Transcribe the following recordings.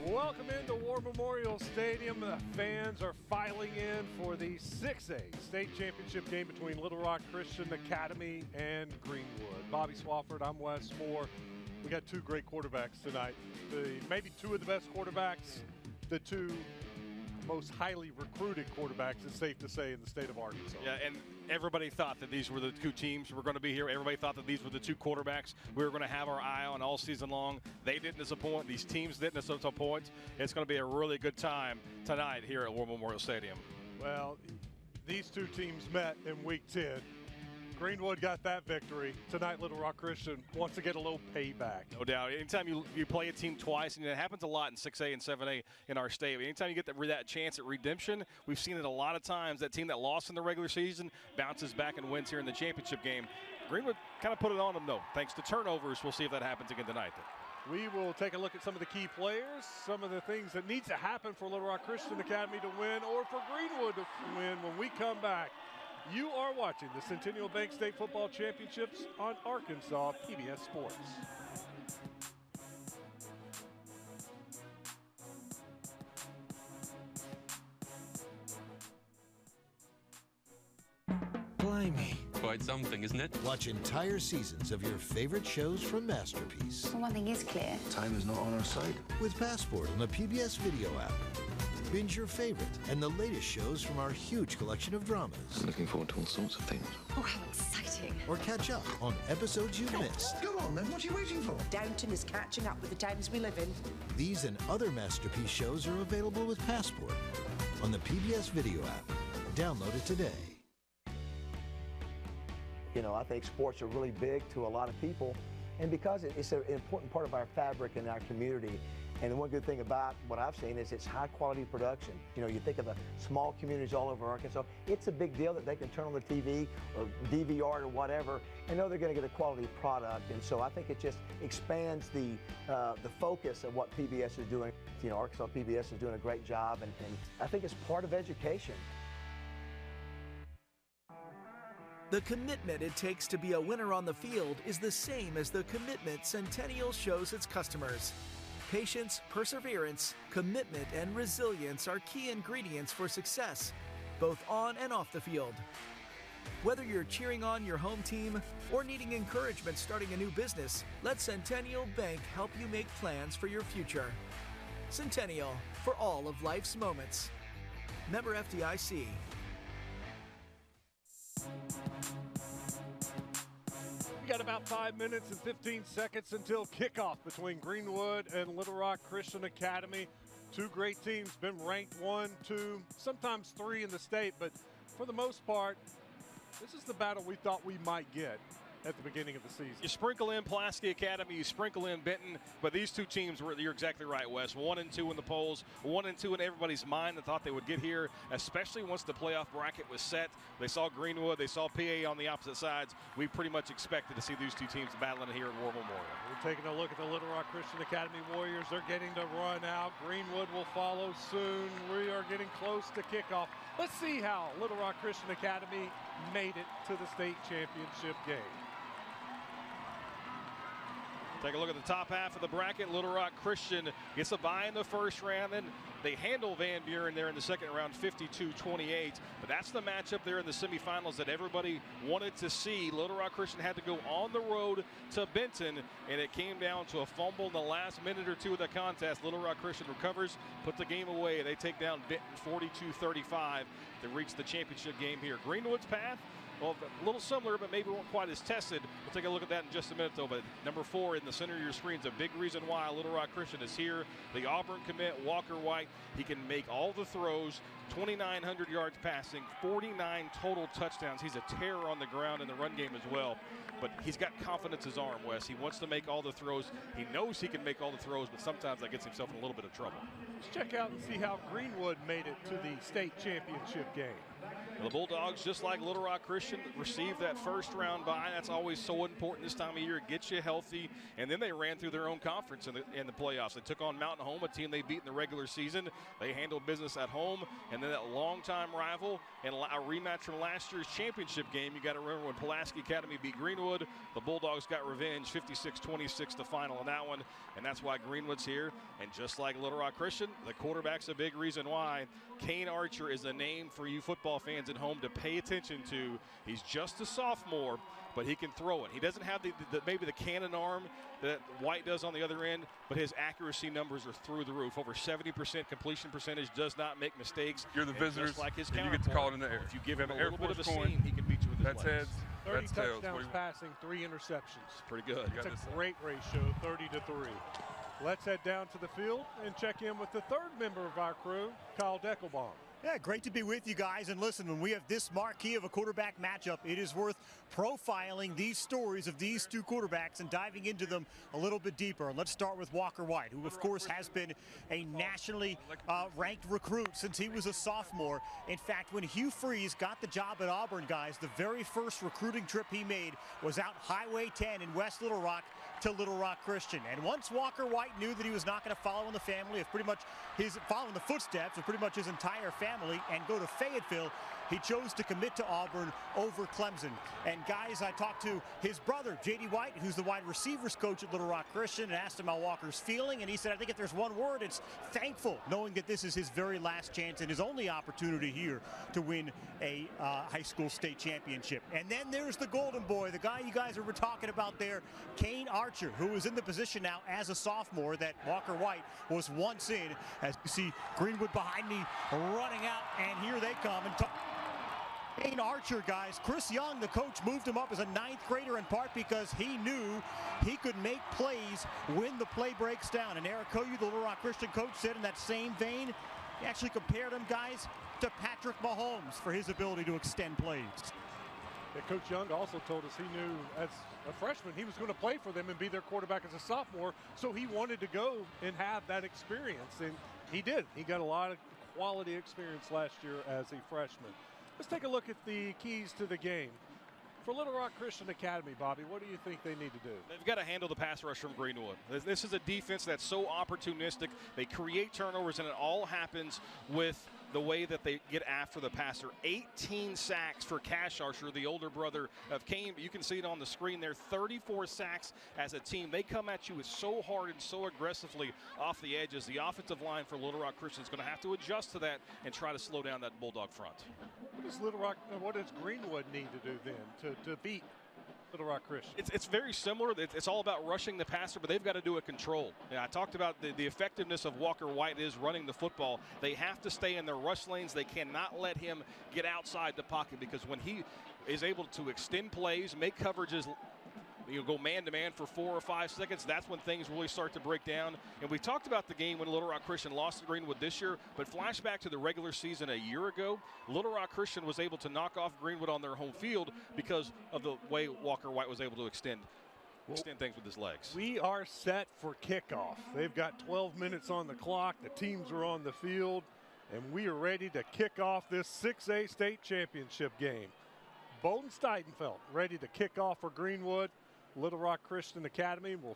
Welcome into War Memorial Stadium. The fans are filing in for the 6A state championship game between Little Rock Christian Academy and Greenwood. Bobby Swafford, I'm Wes Moore. We got two great quarterbacks tonight. Maybe two of the best quarterbacks, the two most highly recruited quarterbacks, it's safe to say, in the state of Arkansas. Yeah, and everybody thought that these were the two teams who were going to be here. Everybody thought that these were the two quarterbacks we were going to have our eye on all season long. They didn't disappoint. These teams didn't disappoint. It's going to be a really good time tonight here at War Memorial Stadium. Well, these two teams met in Week 10. Greenwood got that victory. Tonight, Little Rock Christian wants to get a little payback. No doubt. Anytime you play a team twice, and it happens a lot in 6A and 7A in our state. Anytime you get that chance at redemption, we've seen it a lot of times. That team that lost in the regular season bounces back and wins here in the championship game. Greenwood kind of put it on them, though, thanks to turnovers. We'll see if that happens again tonight. We will take a look at some of the key players, some of the things that needs to happen for Little Rock Christian Academy to win or for Greenwood to win when we come back. You are watching the Centennial Bank State Football Championships on Arkansas PBS Sports. Blimey. Quite something, isn't it? Watch entire seasons of your favorite shows from Masterpiece. Well, one thing is clear. Time is not on our side. With Passport on the PBS video app. Binge your favorite and the latest shows from our huge collection of dramas. I'm looking forward to all sorts of things. Oh, how exciting. Or catch up on episodes you've missed. Go on then, what are you waiting for? Downton is catching up with the times we live in. These and other Masterpiece shows are available with Passport on the PBS video app. Download it today. You know, I think sports are really big to a lot of people, and because it's an important part of our fabric in our community. And the one good thing about what I've seen is it's high quality production. You know, you think of the small communities all over Arkansas, it's a big deal that they can turn on the TV or DVR or whatever and know they're going to get a quality product. And so I think it just expands the focus of what PBS is doing. You know, Arkansas PBS is doing a great job, and I think it's part of education. The commitment it takes to be a winner on the field is the same as the commitment Centennial shows its customers. Patience, perseverance, commitment, and resilience are key ingredients for success, both on and off the field. Whether you're cheering on your home team or needing encouragement starting a new business, let Centennial Bank help you make plans for your future. Centennial, for all of life's moments. Member FDIC. We got about 5 minutes and 15 seconds until kickoff between Greenwood and Little Rock Christian Academy. Two great teams, been ranked 1, 2, sometimes 3 in the state, but for the most part, this is the battle we thought we might get at the beginning of the season. You sprinkle in Pulaski Academy, you sprinkle in Benton, but these two teams, you're exactly right, Wes. 1 and 2 in the polls, 1 and 2 in everybody's mind that thought they would get here, especially once the playoff bracket was set. They saw Greenwood, they saw PA on the opposite sides. We pretty much expected to see these two teams battling here at War Memorial. We're taking a look at the Little Rock Christian Academy Warriors. They're getting to run out. Greenwood will follow soon. We are getting close to kickoff. Let's see how Little Rock Christian Academy made it to the state championship game. Take a look at the top half of the bracket. Little Rock Christian gets a bye in the first round. Then they handle Van Buren there in the second round, 52-28. But that's the matchup there in the semifinals that everybody wanted to see. Little Rock Christian had to go on the road to Benton, and it came down to a fumble in the last minute or two of the contest. Little Rock Christian recovers, put the game away. They take down Benton 42-35 to reach the championship game here. Greenwood's path, well, a little similar, but maybe won't quite as tested. We'll take a look at that in just a minute, though. But number 4 in the center of your screen is a big reason why Little Rock Christian is here. The Auburn commit, Walker White, he can make all the throws, 2,900 yards passing, 49 total touchdowns. He's a terror on the ground in the run game as well. But he's got confidence in his arm, Wes. He wants to make all the throws. He knows he can make all the throws, but sometimes that gets himself in a little bit of trouble. Let's check out and see how Greenwood made it to the state championship game. The Bulldogs, just like Little Rock Christian, received that first round bye. That's always so important this time of year. It gets you healthy. And then they ran through their own conference in the playoffs. They took on Mountain Home, a team they beat in the regular season. They handled business at home. And then that longtime rival and a rematch from last year's championship game. You got to remember when Pulaski Academy beat Greenwood, the Bulldogs got revenge, 56-26 the final in that one. And that's why Greenwood's here. And just like Little Rock Christian, the quarterback's a big reason why. Kane Archer is a name for you football fans at home to pay attention to. He's just a sophomore, but he can throw it. He doesn't have maybe the cannon arm that White does on the other end, but his accuracy numbers are through the roof. Over 70% completion percentage, does not make mistakes. You're the visitors, just like his and you get to call it in the air. If you give him a Air little bit of a Force seam, he can beat you with his That's legs. heads. 30 That's tails. touchdowns passing, 3 interceptions. Pretty good. It's a great ratio, 30-3. Let's head down to the field and check in with the third member of our crew, Kyle Deckelbaum. Yeah, great to be with you guys. And listen, when we have this marquee of a quarterback matchup, it is worth profiling these stories of these two quarterbacks and diving into them a little bit deeper. And let's start with Walker White, who, of course, has been a nationally ranked recruit since he was a sophomore. In fact, when Hugh Freeze got the job at Auburn, guys, the very first recruiting trip he made was out Highway 10 in West Little Rock to Little Rock Christian. And once Walker White knew that he was not going to follow in the family of pretty much following the footsteps of pretty much his entire family and go to Fayetteville, he chose to commit to Auburn over Clemson. And guys, I talked to his brother, J.D. White, who's the wide receivers coach at Little Rock Christian, and asked him how Walker's feeling. And he said, I think if there's one word, it's thankful, knowing that this is his very last chance and his only opportunity here to win a high school state championship. And then there's the golden boy, the guy you guys were talking about there, Kane Archer, who is in the position now as a sophomore that Walker White was once in. As you see Greenwood behind me running out, and here they come. And Kane Archer, guys, Chris Young, the coach, moved him up as a 9th grader in part because he knew he could make plays when the play breaks down. And Eric Koyu, the Little Rock Christian coach, said in that same vein, he actually compared him, guys, to Patrick Mahomes for his ability to extend plays. Yeah, Coach Young also told us he knew as a freshman he was going to play for them and be their quarterback as a sophomore, so he wanted to go and have that experience, and he did. He got a lot of quality experience last year as a freshman. Let's take a look at the keys to the game. For Little Rock Christian Academy, Bobby, what do you think they need to do? They've got to handle the pass rush from Greenwood. This is a defense that's so opportunistic. They create turnovers, and it all happens with the way that they get after the passer. 18 sacks for Cash Archer, the older brother of Kane. You can see it on the screen there. 34 sacks as a team. They come at you so hard and so aggressively off the edges. The offensive line for Little Rock Christian is going to have to adjust to that and try to slow down that Bulldog front. What does Greenwood need to do then to beat Little Rock Christian? It's very similar. It's all about rushing the passer, but they've got to do it controlled. Yeah, I talked about the effectiveness of Walker White is running the football. They have to stay in their rush lanes. They cannot let him get outside the pocket, because when he is able to extend plays, make coverages, go man-to-man for 4 or 5 seconds, that's when things really start to break down. And we talked about the game when Little Rock Christian lost to Greenwood this year, but flashback to the regular season a year ago, Little Rock Christian was able to knock off Greenwood on their home field because of the way Walker White was able to extend things with his legs. We are set for kickoff. They've got 12 minutes on the clock. The teams are on the field, and we are ready to kick off this 6A state championship game. Bowden Steidenfeld ready to kick off for Greenwood. Little Rock Christian Academy will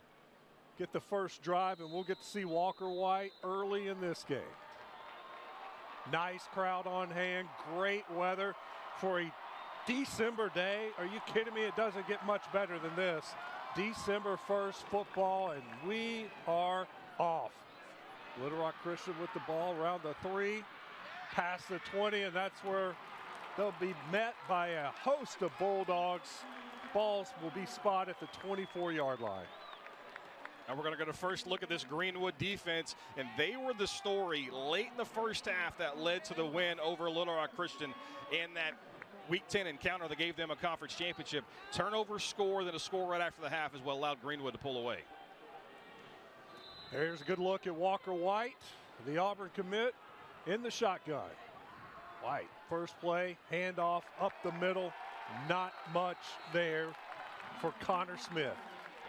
get the first drive, and we'll get to see Walker White early in this game. Nice crowd on hand, great weather for a December day. Are you kidding me? It doesn't get much better than this. December 1st football, and we are off. Little Rock Christian with the ball around the 3, past the 20, and that's where they'll be met by a host of Bulldogs. Balls will be spotted at the 24-yard line. And we're going to get a first look at this Greenwood defense, and they were the story late in the first half that led to the win over Little Rock Christian in that Week 10 encounter that gave them a conference championship. Turnover score, then a score right after the half is what allowed Greenwood to pull away. There's a good look at Walker White, the Auburn commit, in the shotgun. White, first play, handoff up the middle. Not much there for Connor Smith.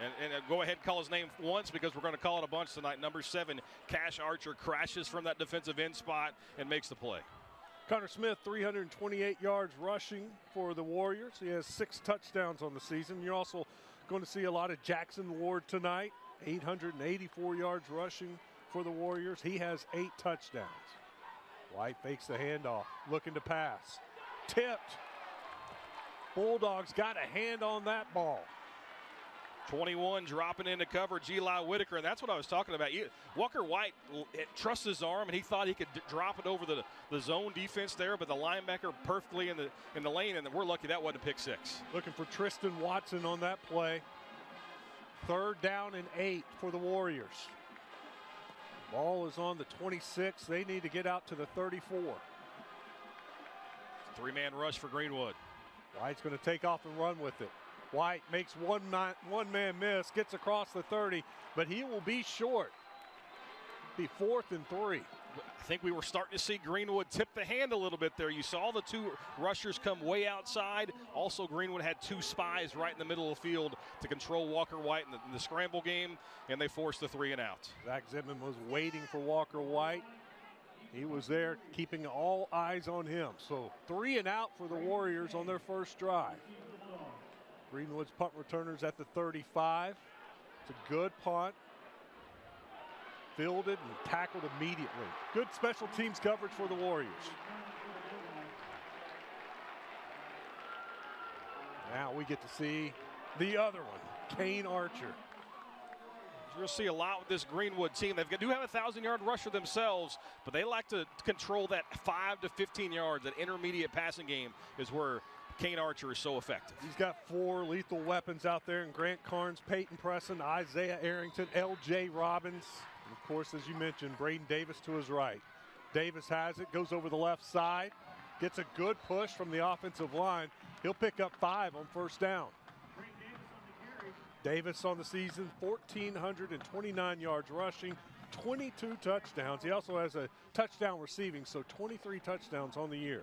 And go ahead and call his name once, because we're going to call it a bunch tonight. Number 7, Cash Archer, crashes from that defensive end spot and makes the play. Connor Smith, 328 yards rushing for the Warriors. He has 6 touchdowns on the season. You're also going to see a lot of Jackson Ward tonight, 884 yards rushing for the Warriors. He has 8 touchdowns. White fakes the handoff, looking to pass. Tipped. Bulldogs got a hand on that ball. 21 dropping into coverage, Eli Whitaker, and that's what I was talking about. Walker White trusts his arm, and he thought he could drop it over the zone defense there, but the linebacker perfectly in the lane, and we're lucky that wasn't a pick 6. Looking for Tristan Watson on that play. 3rd down and 8 for the Warriors. Ball is on the 26. They need to get out to the 34. 3-man rush for Greenwood. White's going to take off and run with it. White makes one-man miss, gets across the 30, but he will be short. Be 4th and 3. I think we were starting to see Greenwood tip the hand a little bit there. You saw the 2 rushers come way outside. Also, Greenwood had 2 spies right in the middle of the field to control Walker White in the scramble game, and they forced the 3 and out. Zach Zimmerman was waiting for Walker White. He was there keeping all eyes on him. So 3 and out for the Warriors on their first drive. Greenwood's punt returners at the 35. It's a good punt. Fielded and tackled immediately. Good special teams coverage for the Warriors. Now we get to see the other one, Kane Archer. You'll see a lot with this Greenwood team. They do have a 1,000-yard rusher themselves, but they like to control that 5 to 15 yards. That intermediate passing game is where Kane Archer is so effective. He's got 4 lethal weapons out there in Grant Carnes, Peyton Presson, Isaiah Arrington, L.J. Robbins. And of course, as you mentioned, Braden Davis to his right. Davis has it, goes over the left side, gets a good push from the offensive line. He'll pick up 5 on first down. Davis on the season, 1,429 yards rushing, 22 touchdowns. He also has a touchdown receiving, so 23 touchdowns on the year.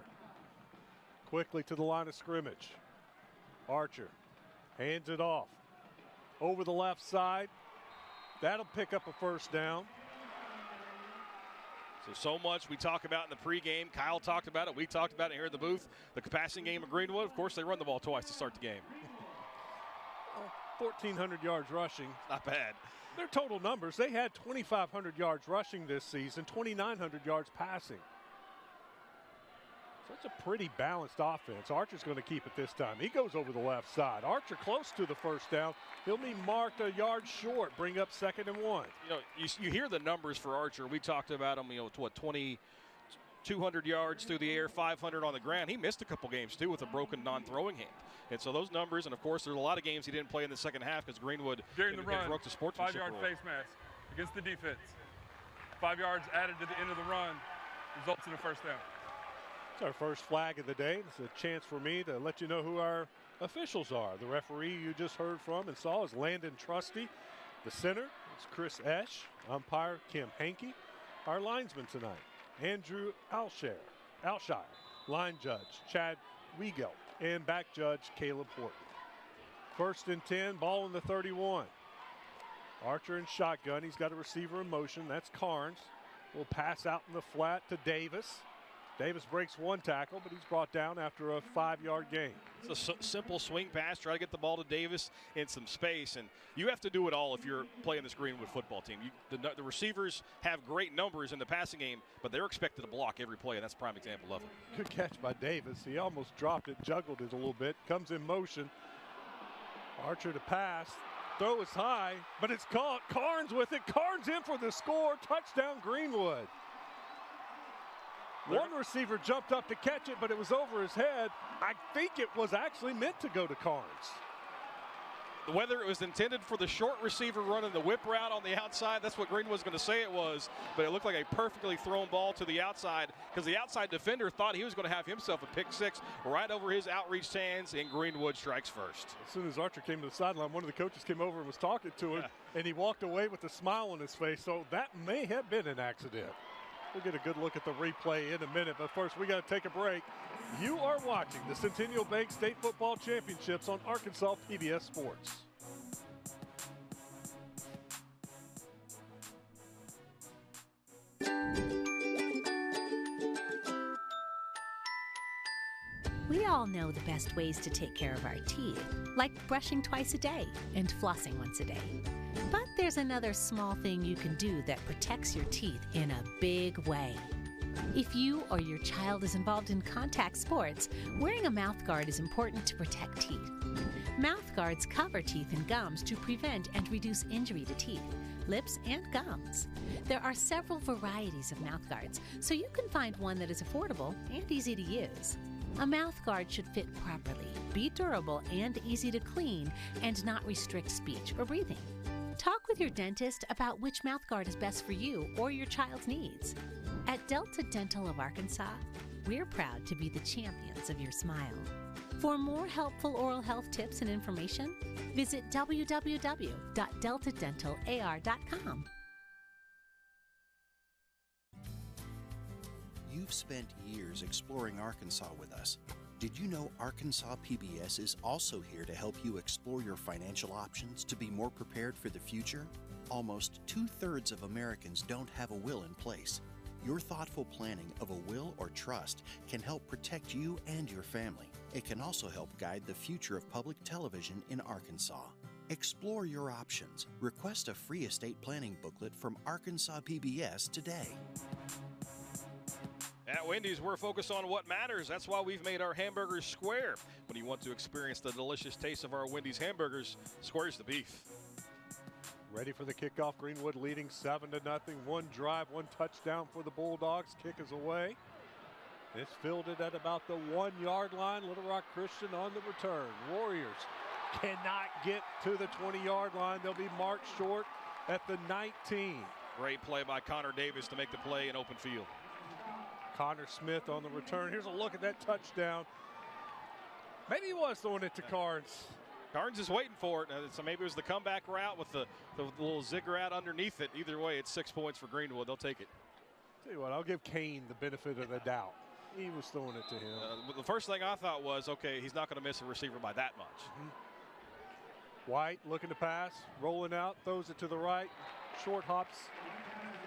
Quickly to the line of scrimmage. Archer hands it off. Over the left side. That'll pick up a first down. So much we talk about in the pregame. Kyle talked about it. We talked about it here in the booth. The passing game of Greenwood, of course, they run the ball twice to start the game. 1,400 yards rushing. Not bad. Their total numbers, they had 2,500 yards rushing this season, 2,900 yards passing. So it's a pretty balanced offense. Archer's going to keep it this time. He goes over the left side. Archer close to the first down. He'll be marked a yard short, bring up 2nd and 1. You know, you hear the numbers for Archer. We talked about him, 200 yards through the air, 500 on the ground. He missed a couple games, too, with a broken non-throwing hand. And so those numbers, and, of course, there's a lot of games he didn't play in the second half because Greenwood during the run, broke the sportsmanship 5-yard rule. face mask against the defense. 5 yards added to the end of the run results in a first down. It's our first flag of the day. It's a chance for me to let you know who our officials are. The referee you just heard from and saw is Landon Trusty. The center is Chris Esch. Umpire Kim Hankey. Our linesman tonight, Andrew Alshire. Line judge Chad Wiegel. And back judge Caleb Horton. 1st and 10, ball in the 31. Archer in shotgun. He's got a receiver in motion. That's Carnes. Will pass out in the flat to Davis. Davis breaks 1 tackle, but he's brought down after a 5-yard gain. It's a simple swing pass. Try to get the ball to Davis in some space. And you have to do it all if you're playing this Greenwood football team. The receivers have great numbers in the passing game, but they're expected to block every play, and that's a prime example of it. Good catch by Davis. He almost dropped it, juggled it a little bit. Comes in motion. Archer to pass. Throw is high, but it's caught. Carnes with it. Carnes in for the score. Touchdown Greenwood. One receiver jumped up to catch it, but it was over his head. I think it was actually meant to go to Carnes. Whether it was intended for the short receiver running the whip route on the outside, that's what Greenwood's going to say it was, but it looked like a perfectly thrown ball to the outside because the outside defender thought he was going to have himself a pick 6 right over his outreached hands, and Greenwood strikes first. As soon as Archer came to the sideline, one of the coaches came over and was talking to him, and he walked away with a smile on his face, so that may have been an accident. We'll get a good look at the replay in a minute, but first we got to take a break. You are watching the Centennial Bank State Football Championships on Arkansas PBS Sports. We all know the best ways to take care of our teeth, like brushing twice a day and flossing once a day. But there's another small thing you can do that protects your teeth in a big way. If you or your child is involved in contact sports, wearing a mouth guard is important to protect teeth. Mouth guards cover teeth and gums to prevent and reduce injury to teeth, lips, and gums. There are several varieties of mouth guards, so you can find one that is affordable and easy to use. A mouth guard should fit properly, be durable and easy to clean, and not restrict speech or breathing. Talk with your dentist about which mouth guard is best for you or your child's needs. At Delta Dental of Arkansas, we're proud to be the champions of your smile. For more helpful oral health tips and information, visit www.deltadentalar.com. You've spent years exploring Arkansas with us. Did you know Arkansas PBS is also here to help you explore your financial options to be more prepared for the future? Almost 2/3 of Americans don't have a will in place. Your thoughtful planning of a will or trust can help protect you and your family. It can also help guide the future of public television in Arkansas. Explore your options. Request a free estate planning booklet from Arkansas PBS today. At Wendy's, we're focused on what matters. That's why we've made our hamburgers square. When you want to experience the delicious taste of our Wendy's hamburgers, square's the beef. Ready for the kickoff. Greenwood leading 7-0. One drive, one touchdown for the Bulldogs. Kick is away. It's fielded at about the 1-yard line. Little Rock Christian on the return. Warriors cannot get to the 20-yard line. They'll be marked short at the 19. Great play by Connor Davis to make the play in open field. Connor Smith on the return. Here's a look at that touchdown. Maybe he was throwing it to Carnes. Carnes is waiting for it. So maybe it was the comeback route with the little ziggurat underneath it. Either way, it's 6 points for Greenwood. They'll take it. Tell you what, I'll give Kane the benefit of the doubt. He was throwing it to him. The first thing I thought was, okay, he's not going to miss a receiver by that much. White looking to pass, rolling out, throws it to the right. Short hops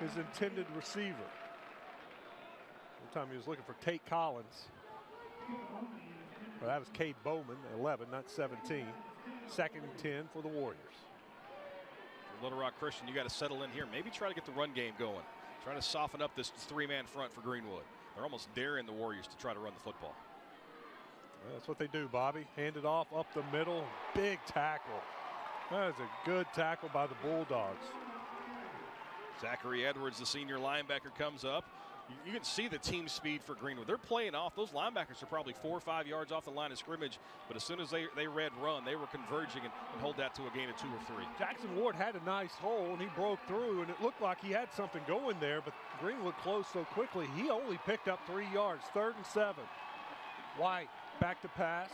his intended receiver. One time he was looking for Tate Collins. Well, that was Cade Bowman, 11, not 17. 2nd and 10 for the Warriors. For Little Rock Christian, you got to settle in here. Maybe try to get the run game going. Trying to soften up this 3-man front for Greenwood. They're almost daring the Warriors to try to run the football. Well, that's what they do, Bobby. Hand it off up the middle. Big tackle. That is a good tackle by the Bulldogs. Zachary Edwards, the senior linebacker, comes up. You can see the team speed for Greenwood. They're playing off. Those linebackers are probably 4 or 5 yards off the line of scrimmage, but as soon as they read run, they were converging and hold that to a gain of 2 or 3. Jackson Ward had a nice hole, and he broke through, and it looked like he had something going there, but Greenwood closed so quickly, he only picked up 3 yards. 3rd and 7. White back to pass.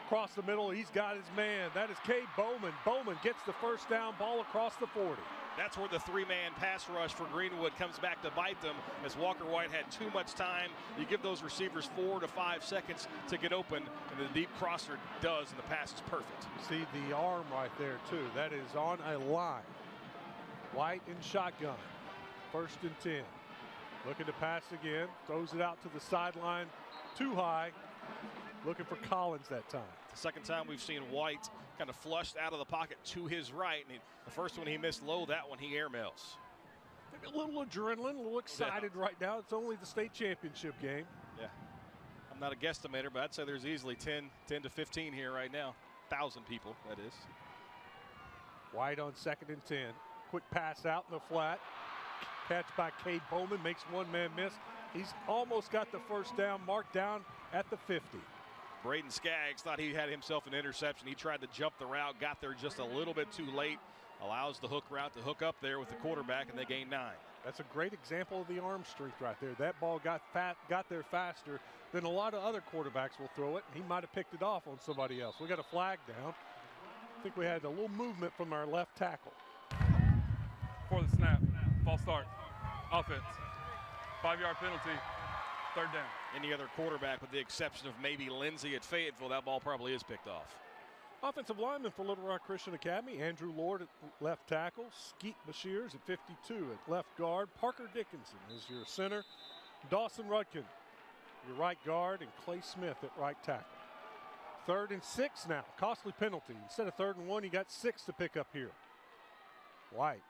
Across the middle, he's got his man. That is Cade Bowman. Bowman gets the first down, ball across the 40. That's where the 3-man pass rush for Greenwood comes back to bite them, as Walker White had too much time. You give those receivers 4 to 5 seconds to get open, and the deep crosser does, and the pass is perfect. See the arm right there, too. That is on a line. White in shotgun. 1st and 10. Looking to pass again. Throws it out to the sideline. Too high. Looking for Collins that time. The second time we've seen White kind of flushed out of the pocket to his right. And the first one he missed low, that one he airmails. Maybe a little adrenaline, a little excited right now. It's only the state championship game. Yeah. I'm not a guesstimator, but I'd say there's easily 10 to 15 here right now. 1,000 people, that is. White on 2nd and 10. Quick pass out in the flat. Catch by Cade Bowman, makes one man miss. He's almost got the first down, marked down at the 50. Braden Skaggs thought he had himself an interception. He tried to jump the route, got there just a little bit too late. Allows the hook route to hook up there with the quarterback, and they gain 9. That's a great example of the arm strength right there. That ball got there faster than a lot of other quarterbacks will throw it. He might have picked it off on somebody else. We got a flag down. I think we had a little movement from our left tackle. Before the snap, false start, offense, 5-yard penalty, 3rd down. Any other quarterback, with the exception of maybe Lindsey at Fayetteville, that ball probably is picked off. Offensive lineman for Little Rock Christian Academy, Andrew Lord at left tackle, Skeet Bashirs at 52 at left guard, Parker Dickinson is your center, Dawson Rudkin your right guard, and Clay Smith at right tackle. 3rd and 6 now. Costly penalty. Instead of 3rd and 1, he got 6 to pick up here. White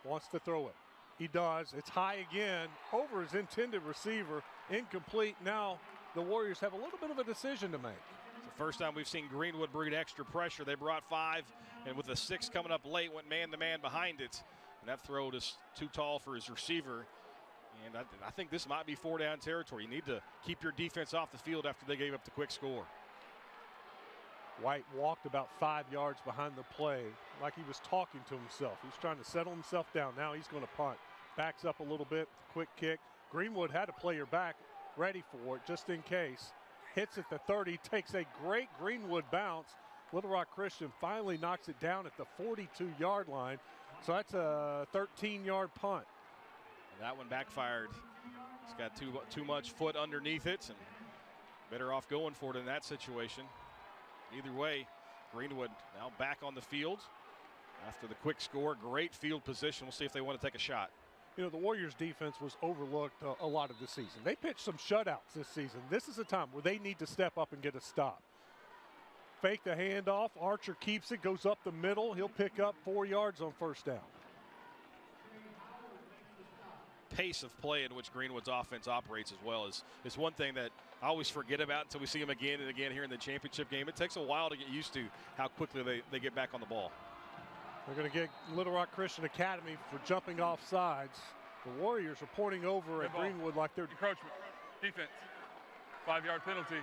wants to throw it. He does. It's high again over his intended receiver. Incomplete. Now the Warriors have a little bit of a decision to make. It's the first time we've seen Greenwood bring extra pressure. They brought 5, and with the 6 coming up late, went man-to-man behind it. And that throw is too tall for his receiver. And I think this might be 4-down territory. You need to keep your defense off the field after they gave up the quick score. White walked about 5 yards behind the play like he was talking to himself. He was trying to settle himself down. Now he's going to punt. Backs up a little bit, quick kick. Greenwood had a player back ready for it just in case. Hits at the 30, takes a great Greenwood bounce. Little Rock Christian finally knocks it down at the 42-yard line. So that's a 13-yard punt. And that one backfired. He's got too much foot underneath it, and better off going for it in that situation. Either way, Greenwood now back on the field after the quick score. Great field position. We'll see if they want to take a shot. You know, the Warriors defense was overlooked a lot of the season. They pitched some shutouts this season. This is a time where they need to step up and get a stop. Fake the handoff. Archer keeps it, goes up the middle. He'll pick up 4 yards on 1st down. Pace of play in which Greenwood's offense operates as well is one thing that I always forget about until we see them again and again here in the championship game. It takes a while to get used to how quickly they get back on the ball. They're going to get Little Rock Christian Academy for jumping off sides. The Warriors are pointing over at Greenwood like they're encroachment. Defense. 5-yard penalty.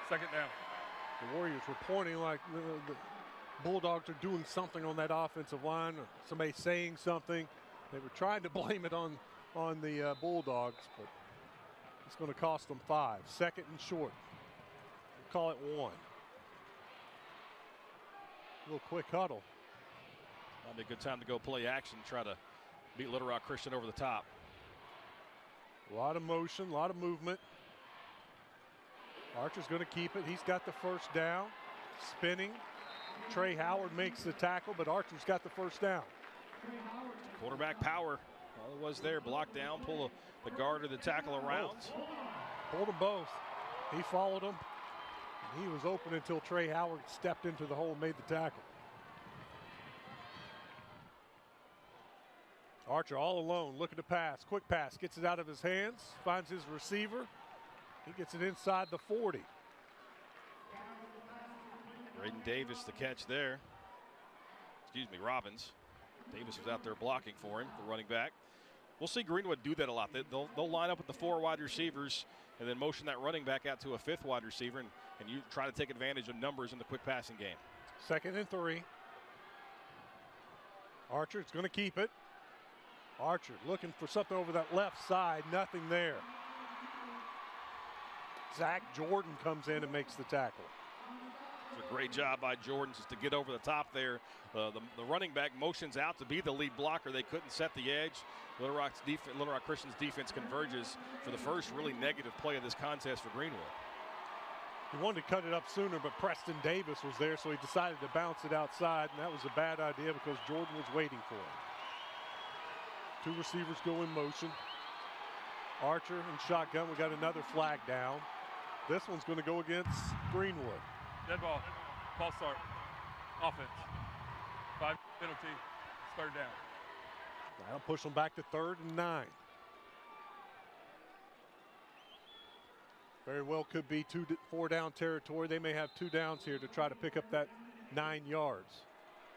2nd down. The Warriors were pointing like the Bulldogs are doing something on that offensive line. Or somebody saying something. They were trying to blame it on the Bulldogs, but it's going to cost them 5. 2nd and short. We'll call it 1. A little quick huddle. Might be a good time to go play action, try to beat Little Rock Christian over the top. A lot of motion, a lot of movement. Archer's going to keep it. He's got the 1st down. Spinning. Trey Howard makes the tackle, but Archer's got the 1st down. Quarterback power. All it was there. Block down, pull the guard or the tackle around. Pulled them both. He followed him. He was open until Trey Howard stepped into the hole and made the tackle. Archer all alone, looking to pass. Quick pass, gets it out of his hands, finds his receiver. He gets it inside the 40. Braden Davis the catch there. Excuse me, Robbins. Davis was out there blocking for him, the running back. We'll see Greenwood do that a lot. They'll line up with the 4 wide receivers and then motion that running back out to a 5th wide receiver, and you try to take advantage of numbers in the quick passing game. 2nd and 3. Archer's going to keep it. Archer looking for something over that left side. Nothing there. Zach Jordan comes in and makes the tackle. It's a great job by Jordan just to get over the top there. The running back motions out to be the lead blocker. They couldn't set the edge. Little Rock Christian's defense converges for the first really negative play of this contest for Greenwood. He wanted to cut it up sooner, but Preston Davis was there, so he decided to bounce it outside, and that was a bad idea because Jordan was waiting for him. 2 receivers go in motion. Archer and shotgun. We got another flag down. This one's going to go against Greenwood. Dead ball. False start. Offense. 5 penalty. 3rd down. That'll push them back to 3rd and 9. Very well could be 4-down territory. They may have 2 downs here to try to pick up that 9 yards.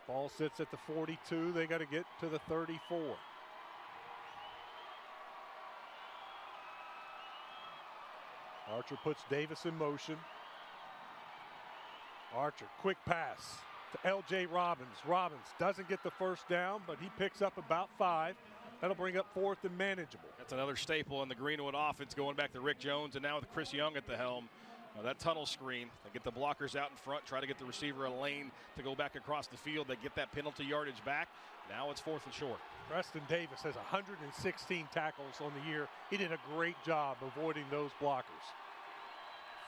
Ball sits at the 42. They got to get to the 34. Archer puts Davis in motion. Archer, quick pass to L.J. Robbins. Robbins doesn't get the 1st down, but he picks up about 5. That'll bring up 4th and manageable. That's another staple in the Greenwood offense, going back to Rick Jones, and now with Chris Young at the helm. That tunnel screen, they get the blockers out in front, try to get the receiver a lane to go back across the field. They get that penalty yardage back. Now it's 4th and short. Preston Davis has 116 tackles on the year. He did a great job avoiding those blockers.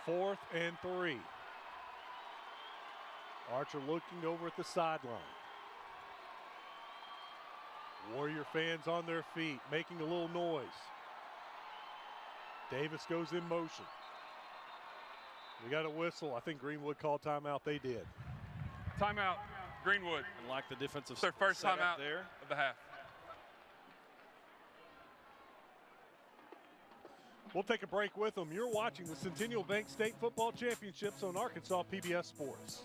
4th and 3. Archer looking over at the sideline. Warrior fans on their feet, making a little noise. Davis goes in motion. We got a whistle. I think Greenwood called timeout. They did. Timeout, Greenwood. And like the defensive It's their first timeout there of the half. We'll take a break with them. You're watching the Centennial Bank State Football Championships on Arkansas PBS Sports.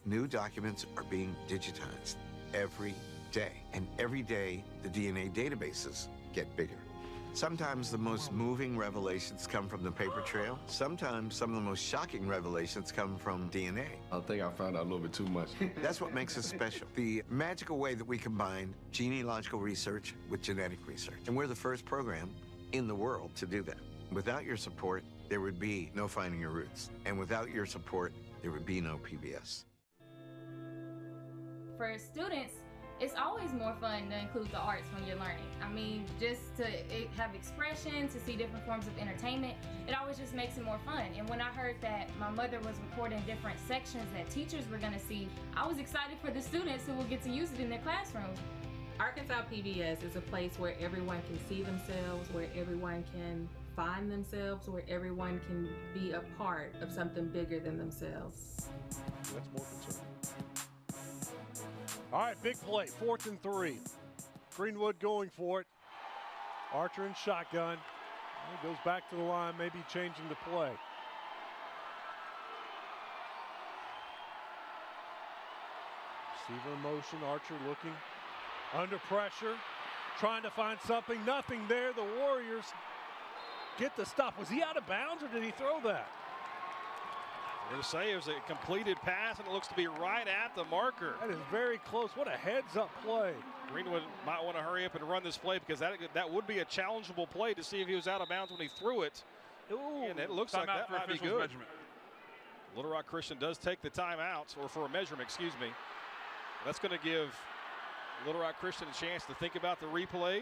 New documents are being digitized every day. And every day, the DNA databases get bigger. Sometimes the most moving revelations come from the paper trail. Sometimes some of the most shocking revelations come from DNA. I think I found out a little bit too much. That's what makes us special. The magical way that we combine genealogical research with genetic research. And we're the first program in the world to do that. Without your support, there would be no Finding Your Roots. And without your support, there would be no PBS. For students, it's always more fun to include the arts when you're learning. I mean, just to have expression, to see different forms of entertainment, it always just makes it more fun. And when I heard that my mother was recording different sections that teachers were gonna see, I was excited for the students who will get to use it in their classroom. Arkansas PBS is a place where everyone can see themselves, where everyone can find themselves, where everyone can be a part of something bigger than themselves. That's more concerning. All right, big play, 4th and 3. Greenwood going for it. Archer in shotgun. He goes back to the line, maybe changing the play. Receiver in motion, Archer looking under pressure, trying to find something. Nothing there. The Warriors get the stop. Was he out of bounds or did he throw that? I'm going to say it was a completed pass, and it looks to be right at the marker. That is very close. What a heads-up play. Greenwood might want to hurry up and run this play because that would be a challengeable play to see if he was out of bounds when he threw it. Ooh. And it looks like that might be good. Measurement. Little Rock Christian does take the timeout, or for a measurement, excuse me. That's going to give Little Rock Christian a chance to think about the replay,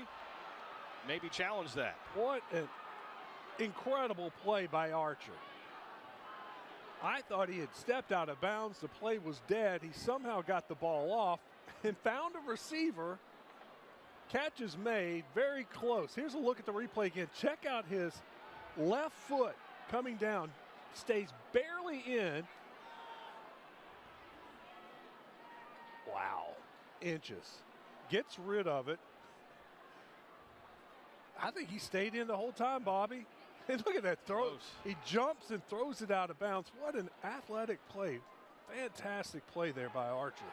maybe challenge that. What an incredible play by Archer. I thought he had stepped out of bounds. The play was dead. He somehow got the ball off and found a receiver. Catch is made very close. Here's a look at the replay again. Check out his left foot coming down. Stays barely in. Wow. Inches. Gets rid of it. I think he stayed in the whole time, Bobby. And look at that throw. Close. He jumps and throws it out of bounds. What an athletic play. Fantastic play there by Archer.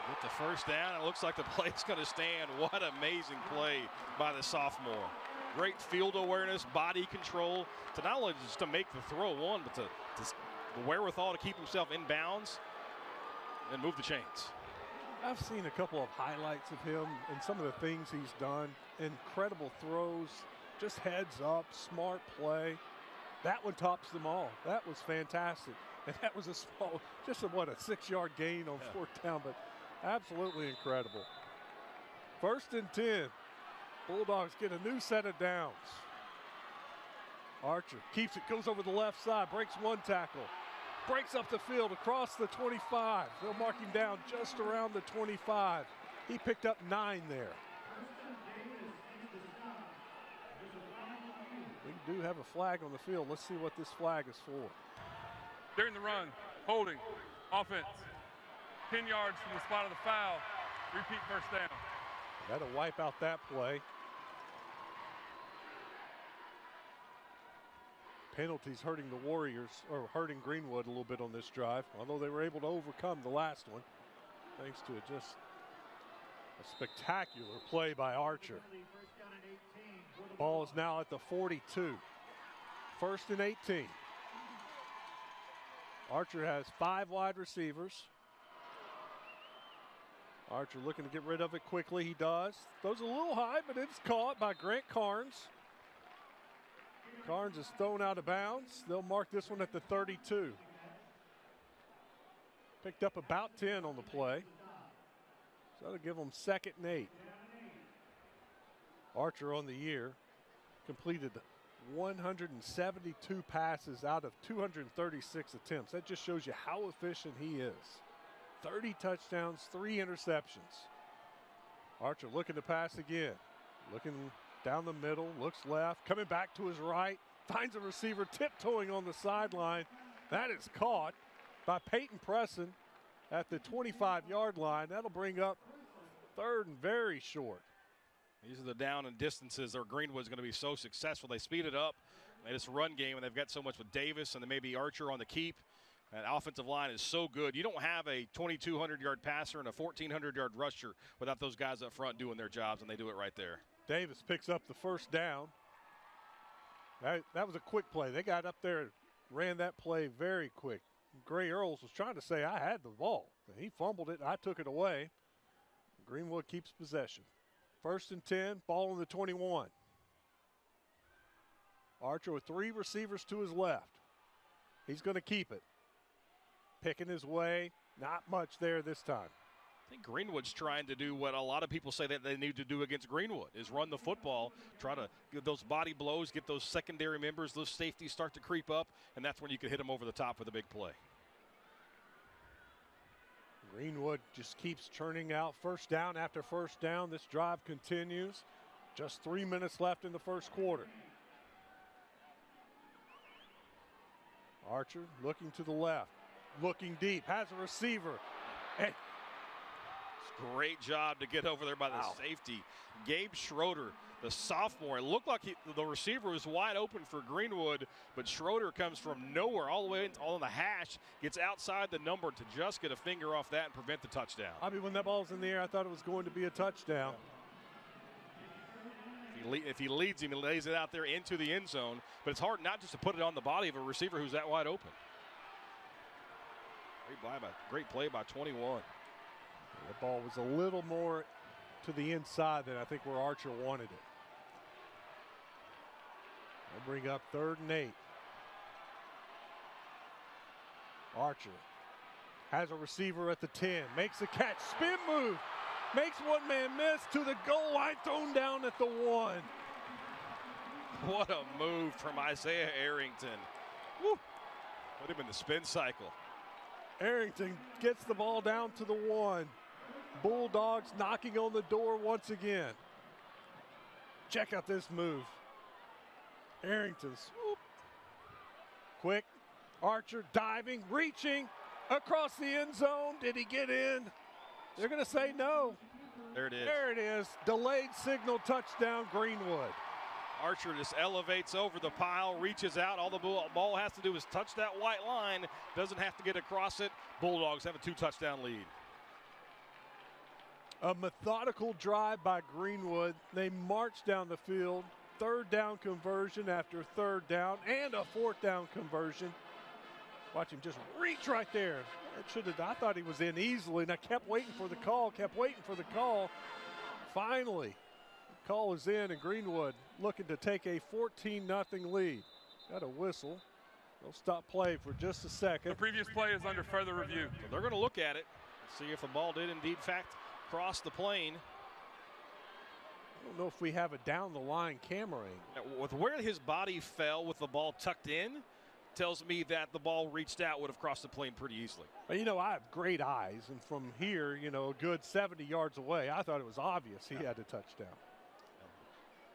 With the first down, it looks like the play's going to stand. What amazing play by the sophomore. Great field awareness, body control, to not only just to make the throw one, but to the wherewithal to keep himself in bounds and move the chains. I've seen a couple of highlights of him and some of the things he's done. Incredible throws. Just heads up, smart play. That one tops them all. That was fantastic. And that was a small, just a 6-yard gain on 4th down, but absolutely incredible. 1st and 10. Bulldogs get a new set of downs. Archer keeps it, goes over the left side, breaks one tackle, breaks up the field across the 25. They'll mark him down just around the 25. He picked up 9 there. We do have a flag on the field. Let's see what this flag is for. During the run, holding, offense, 10 yards from the spot of the foul, repeat 1st down. That'll wipe out that play. Penalties hurting the Warriors, or hurting Greenwood a little bit on this drive, although they were able to overcome the last one, thanks to just a spectacular play by Archer. Ball is now at the 42. 1st and 18. Archer has 5 wide receivers. Archer looking to get rid of it quickly. He does. Throws a little high, but it's caught by Grant Carnes. Carnes is thrown out of bounds. They'll mark this one at the 32. Picked up about 10 on the play. So that'll give them 2nd and 8. Archer on the year completed 172 passes out of 236 attempts. That just shows you how efficient he is. 30 touchdowns, 3 interceptions. Archer looking to pass again. Looking down the middle, looks left, coming back to his right, finds a receiver tiptoeing on the sideline. That is caught by Peyton Presson at the 25-yard line. That'll bring up third and very short. These are the down and distances where Greenwood's going to be so successful. They speed it up. They just run game, and they've got so much with Davis and then maybe Archer on the keep. That offensive line is so good. You don't have a 2,200-yard passer and a 1,400-yard rusher without those guys up front doing their jobs, and they do it right there. Davis picks up the first down. That was a quick play. They got up there and ran that play very quick. Gray Earls was trying to say, I had the ball. He fumbled it, and I took it away. Greenwood keeps possession. 1st and 10, ball on the 21. Archer with 3 receivers to his left. He's going to keep it. Picking his way, not much there this time. I think Greenwood's trying to do what a lot of people say that they need to do against Greenwood, is run the football, try to get those body blows, get those secondary members, those safeties start to creep up, and that's when you can hit them over the top with a big play. Greenwood just keeps churning out first down after first down. This drive continues. Just 3 minutes left in the first quarter. Archer looking to the left, looking deep, has a receiver. Hey. Great job to get over there by the safety. Gabe Schroeder, the sophomore. It looked like the receiver was wide open for Greenwood, but Schroeder comes from nowhere all the way on the hash, gets outside the number to just get a finger off that and prevent the touchdown. I mean, when that ball's in the air, I thought it was going to be a touchdown. If he leads him, he lays it out there into the end zone, but it's hard not just to put it on the body of a receiver who's that wide open. Great play by 21. The ball was a little more to the inside than I think where Archer wanted it. They'll bring up 3rd and 8. Archer has a receiver at the 10, makes a catch, spin move, makes one man miss to the goal line, thrown down at the 1. What a move from Isaiah Arrington. Woo. Put him in the spin cycle. Arrington gets the ball down to the 1. Bulldogs knocking on the door once again. Check out this move. Arrington swoop. Quick. Archer diving, reaching across the end zone. Did he get in? They're going to say no. There it is. There it is. Delayed signal touchdown, Greenwood. Archer just elevates over the pile, reaches out. All the ball has to do is touch that white line. Doesn't have to get across it. Bulldogs have a 2-touchdown lead. A methodical drive by Greenwood. They march down the field. 3rd down conversion after 3rd down and a 4th down conversion. Watch him just reach right there. I thought he was in easily, and I kept waiting for the call, Finally, the call is in, and Greenwood looking to take a 14-0 lead. Got a whistle. They'll stop play for just a second. The previous play is under further review. So they're going to look at it, see if the ball did indeed, in fact, cross the plane. I don't know if we have a down-the-line camera angle. With where his body fell with the ball tucked in, tells me that the ball reached out, would have crossed the plane pretty easily. But, I have great eyes, and from here, a good 70 yards away, I thought it was obvious he had a touchdown.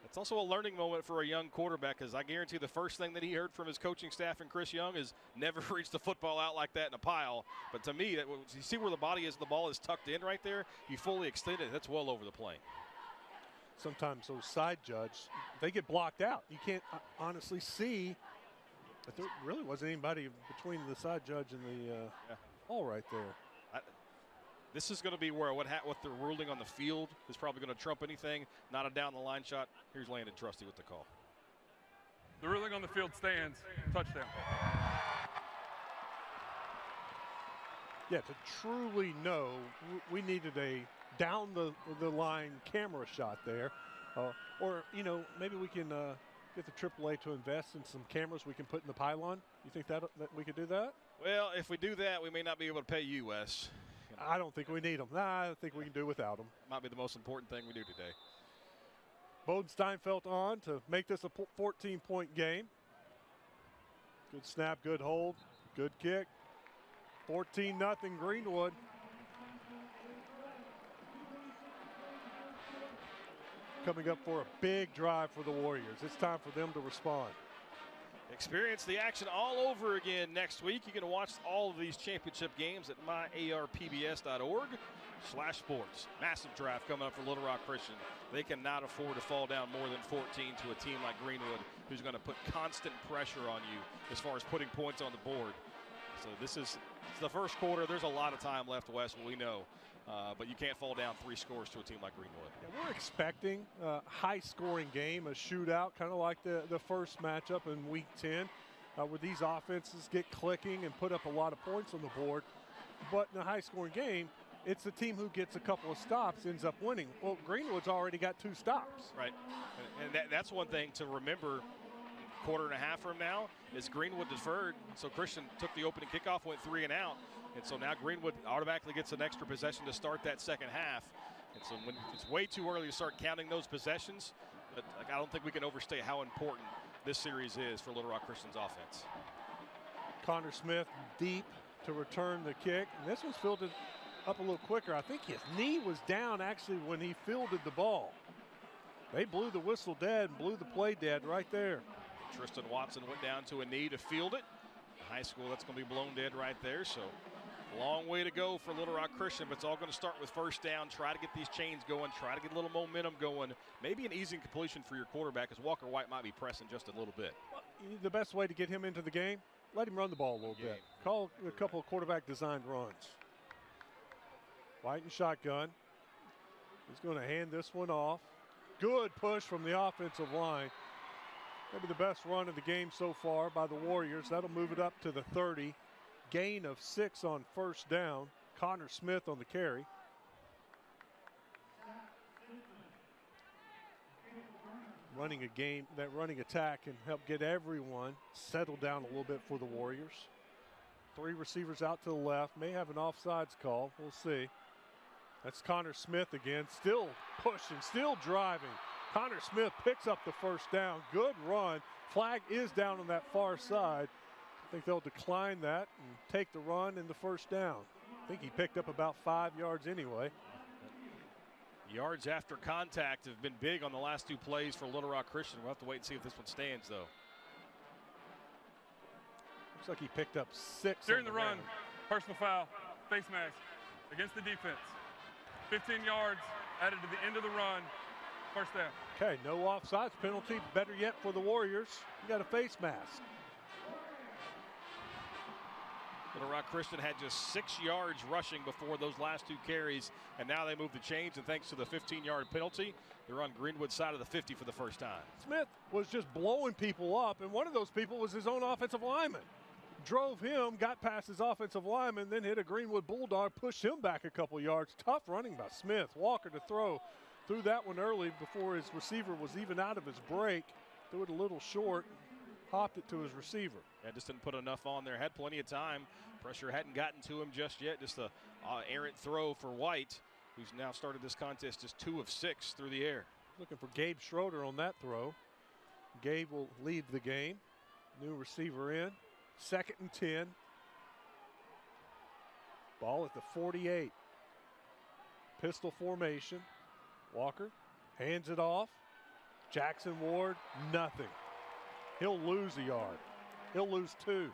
It's also a learning moment for a young quarterback, because I guarantee the first thing that he heard from his coaching staff and Chris Young is never reach the football out like that in a pile. But to me, you see where the body is, the ball is tucked in right there, you fully extend it, that's well over the plane. Sometimes those side judges, they get blocked out. You can't honestly see, but there really wasn't anybody between the side judge and the ball right there. This is going to be where what they're ruling on the field is probably going to trump anything. Not a down-the-line shot. Here's Landon Trusty with the call. The ruling on the field stands. Touchdown. Yeah, to truly know, we needed a down-the-line camera shot there. Or, maybe we can get the AAA to invest in some cameras we can put in the pylon. You think that we could do that? Well, if we do that, we may not be able to pay you, Wes. I don't think we need them. I think we can do without them. Might be the most important thing we do today. Bowden Steinfeld on to make this a 14-point game. Good snap, good hold, good kick. 14-0 Greenwood. coming up for a big drive for the Warriors. It's time for them to respond. Experience the action all over again next week. You can watch all of these championship games at myarpbs.org/sports. Massive draft coming up for Little Rock Christian. They cannot afford to fall down more than 14 to a team like Greenwood, who's going to put constant pressure on you as far as putting points on the board. So it's the first quarter. There's a lot of time left, Wes, we know. But you can't fall down 3 scores to a team like Greenwood. Yeah, we're expecting a high-scoring game, a shootout, kind of like the first matchup in Week 10, where these offenses get clicking and put up a lot of points on the board. But in a high-scoring game, it's the team who gets a couple of stops ends up winning. Well, Greenwood's already got 2 stops. Right, and that's one thing to remember. Quarter and a half from now is Greenwood deferred, so Christian took the opening kickoff, went 3 and out, and so now Greenwood automatically gets an extra possession to start that second half. And so when it's way too early to start counting those possessions, but I don't think we can overstate how important this series is for Little Rock Christian's offense. Connor Smith deep to return the kick, and this one's fielded up a little quicker. I think his knee was down actually when he fielded the ball. They blew the whistle dead and blew the play dead right there. Tristan Watson went down to a knee to field it. High school, that's going to be blown dead right there. So long way to go for Little Rock Christian, but it's all going to start with first down. Try to get these chains going. Try to get a little momentum going. Maybe an easy completion for your quarterback, as Walker White might be pressing just a little bit. Well, the best way to get him into the game, let him run the ball a little bit. Call a couple of quarterback-designed runs. White and shotgun. He's going to hand this one off. Good push from the offensive line. Maybe the best run of the game so far by the Warriors. That'll move it up to the 30. Gain of 6 on first down. Connor Smith on the carry. Running a game, that running attack can help get everyone settled down a little bit for the Warriors. 3 receivers out to the left. May have an offsides call. We'll see. That's Connor Smith again. Still pushing, still driving. Connor Smith picks up the first down. Good run. Flag is down on that far side. I think they'll decline that and take the run and the first down. I think he picked up about 5 yards anyway. Yards after contact have been big on the last 2 plays for Little Rock Christian. We'll have to wait and see if this one stands, though. Looks like he picked up 6. During the run, personal foul, face mask against the defense. 15 yards added to the end of the run. First down. Okay, no offsides penalty. Better yet for the Warriors, you got a face mask. Little Rock Christian had just 6 yards rushing before those last 2 carries, and now they move the chains, and thanks to the 15-yard penalty, they're on Greenwood's side of the 50 for the first time. Smith was just blowing people up, and one of those people was his own offensive lineman. Drove him, got past his offensive lineman, then hit a Greenwood Bulldog, pushed him back a couple yards. Tough running by Smith. Walker to throw. Threw that one early before his receiver was even out of his break. Threw it a little short, hopped it to his receiver. Yeah, just didn't put enough on there. Had plenty of time. Pressure hadn't gotten to him just yet. Just a errant throw for White, who's now started this contest just 2 of 6 through the air. Looking for Gabe Schroeder on that throw. Gabe will lead the game. New receiver in. 2nd and 10. Ball at the 48. Pistol formation. Walker hands it off. Jackson Ward, nothing. He'll lose a yard. He'll lose 2.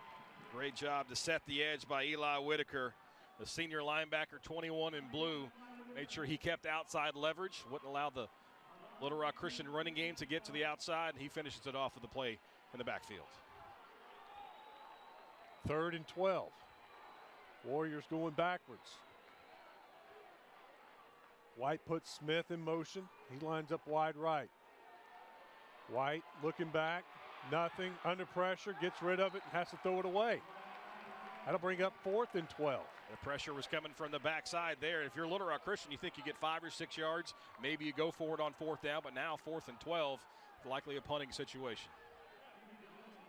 Great job to set the edge by Eli Whitaker. The senior linebacker, 21 in blue, made sure he kept outside leverage, wouldn't allow the Little Rock Christian running game to get to the outside, and he finishes it off with the play in the backfield. 3rd and 12. Warriors going backwards. White puts Smith in motion. He lines up wide right. White looking back, nothing, under pressure, gets rid of it and has to throw it away. That'll bring up 4th and 12. The pressure was coming from the backside there. If you're Little Rock Christian, you think you get 5 or 6 yards, maybe you go for it on 4th down, but now 4th and 12, likely a punting situation.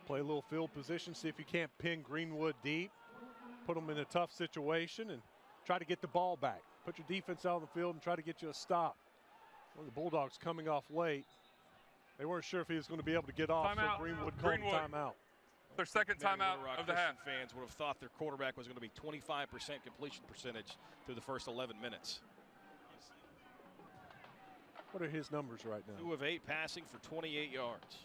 Play a little field position, see if you can't pin Greenwood deep, put them in a tough situation and try to get the ball back. Put your defense out on the field and try to get you a stop. Well, the Bulldogs coming off late. They weren't sure if he was going to be able to get off, timeout. So Greenwood called timeout. Their second timeout of the half. Fans would have thought their quarterback was going to be 25% completion percentage through the first 11 minutes. What are his numbers right now? 2 of 8 passing for 28 yards.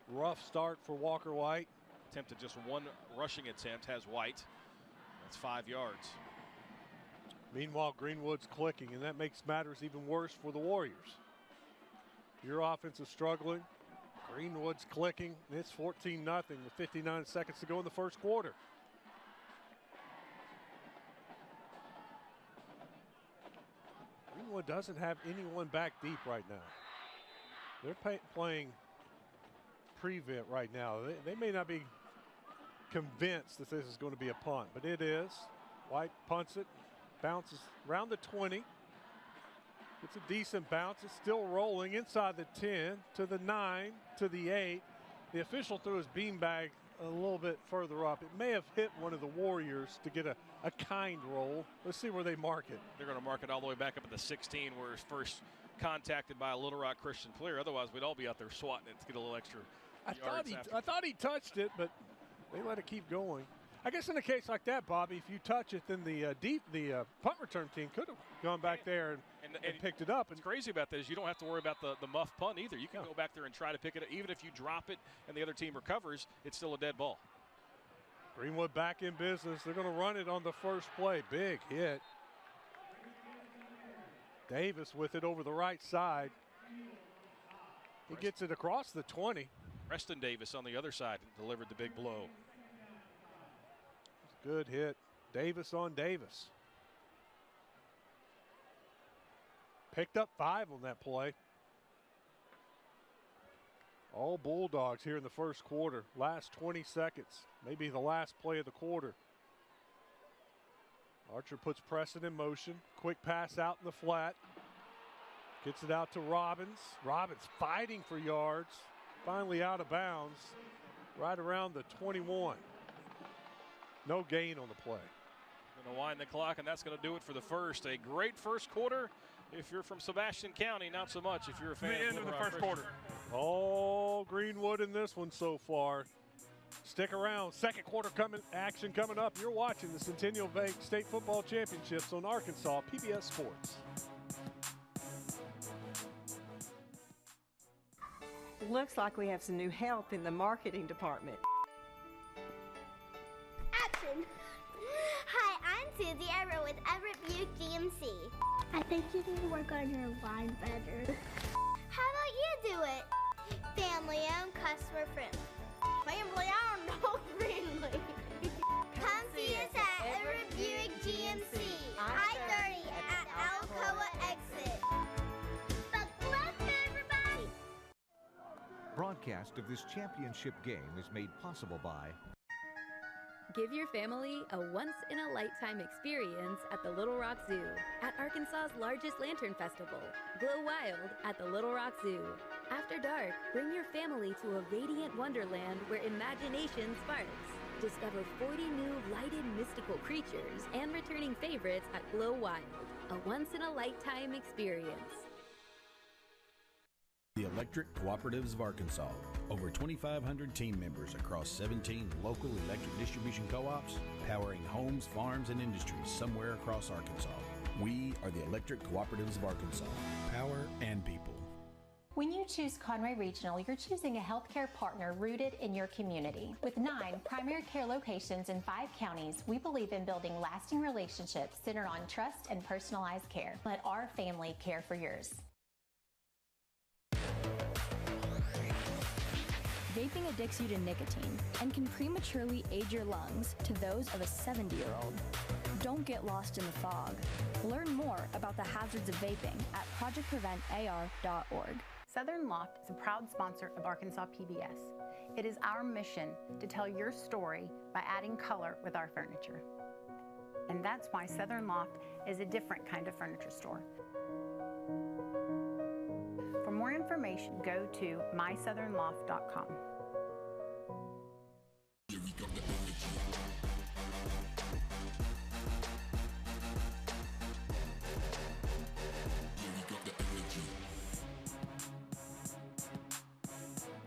Rough start for Walker White. Attempted just 1 rushing attempt, has White. That's 5 yards. Meanwhile, Greenwood's clicking, and that makes matters even worse for the Warriors. Your offense is struggling. Greenwood's clicking, and it's 14-0 with 59 seconds to go in the first quarter. Greenwood doesn't have anyone back deep right now. They're playing prevent right now. They may not be convinced that this is going to be a punt, but it is. White punts it, bounces around the 20. It's a decent bounce. It's still rolling inside the 10 to the 9 to the 8. The official threw his beanbag a little bit further up. It may have hit one of the Warriors to get a kind roll. Let's see where they mark it. They're going to mark it all the way back up at the 16 where it's first contacted by a Little Rock Christian player. Otherwise, we'd all be out there swatting it to get a little extra yards. I thought he touched it, but they let it keep going. I guess in a case like that, Bobby, if you touch it, then the punt return team could have gone back there and picked it up. What's crazy about that is you don't have to worry about the muff punt either. You can go back there and try to pick it up. Even if you drop it and the other team recovers, it's still a dead ball. Greenwood back in business. They're going to run it on the first play. Big hit. Davis with it over the right side. He gets it across the 20. Preston Davis on the other side delivered the big blow. Good hit. Davis on Davis. Picked up 5 on that play. All Bulldogs here in the first quarter. Last 20 seconds. Maybe the last play of the quarter. Archer puts Preston in motion. Quick pass out in the flat. Gets it out to Robbins. Robbins fighting for yards. Finally out of bounds. Right around the 21. No gain on the play. Going to wind the clock, and that's going to do it for the first. A great first quarter if you're from Sebastian County, not so much if you're a fan the end of the first quarter. Oh, Greenwood in this one so far. Stick around. Second quarter action coming up. You're watching the Centennial Bank State Football Championships on Arkansas PBS Sports. Looks like we have some new help in the marketing department. Action! Hi, I'm Susie Everett with Everett Buick GMC. I think you need to work on your line better. How about you do it? Family owned, customer friendly. Family owned, no friendly. Come see us at Everett Buick GMC, I-30 at Alcoa exit. Buckle up, everybody! Broadcast of this championship game is made possible by Give your family a once-in-a-lifetime experience at the Little Rock Zoo, at Arkansas's largest lantern festival. Glow wild at the Little Rock Zoo. After dark, bring your family to a radiant wonderland where imagination sparks. Discover 40 new lighted mystical creatures and returning favorites at Glow Wild, a once-in-a-lifetime experience. The Electric Cooperatives of Arkansas. Over 2,500 team members across 17 local electric distribution co-ops, powering homes, farms, and industries somewhere across Arkansas. We are the Electric Cooperatives of Arkansas. Power and people. When you choose Conway Regional, you're choosing a healthcare partner rooted in your community. With 9 primary care locations in 5 counties, we believe in building lasting relationships centered on trust and personalized care. Let our family care for yours. Vaping addicts you to nicotine and can prematurely age your lungs to those of a 70-year-old. Don't get lost in the fog. Learn more about the hazards of vaping at projectpreventar.org. Southern Loft is a proud sponsor of Arkansas PBS. It is our mission to tell your story by adding color with our furniture. And that's why Southern Loft is a different kind of furniture store. For more information, go to mysouthernloft.com.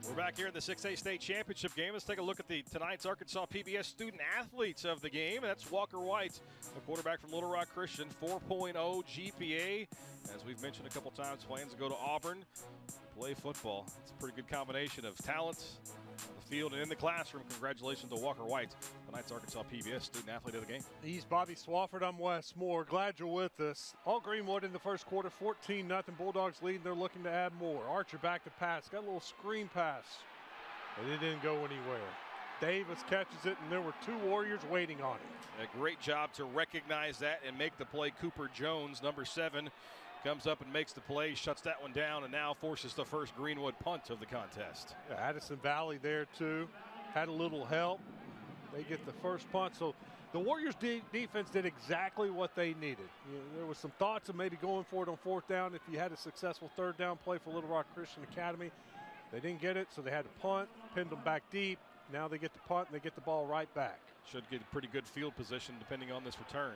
We're Back here in the 6A state championship game. Let's take a look at tonight's Arkansas PBS student athletes of the game. That's Walker White, the quarterback from Little Rock Christian, 4.0 GPA. As we've mentioned a couple times, plans to go to Auburn, play football. It's a pretty good combination of talent on the field and in the classroom. Congratulations to Walker White, tonight's Arkansas PBS student athlete of the game. He's Bobby Swafford. I'm Wes Moore. Glad you're with us. All Greenwood in the first quarter, 14-0. Bulldogs leading. They're looking to add more. Archer back to pass. Got a little screen pass. And it didn't go anywhere. Davis catches it, and there were two Warriors waiting on him. A great job to recognize that and make the play. Cooper Jones, number 7, comes up and makes the play, shuts that one down, and now forces the first Greenwood punt of the contest. Yeah, Addison Valley there, too. Had a little help. They get the first punt. So the Warriors' defense did exactly what they needed. You know, there was some thoughts of maybe going for it on 4th down if you had a successful 3rd down play for Little Rock Christian Academy. They didn't get it, so they had to punt, pinned them back deep. Now they get the punt, and they get the ball right back. Should get a pretty good field position depending on this return.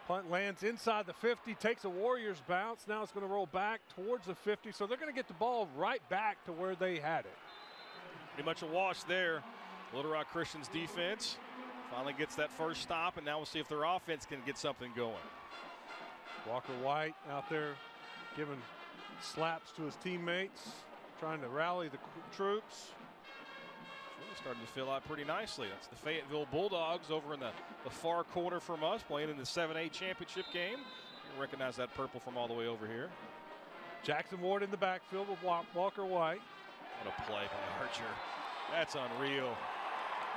Punt lands inside the 50, takes a Warriors bounce. Now it's going to roll back towards the 50, so they're going to get the ball right back to where they had it. Pretty much a wash there. Little Rock Christian's defense finally gets that first stop, and now we'll see if their offense can get something going. Walker White out there giving slaps to his teammates, trying to rally the troops. Really starting to fill out pretty nicely. That's the Fayetteville Bullodgs over in the far corner from us, playing in the 7A championship game. You recognize that purple from all the way over here. Jackson Ward in the backfield with Walker White. What a play by Archer. That's unreal.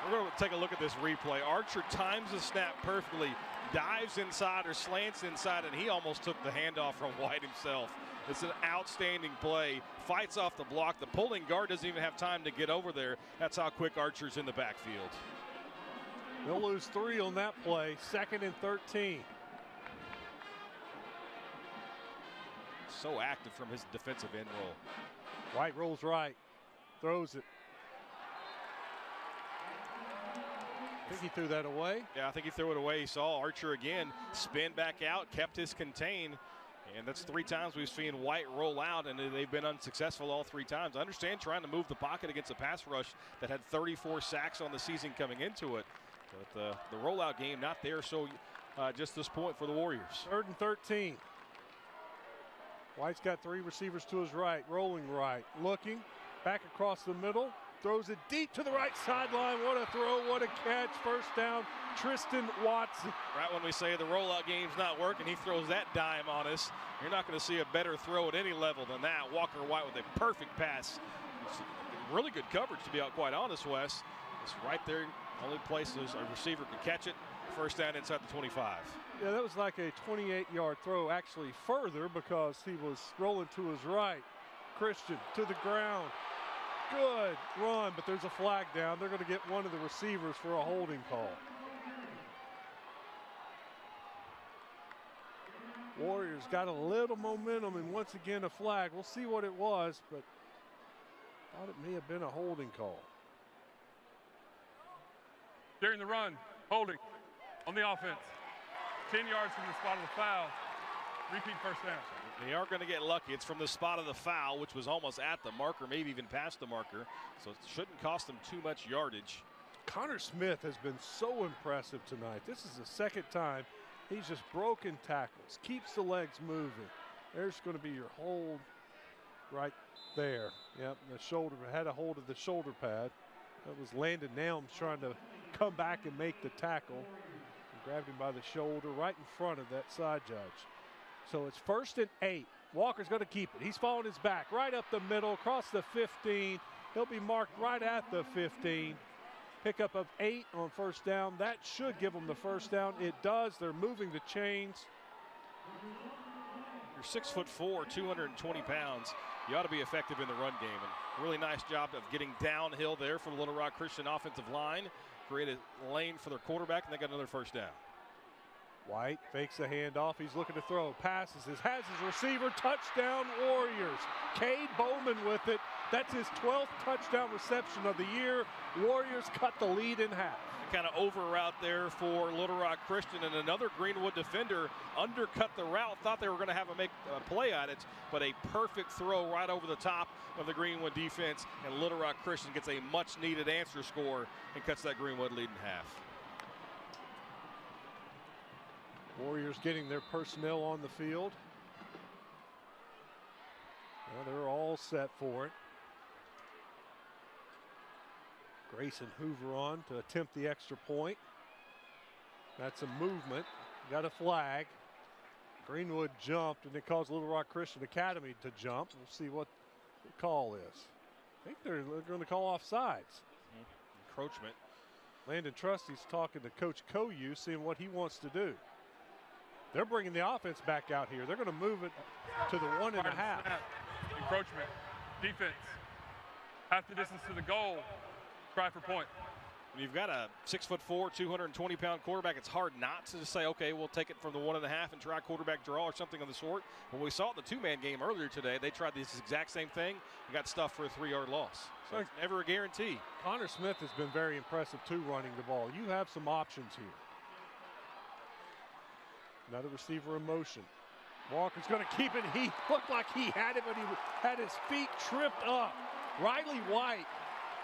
We're going to take a look at this replay. Archer times the snap perfectly, dives inside or slants inside, and he almost took the handoff from White himself. It's an outstanding play. Fights off the block. The pulling guard doesn't even have time to get over there. That's how quick Archer's in the backfield. They'll lose 3 on that play. 2nd and 13. So active from his defensive end roll. White rolls right. Throws it. I think he threw that away. Yeah, I think he threw it away. He saw Archer again spin back out, kept his contain. And that's 3 times we've seen White roll out, and they've been unsuccessful all 3 times. I understand trying to move the pocket against a pass rush that had 34 sacks on the season coming into it. But the rollout game not there, so just this point for the Warriors. 3rd and 13. White's got 3 receivers to his right, rolling right, looking, back across the middle, throws it deep to the right sideline. What a throw, what a catch. First down, Tristan Watson. Right when we say the rollout game's not working, he throws that dime on us. You're not going to see a better throw at any level than that. Walker White with a perfect pass. Really good coverage, to be quite honest, Wes. It's right there. Only place a receiver could catch it. First down inside the 25. Yeah, that was like a 28-yard throw, actually further, because he was rolling to his right. Christian to the ground. Good run, but there's a flag down. They're going to get one of the receivers for a holding call. Warriors got a little momentum, and once again a flag. We'll see what it was, but thought it may have been a holding call. During the run, holding on the offense. 10 yards from the spot of the foul. Repeat first down. They are going to get lucky. It's from the spot of the foul, which was almost at the marker, maybe even past the marker. So it shouldn't cost them too much yardage. Connor Smith has been so impressive tonight. This is the 2nd time he's just broken tackles, keeps the legs moving. There's going to be your hold right there. Yep, the shoulder, had a hold of the shoulder pad. That was Landon Nelms trying to come back and make the tackle. He grabbed him by the shoulder right in front of that side judge. So it's 1st and 8. Walker's going to keep it. He's following his back right up the middle, across the 15. He'll be marked right at the 15. Pickup of 8 on first down. That should give them the first down. It does. They're moving the chains. You're 6'4", 220 pounds. You ought to be effective in the run game. And really nice job of getting downhill there for the Little Rock Christian offensive line. Create a lane for their quarterback, and they got another first down. White fakes a handoff. He's looking to throw. Passes. Has his receiver. Touchdown Warriors. Cade Bowman with it. That's his 12th touchdown reception of the year. Warriors cut the lead in half. kind of over route there for Little Rock Christian, and another Greenwood defender undercut the route, thought they were going to have a play at it, but a perfect throw right over the top of the Greenwood defense, and Little Rock Christian gets a much-needed answer score and cuts that Greenwood lead in half. Warriors getting their personnel on the field. Well, they're all set for it. Grayson Hoover on to attempt the extra point. That's a movement. Got a flag. Greenwood jumped, and it caused Little Rock Christian Academy to jump. We'll see what the call is. I think they're going to call offsides. Encroachment. Landon Trusty's talking to Coach Koyu, seeing what he wants to do. They're bringing the offense back out here. They're going to move it to the 1.5. Encroachment. Defense. Half the distance to the goal. Try for point. When you've got a 6'4", 220-pound quarterback, it's hard not to just say, okay, we'll take it from the 1.5 and try quarterback draw or something of the sort. When we saw it in the two-man game earlier today, they tried this exact same thing and got stuffed for a 3-yard loss. So it's never a guarantee. Connor Smith has been very impressive, too, running the ball. You have some options here. Another receiver in motion. Walker's going to keep it. He looked like he had it, but he had his feet tripped up. Riley White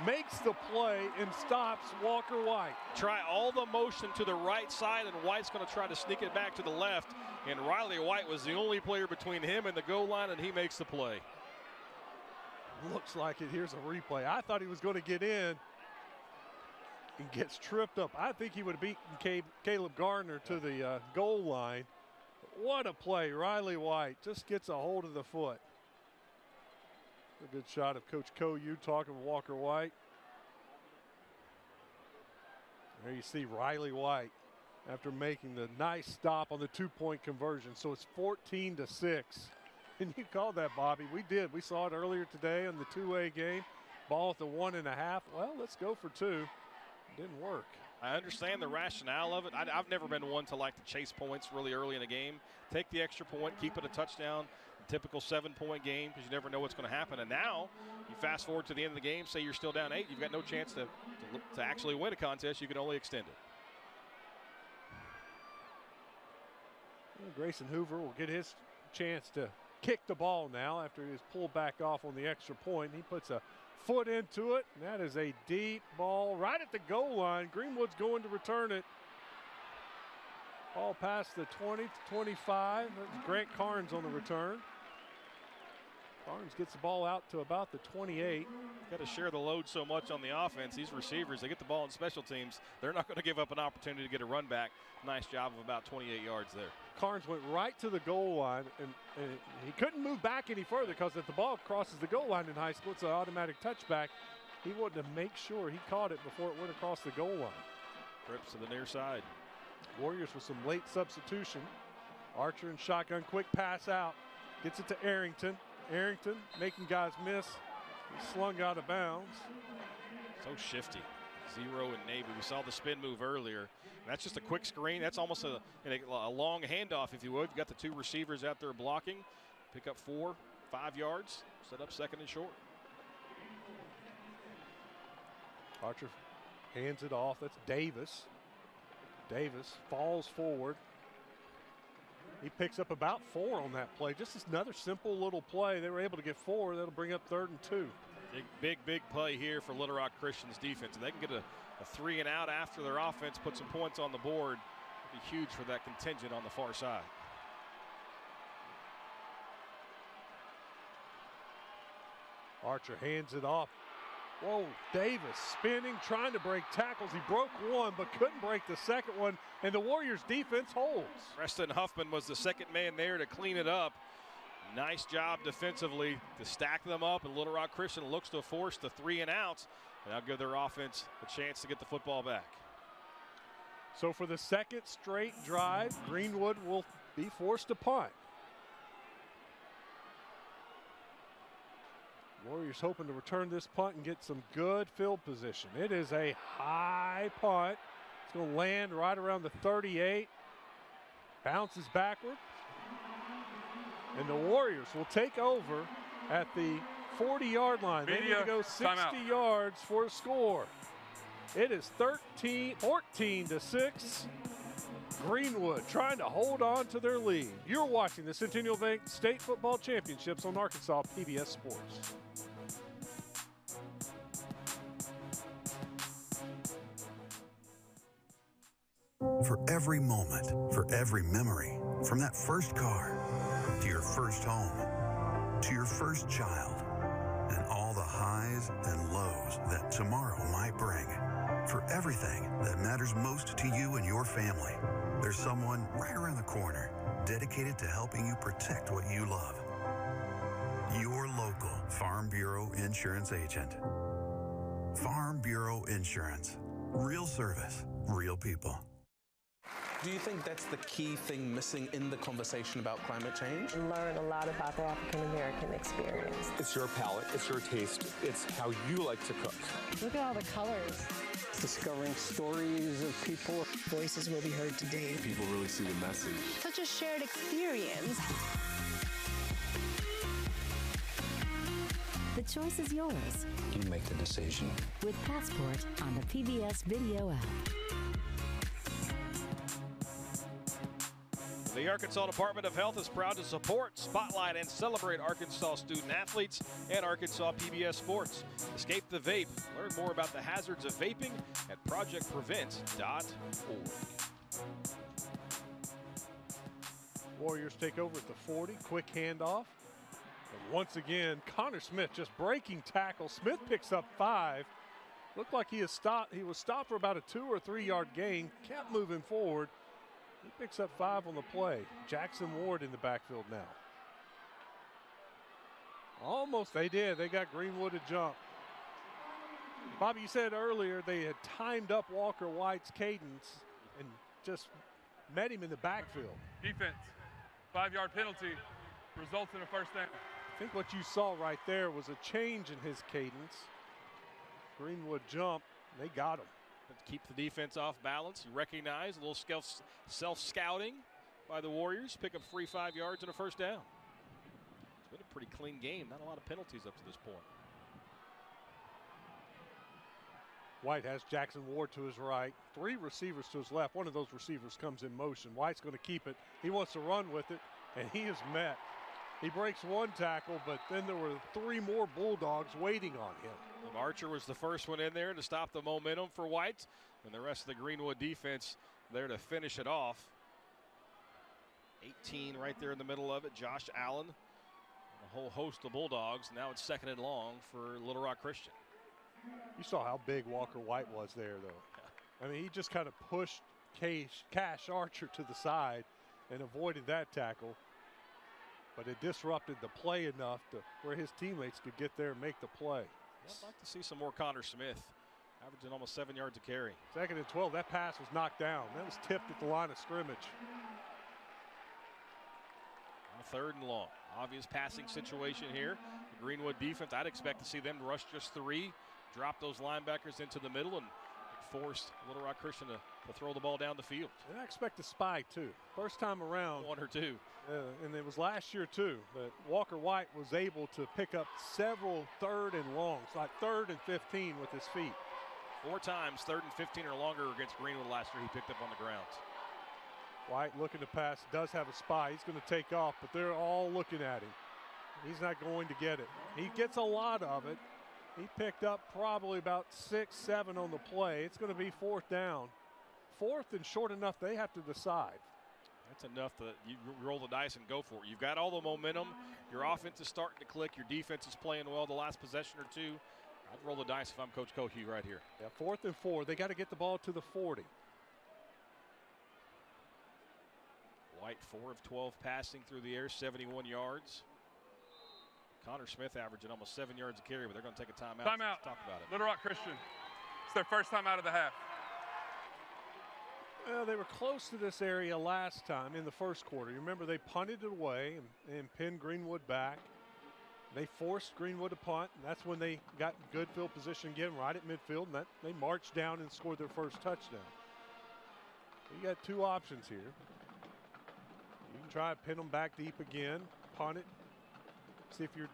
makes the play and stops Walker White. Try all the motion to the right side, and White's going to try to sneak it back to the left. And Riley White was the only player between him and the goal line, and he makes the play. Looks like it. Here's a replay. I thought he was going to get in and gets tripped up. I think he would have beaten Caleb Gardner to the goal line. What a play. Riley White just gets a hold of the foot. A good shot of Coach Koyu talking with Walker White. There you see Riley White after making the nice stop on the 2-point conversion. So it's 14-6. And you called that, Bobby. We did. We saw it earlier today on the two-way game. Ball at the 1.5. Well, let's go for 2. Didn't work. I understand the rationale of it. I've never been one to like to chase points really early in a game. Take the extra point, keep it a touchdown. Typical 7-point game because you never know what's going to happen. And now you fast forward to the end of the game, say you're still down 8, you've got no chance to actually win a contest. You can only extend it. Well, Grayson Hoover will get his chance to kick the ball now after he was pulled back off on the extra point. He puts a foot into it, and that is a deep ball right at the goal line. Greenwood's going to return it. Ball past the 20 to 25. That's Grant Carnes on the return. Carnes gets the ball out to about the 28. Got to share the load so much on the offense. These receivers, they get the ball in special teams. They're not going to give up an opportunity to get a run back. Nice job of about 28 yards there. Carnes went right to the goal line, and he couldn't move back any further because if the ball crosses the goal line in high school, it's an automatic touchback. He wanted to make sure he caught it before it went across the goal line. Trips to the near side. Warriors with some late substitution. Archer and shotgun, quick pass out. Gets it to Arrington. Arrington making guys miss. He's slung out of bounds. So shifty. 0 in Navy. We saw the spin move earlier. That's just a quick screen. That's almost a long handoff, if you would. You got the 2 receivers out there blocking. Pick up 4, 5 yards. Set up second and short. Archer hands it off. That's Davis. Davis falls forward. He picks up about 4 on that play. Just another simple little play. They were able to get 4. That'll bring up 3rd and 2. Big play here for Little Rock Christian's defense. And they can get a 3 and out after their offense, put some points on the board. It'd be huge for that contingent on the far side. Archer hands it off. Whoa, Davis spinning, trying to break tackles. He broke 1, but couldn't break the second one, and the Warriors defense holds. Preston Huffman was the second man there to clean it up. Nice job defensively to stack them up, and Little Rock Christian looks to force the 3 and outs, and now give their offense a chance to get the football back. So for the second straight drive, Greenwood will be forced to punt. Warriors hoping to return this punt and get some good field position. It is a high punt. It's going to land right around the 38. Bounces backward. And the Warriors will take over at the 40-yard line. They need to go 60 yards for a score. It is 14-6. Greenwood trying to hold on to their lead. You're watching the Centennial Bank State Football Championships on Arkansas PBS Sports. For every moment, for every memory, from that first car to your first home, to your first child, and all the highs and lows that tomorrow might bring. For everything that matters most to you and your family, there's someone right around the corner dedicated to helping you protect what you love. Your local Farm Bureau Insurance agent. Farm Bureau Insurance. Real service, real people. Do you think that's the key thing missing in the conversation about climate change? Learn a lot about the African American experience. It's your palate, it's your taste, it's how you like to cook. Look at all the colors. Discovering stories of people. Voices will be heard today. People really see the message. Such a shared experience. The choice is yours. You make the decision. With Passport on the PBS Video app. The Arkansas Department of Health is proud to support, spotlight, and celebrate Arkansas student-athletes and Arkansas PBS Sports. Escape the vape. Learn more about the hazards of vaping at projectprevent.org. Warriors take over at the 40. Quick handoff. And once again, Connor Smith just breaking tackle. Smith picks up 5. Looked like he was stopped for about a 2 or 3 yard gain. Kept moving forward. He picks up 5 on the play. Jackson Ward in the backfield now. Almost, they did. They got Greenwood to jump. Bobby, you said earlier they had timed up Walker White's cadence and just met him in the backfield. Defense, 5-yard penalty, results in a first down. I think what you saw right there was a change in his cadence. Greenwood jumped, they got him. Keep the defense off balance. You recognize a little self-scouting by the Warriors. Pick up 5 yards and a first down. It's been a pretty clean game. Not a lot of penalties up to this point. White has Jackson Ward to his right. 3 receivers to his left. One of those receivers comes in motion. White's going to keep it. He wants to run with it, and he is met. He breaks 1 tackle, but then there were 3 more Bulldogs waiting on him. Archer was the first one in there to stop the momentum for White, and the rest of the Greenwood defense there to finish it off. 18 right there in the middle of it. Josh Allen, a whole host of Bulldogs. Now it's 2nd and long for Little Rock Christian. You saw how big Walker White was there, though. I mean, he just kind of pushed Cash Archer to the side and avoided that tackle. But it disrupted the play enough to where his teammates could get there and make the play. I'd like to see some more Connor Smith, averaging almost 7 yards a carry. 2nd and 12. That pass was knocked down. That was tipped at the line of scrimmage. 3rd and long. Obvious passing situation here. The Greenwood defense, I'd expect to see them rush just 3, drop those linebackers into the middle, and force Little Rock Christian to throw the ball down the field. And I expect a spy, too. First time around. 1 or 2. And it was last year, too. But Walker White was able to pick up several 3rd and longs, like 3rd and 15 with his feet. 4 times 3rd and 15 or longer against Greenwood last year he picked up on the ground. White looking to pass, does have a spy. He's going to take off, but they're all looking at him. He's not going to get it. He gets a lot of it. He picked up probably about 6, 7 on the play. It's going to be 4th down. 4th and short enough they have to decide. That's enough that you roll the dice and go for it. You've got all the momentum. Your offense is starting to click. Your defense is playing well the last possession or 2. I'd roll the dice if I'm Coach Cohue right here. Yeah, 4th and 4. They got to get the ball to the 40. White 4 of 12 passing through the air, 71 yards. Connor Smith averaging almost 7 yards a carry, but they're going to take a timeout. Timeout. Talk about it. Little Rock Christian. It's their first time out of the half. Well, they were close to this area last time in the first quarter. You remember they punted it away and pinned Greenwood back. They forced Greenwood to punt, and that's when they got good field position again right at midfield, and they marched down and scored their first touchdown. You got 2 options here. You can try to pin them back deep again, punt it. See if your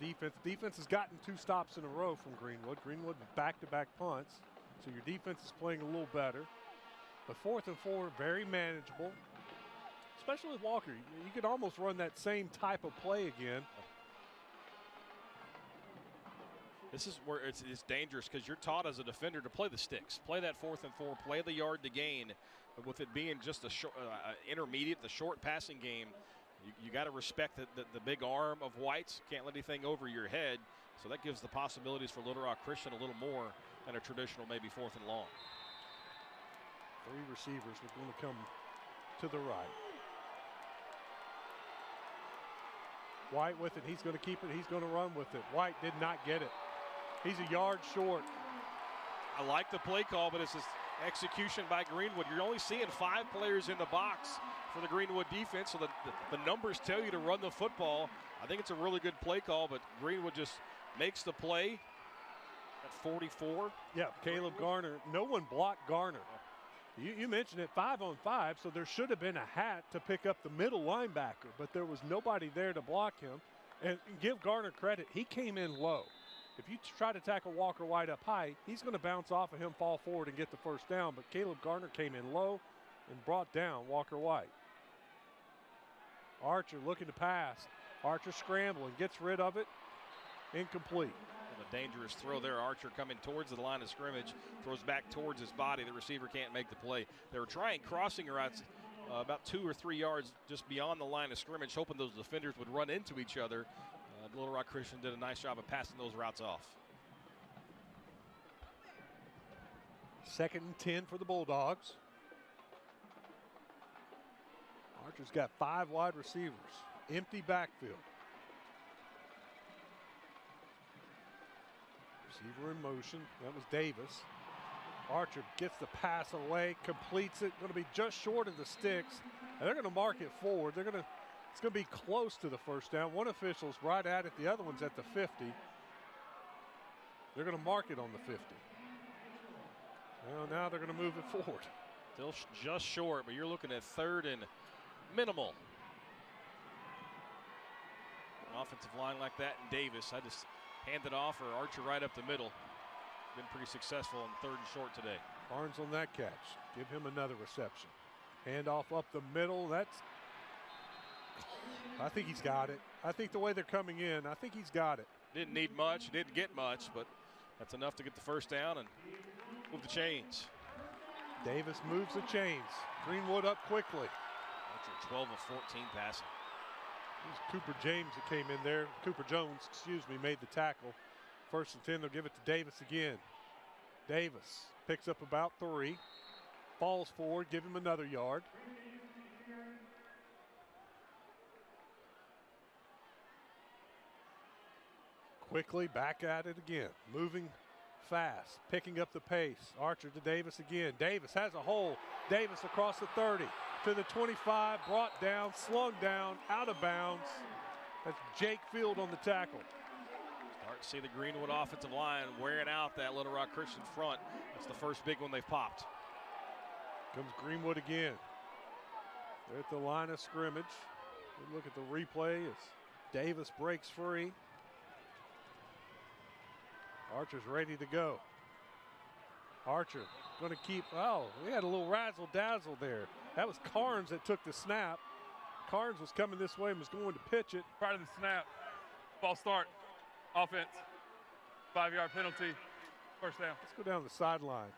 defense has gotten 2 stops in a row from Greenwood. Greenwood back-to-back punts. So your defense is playing a little better. But 4th and 4, very manageable. Especially with Walker. You could almost run that same type of play again. This is where it's dangerous because you're taught as a defender to play the sticks. Play that 4th and 4, play the yard to gain. But with it being just a short, intermediate, the short passing game, you got to respect the big arm of White's. Can't let anything over your head. So that gives the possibilities for Little Rock Christian a little more than a traditional maybe 4th and long. 3 receivers are going to come to the right. White with it. He's going to keep it. He's going to run with it. White did not get it. He's a yard short. I like the play call, but it's this execution by Greenwood. You're only seeing 5 players in the box for the Greenwood defense, so the numbers tell you to run the football. I think it's a really good play call, but Greenwood just makes the play at 44. Yeah, Caleb Garner. No one blocked Garner. You mentioned it, 5-on-5, so there should have been a hat to pick up the middle linebacker, but there was nobody there to block him. And give Garner credit, he came in low. If you try to tackle Walker White up high, he's going to bounce off of him, fall forward, and get the first down. But Caleb Garner came in low and brought down Walker White. Archer looking to pass. Archer scrambling, gets rid of it. Incomplete. A dangerous throw there. Archer coming towards the line of scrimmage, throws back towards his body. The receiver can't make the play. They were trying crossing routes about 2 or 3 yards just beyond the line of scrimmage, hoping those defenders would run into each other. Little Rock Christian did a nice job of passing those routes off. 2nd and 10 for the Bulldogs. Archer's got 5 wide receivers. Empty backfield. Receiver in motion. That was Davis. Archer gets the pass away, completes it. Going to be just short of the sticks. And they're going to mark it forward. It's going to be close to the first down. One official's right at it. The other one's at the 50. They're going to mark it on the 50. Well, now they're going to move it forward. Still just short, but you're looking at 3rd and minimal. An offensive line like that, and Davis, I just hand it off, or Archer right up the middle. Been pretty successful on 3rd and short today. Barnes on that catch. Give him another reception. Handoff up the middle. I think he's got it. I think the way they're coming in, I think he's got it. Didn't need much, didn't get much, but that's enough to get the first down and move the chains. Davis moves the chains. Greenwood up quickly. Archer 12 of 14 passing. It was Cooper James that came in there. Cooper Jones, excuse me, made the tackle. 1st and 10, they'll give it to Davis again. Davis picks up about 3. Falls forward, give him another yard. Quickly back at it again. Moving fast, picking up the pace. Archer to Davis again. Davis has a hole. Davis across the 30 to the 25, brought down, slung down, out of bounds. That's Jake Field on the tackle. Start to see the Greenwood offensive line wearing out that Little Rock Christian front. That's the first big one they've popped. Comes Greenwood again. They're at the line of scrimmage. We look at the replay as Davis breaks free. Archer's ready to go. Archer going to keep, we had a little razzle-dazzle there. That was Carnes that took the snap. Carnes was coming this way and was going to pitch it. Prior to the snap, ball start, offense, 5-yard penalty, first down. Let's go down the sideline.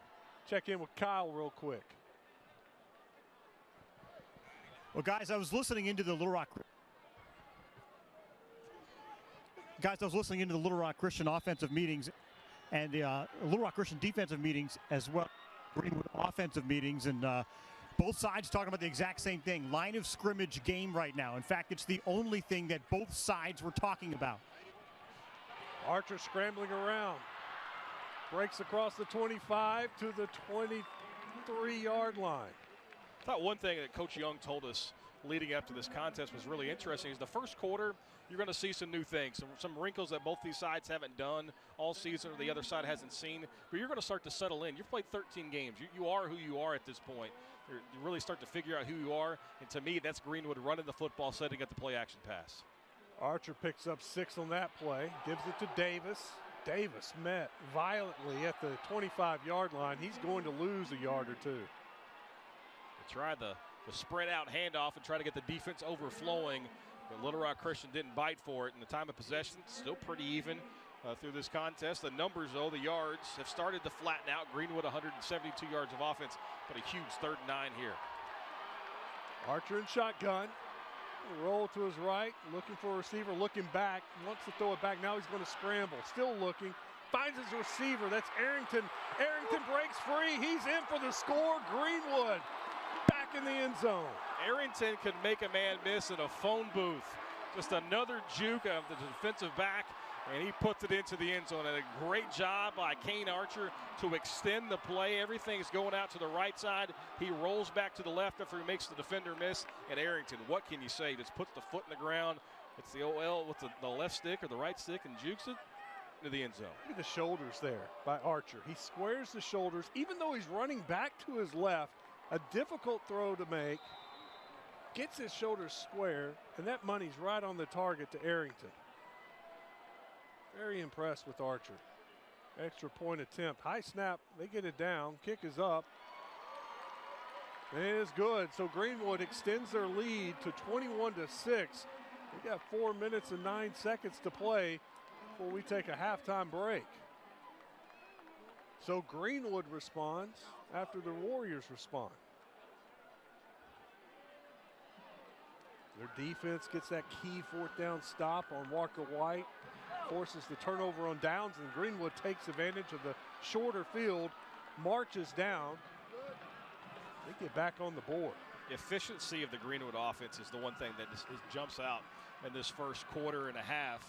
Check in with Kyle real quick. Well, guys, I was listening into the Little Rock Christian offensive meetings and the Little Rock Christian defensive meetings as well, Greenwood offensive meetings, and both sides talking about the exact same thing. Line of scrimmage game right now. In fact, it's the only thing that both sides were talking about. Archer scrambling around. Breaks across the 25 to the 23-yard line. I thought one thing that Coach Young told us leading up to this contest was really interesting is the first quarter, you're going to see some new things, some wrinkles that both these sides haven't done all season or the other side hasn't seen, but you're going to start to settle in. You've played 13 games. You are who you are at this point. You really start to figure out who you are, and to me, that's Greenwood running the football, setting up the play-action pass. Archer picks up 6 on that play, gives it to Davis. Davis met violently at the 25-yard line. He's going to lose a yard or two. They tried the spread out handoff and try to get the defense overflowing, but Little Rock Christian didn't bite for it. And the time of possession still pretty even through this contest. The numbers, though, the yards have started to flatten out. Greenwood 172 yards of offense, but a huge 3rd and 9 here. Archer in shotgun. Roll to his right, looking for a receiver, looking back, wants to throw it back. Now he's going to scramble, still looking, finds his receiver. That's Arrington. Arrington breaks free. He's in for the score. Greenwood back in the end zone. Arrington could make a man miss in a phone booth. Just another juke of the defensive back, and he puts it into the end zone. And a great job by Kane Archer to extend the play. Everything's going out to the right side. He rolls back to the left after he makes the defender miss. And Arrington, what can you say? Just puts the foot in the ground. It's the OL with the left stick or the right stick and jukes it into the end zone. Look at the shoulders there by Archer. He squares the shoulders, even though he's running back to his left. A difficult throw to make. Gets his shoulders square, and that money's right on the target to Arrington. Very impressed with Archer. Extra point attempt. High snap. They get it down. Kick is up. And it is good. So Greenwood extends their lead to 21-6. We got 4 minutes and 9 seconds to play before we take a halftime break. So Greenwood responds after the Warriors respond. Their defense gets that key 4th down stop on Walker White. Forces the turnover on downs, and Greenwood takes advantage of the shorter field, marches down. They get back on the board. The efficiency of the Greenwood offense is the one thing that just jumps out in this first quarter and a half.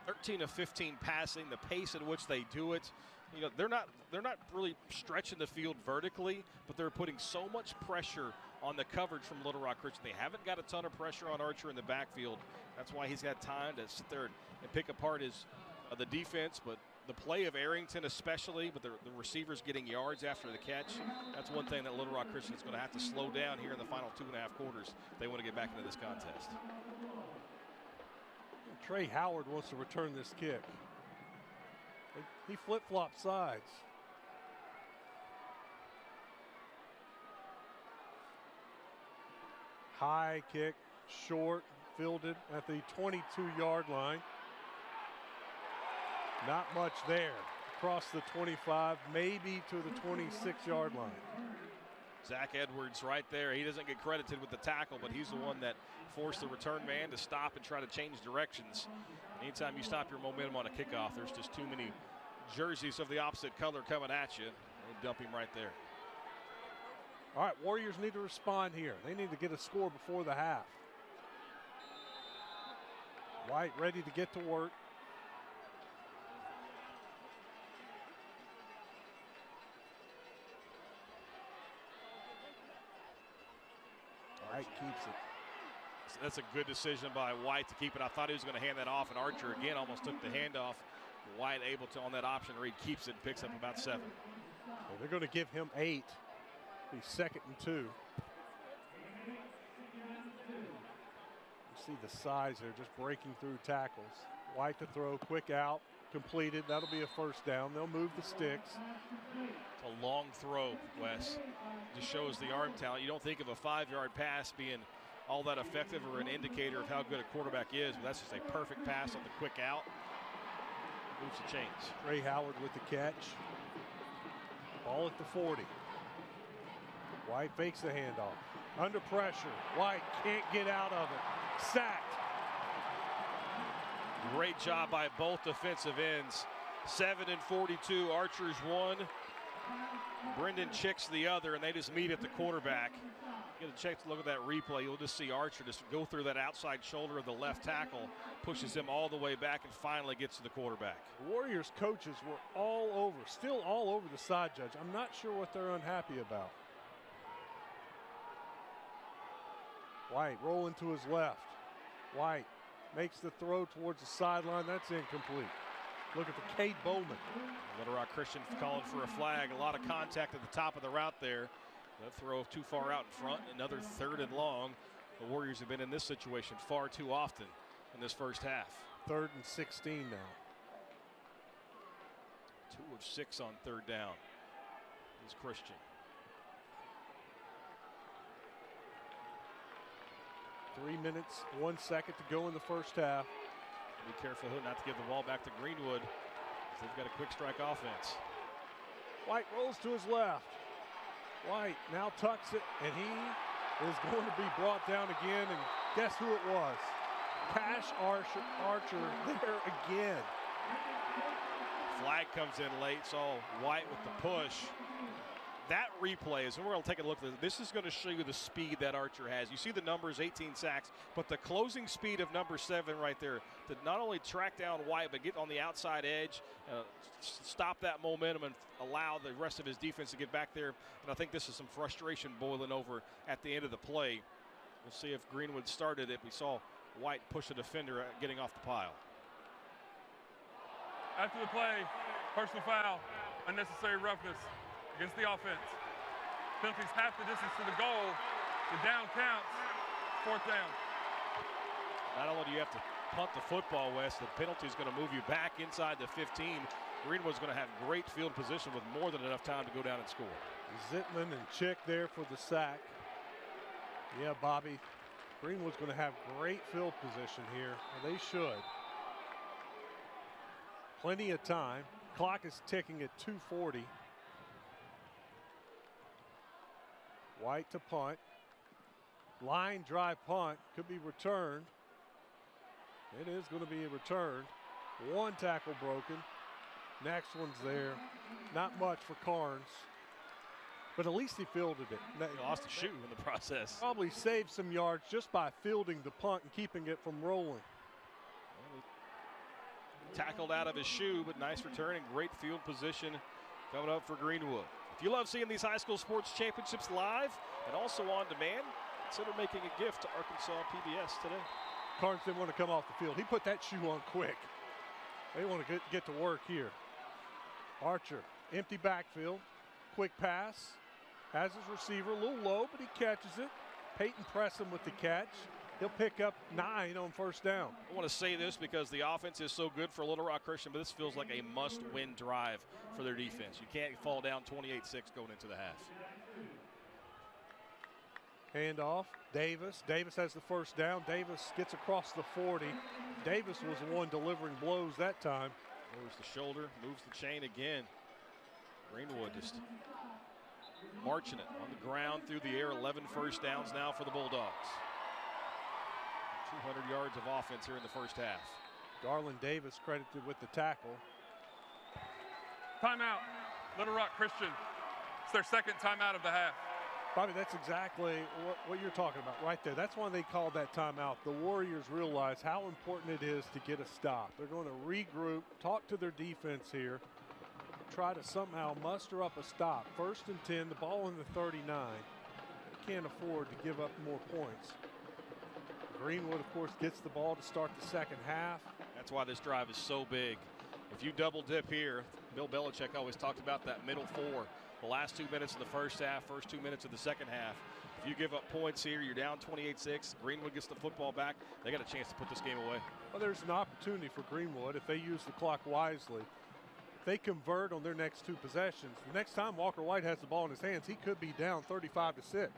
13 of 15 passing, the pace at which they do it. You know, they're not really stretching the field vertically, but they're putting so much pressure on the coverage from Little Rock Christian. They haven't got a ton of pressure on Archer in the backfield. That's why he's got time to sit there and pick apart his the defense. But the play of Arrington especially, but the receivers getting yards after the catch, that's one thing that Little Rock Christian is going to have to slow down here in the final 2.5 quarters if they want to get back into this contest. Trey Howard wants to return this kick. He flip-flops sides. High kick, short, fielded at the 22-yard line. Not much there. Across the 25, maybe to the 26-yard line. Zach Edwards right there. He doesn't get credited with the tackle, but he's the one that forced the return man to stop and try to change directions. Anytime you stop your momentum on a kickoff, there's just too many jerseys of the opposite color coming at you. They dump him right there. All right, Warriors need to respond here. They need to get a score before the half. White ready to get to work. White keeps it. That's a good decision by White to keep it. I thought he was going to hand that off, and Archer again almost took the handoff. White able to on that option read, keeps it, picks up about 7. Well, they're going to give him 8. He's 2nd and 2. You see the size there, just breaking through tackles. White to throw, quick out, completed. That'll be a first down. They'll move the sticks. It's a long throw, Wes. Just shows the arm talent. You don't think of a 5-yard pass being all that effective or an indicator of how good a quarterback is, but that's just a perfect pass on the quick out. Moves the chains. Trey Howard with the catch. Ball at the 40. White fakes the handoff. Under pressure. White can't get out of it. Sacked. Great job by both defensive ends. 7 and 42. Archer's 1. Brendan Chick's the other, and they just meet at the quarterback. Get a check to look at that replay. You'll just see Archer just go through that outside shoulder of the left tackle, pushes him all the way back, and finally gets to the quarterback. The Warriors coaches were all over, still all over the side, Judge. I'm not sure what they're unhappy about. White rolling to his left. White makes the throw towards the sideline. That's incomplete. Look at the Cade Bowman. Little Rock Christian calling for a flag. A lot of contact at the top of the route there. That throw too far out in front. Another 3rd and long. The Warriors have been in this situation far too often in this first half. 3rd and 16 now. 2 of 6 on 3rd down is Christian. 3 minutes, 1 second to go in the first half. Be careful not to give the ball back to Greenwood. They've got a quick strike offense. White rolls to his left. White now tucks it, and he is going to be brought down again. And guess who it was? Cash Archer there again. Flag comes in late, so White with the push. That replay is, and we're going to take a look at this. This is going to show you the speed that Archer has. You see the numbers, 18 sacks, but the closing speed of number 7 right there to not only track down White, but get on the outside edge, stop that momentum and allow the rest of his defense to get back there. And I think this is some frustration boiling over at the end of the play. We'll see if Greenwood started it. We saw White push a defender getting off the pile. After the play, personal foul, unnecessary roughness against the offense. Penalties half the distance to the goal. The down counts. 4th down. Not only do you have to punt the football, Wes, the penalty is going to move you back inside the 15. Greenwood's going to have great field position with more than enough time to go down and score. Zitman and Chick there for the sack. Yeah, Bobby. Greenwood's going to have great field position here. Well, they should. Plenty of time. Clock is ticking at 2:40. White to punt. Line drive punt. Could be returned. It is going to be returned. 1 tackle broken. Next one's there. Not much for Carnes. But at least he fielded it. He lost a shoe in the process. Probably saved some yards just by fielding the punt and keeping it from rolling. Tackled out of his shoe, but nice return and great field position coming up for Greenwood. If you love seeing these high school sports championships live and also on demand, consider making a gift to Arkansas PBS today. Carnes didn't want to come off the field. He put that shoe on quick. They want to get to work here. Archer, empty backfield, quick pass. Has his receiver a little low, but he catches it. Peyton Presson with the catch. He'll pick up 9 on 1st down. I want to say this because the offense is so good for Little Rock Christian, but this feels like a must-win drive for their defense. You can't fall down 28-6 going into the half. Handoff, Davis. Davis has the 1st down. Davis gets across the 40. Davis was the one delivering blows that time. Lowers the shoulder, moves the chain again. Greenwood just marching it on the ground through the air. 11 1st downs now for the Bulldogs. 200 yards of offense here in the first half. Garland Davis credited with the tackle. Timeout, Little Rock Christian. It's their 2nd timeout of the half. Bobby, that's exactly what you're talking about right there. That's why they called that timeout. The Warriors realize how important it is to get a stop. They're going to regroup, talk to their defense here, try to somehow muster up a stop. 1st and 10, the ball in the 39. They can't afford to give up more points. Greenwood, of course, gets the ball to start the 2nd half. That's why this drive is so big. If you double dip here, Bill Belichick always talked about that middle 4. The last 2 minutes of the first half, first 2 minutes of the second half. If you give up points here, you're down 28-6. Greenwood gets the football back. They got a chance to put this game away. Well, there's an opportunity for Greenwood if they use the clock wisely. If they convert on their next 2 possessions, the next time Walker White has the ball in his hands, he could be down 35-6.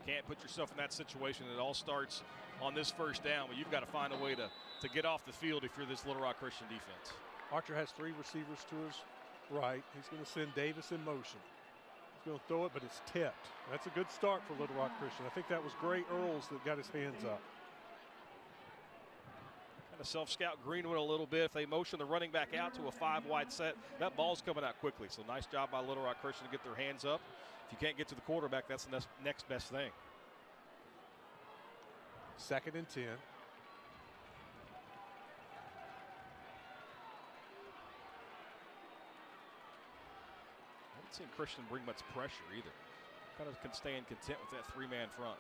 Can't put yourself in that situation. It all starts on this 1st down, but you've got to find a way to get off the field if you're this Little Rock Christian defense. Archer has 3 receivers to his right. He's going to send Davis in motion. He's going to throw it, but it's tipped. That's a good start for Little Rock Christian. I think that was Gray Earls that got his hands up. Kind of self-scout Greenwood a little bit. If they motion the running back out to a 5-wide set, that ball's coming out quickly. So nice job by Little Rock Christian to get their hands up. If you can't get to the quarterback, that's the next best thing. 2nd and 10. I haven't seen Christian bring much pressure either. Kind of can stay content with that 3-man front.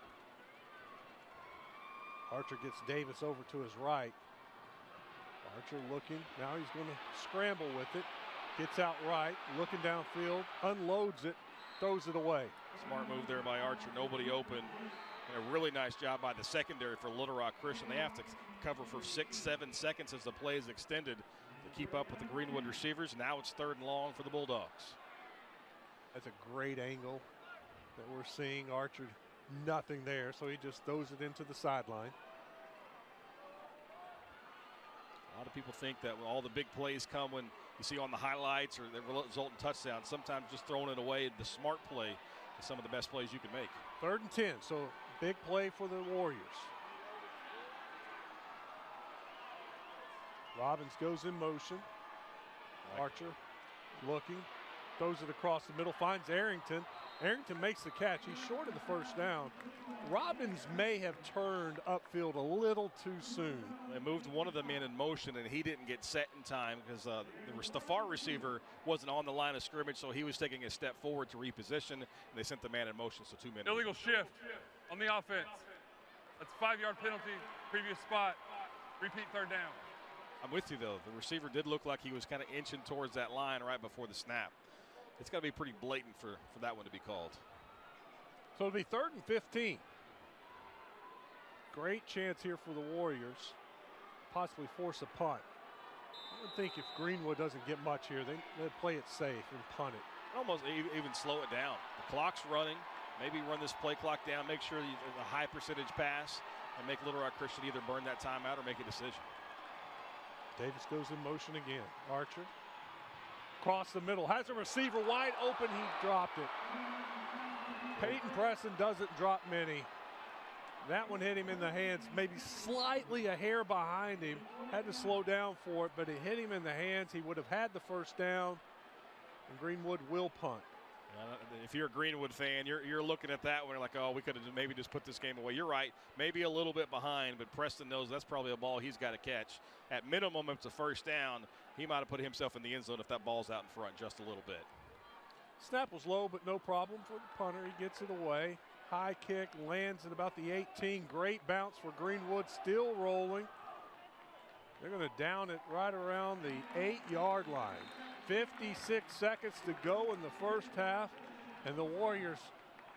Archer gets Davis over to his right. Archer looking. Now he's going to scramble with it. Gets out right, looking downfield, unloads it, throws it away. Smart move there by Archer. Nobody open. And a really nice job by the secondary for Little Rock Christian. They have to cover for 6-7 seconds as the play is extended. keep up with the Greenwood receivers. Now it's 3rd and long for the Bulldogs. That's a great angle that we're seeing. Archer, nothing there, so he just throws it into the sideline. A lot of people think that all the big plays come when you see on the highlights or they result in touchdowns. Sometimes just throwing it away, the smart play is some of the best plays you can make. 3rd and 10, so big play for the Warriors. Robbins goes in motion. Archer looking, throws it across the middle, finds Arrington. Arrington makes the catch. He's short of the 1st down. Robbins may have turned upfield a little too soon. They moved one of the men in motion, and he didn't get set in time because the far receiver wasn't on the line of scrimmage, so he was taking a step forward to reposition, and they sent the man in motion, so 2 minutes. Illegal shift on the offense. That's a 5-yard penalty, previous spot, repeat 3rd down. I'm with you, though. The receiver did look like he was kind of inching towards that line right before the snap. It's got to be pretty blatant for that one to be called. So it'll be 3rd and 15. Great chance here for the Warriors. Possibly force a punt. I would think if Greenwood doesn't get much here, they'd play it safe and punt it. Almost even slow it down. The clock's running. Maybe run this play clock down. Make sure a high percentage pass and make Little Rock Christian either burn that timeout or make a decision. Davis goes in motion again. Archer across the middle, has a receiver wide open, he dropped it. Peyton Preston doesn't drop many. That one hit him in the hands, maybe slightly a hair behind him. Had to slow down for it, but it hit him in the hands. He would have had the 1st down, and Greenwood will punt. If you're a Greenwood fan, you're looking at that one like, oh, we could have maybe just put this game away. You're right, maybe a little bit behind, but Preston knows that's probably a ball he's got to catch. At minimum, if it's a 1st down, he might have put himself in the end zone if that ball's out in front just a little bit. Snap was low, but no problem for the punter. He gets it away. High kick, lands at about the 18. Great bounce for Greenwood, still rolling. They're going to down it right around the 8-yard line. 56 seconds to go in the 1st half, and the Warriors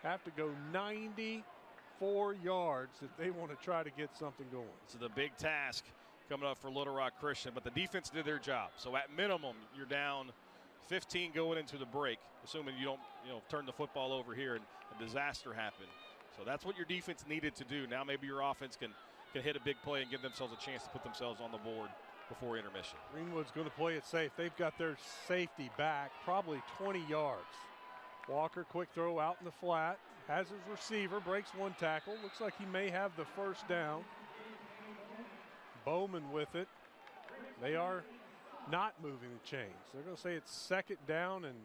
have to go 94 yards if they want to try to get something going. This is the big task coming up for Little Rock Christian, but the defense did their job. So at minimum, you're down 15 going into the break, assuming you don't turn the football over here and a disaster happen. So that's what your defense needed to do. Now maybe your offense can hit a big play and give themselves a chance to put themselves on the board before intermission. Greenwood's going to play it safe. They've got their safety back, probably 20 yards. Walker, quick throw out in the flat. Has his receiver, breaks one tackle. Looks like he may have the 1st down. Bowman with it. They are not moving the chains. They're going to say it's 2nd down and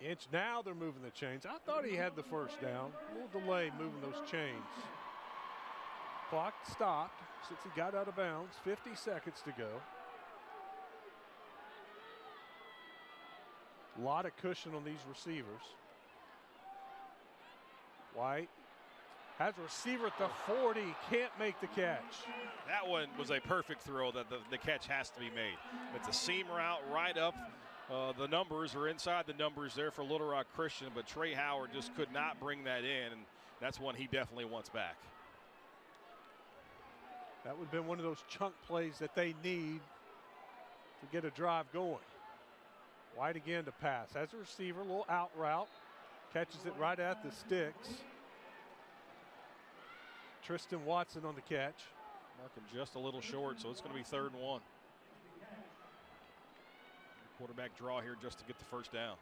inch. Now they're moving the chains. I thought he had the 1st down. A little delay moving those chains. Clock stopped since he got out of bounds. 50 seconds to go. A lot of cushion on these receivers. White has a receiver at the 40, can't make the catch. That one was a perfect throw that the catch has to be made. It's a seam route right up the numbers or inside the numbers there for Little Rock Christian, but Trey Howard just could not bring that in, and that's one he definitely wants back. That would have been one of those chunk plays that they need to get a drive going. White again to pass. As a receiver, a little out route. Catches it right at the sticks. Tristan Watson on the catch. Marking just a little short, so it's going to be 3rd and 1. Quarterback draw here just to get the 1st down.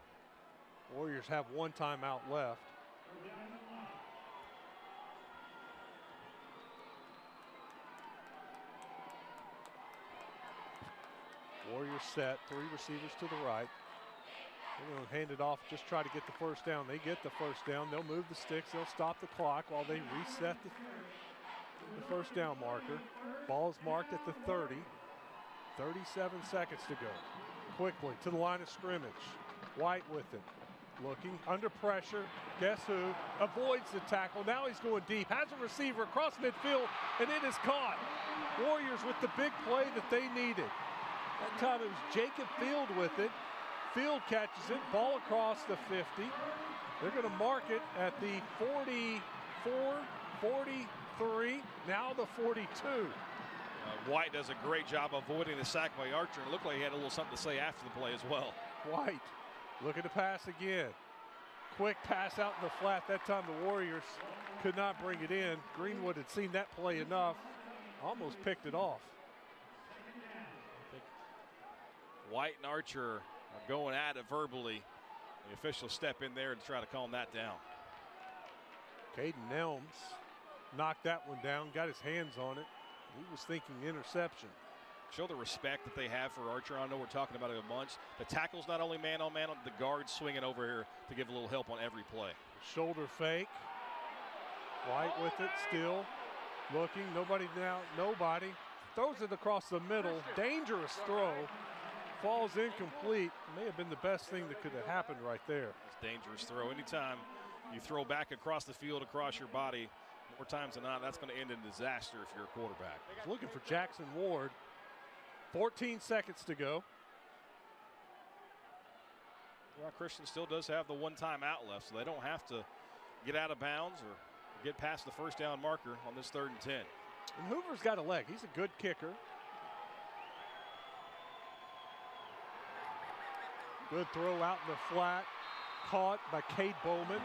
Warriors have 1 timeout left. Warriors set, 3 receivers to the right. They're going to hand it off, just try to get the 1st down. They get the 1st down. They'll move the sticks. They'll stop the clock while they reset the 1st down marker. Ball is marked at the 30. 37 seconds to go. Quickly to the line of scrimmage. White with it. Looking under pressure. Guess who? Avoids the tackle. Now he's going deep. Has a receiver across midfield, and it is caught. Warriors with the big play that they needed. That time it was Jacob Field with it. Field catches it, ball across the 50. They're going to mark it at the 44, 43, now the 42. White does a great job avoiding the sack by Archer. It looked like he had a little something to say after the play as well. White looking to pass again. Quick pass out in the flat. That time the Warriors could not bring it in. Greenwood had seen that play enough. Almost picked it off. White and Archer are going at it verbally. The officials step in there to try to calm that down. Caden Nelms knocked that one down, got his hands on it. He was thinking interception. Show the respect that they have for Archer. I know we're talking about it a bunch. The tackle's not only man-on-man, the guard's swinging over here to give a little help on every play. Shoulder fake. White with it still. Looking, nobody now, nobody. Throws it across the middle. Dangerous throw. Falls incomplete. May have been the best thing that could have happened right there. It's a dangerous throw. Anytime you throw back across the field, across your body, more times than not, that's going to end in disaster if you're a quarterback. He's looking for Jackson Ward. 14 seconds to go. Well, Christian still does have the one timeout left, so they don't have to get out of bounds or get past the first down marker on this 3rd and 10. And Hoover's got a leg. He's a good kicker. Good throw out in the flat. Caught by Cade Bowman.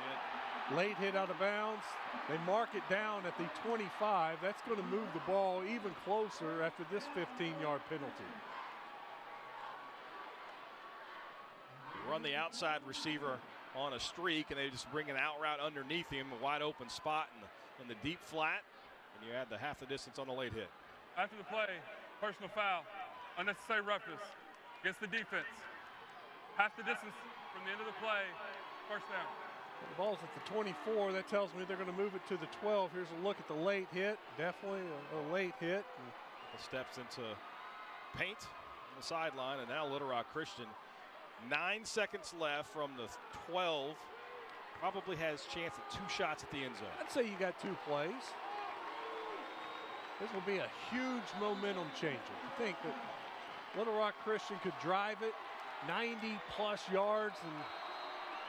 Late hit out of bounds. They mark it down at the 25. That's going to move the ball even closer after this 15-yard penalty. You run the outside receiver on a streak, and they just bring an out route underneath him, a wide open spot in the deep flat, and you add the half the distance on the late hit. After the play, personal foul, unnecessary roughness against the defense. Half the distance from the end of the play, first down. The ball's at the 24. That tells me they're going to move it to the 12. Here's a look at the late hit. Definitely a late hit. Steps into paint on the sideline, and now Little Rock Christian. 9 seconds left from the 12. Probably has chance at 2 shots at the end zone. I'd say you got 2 plays. This will be a huge momentum changer. I think that Little Rock Christian could drive it 90-plus yards and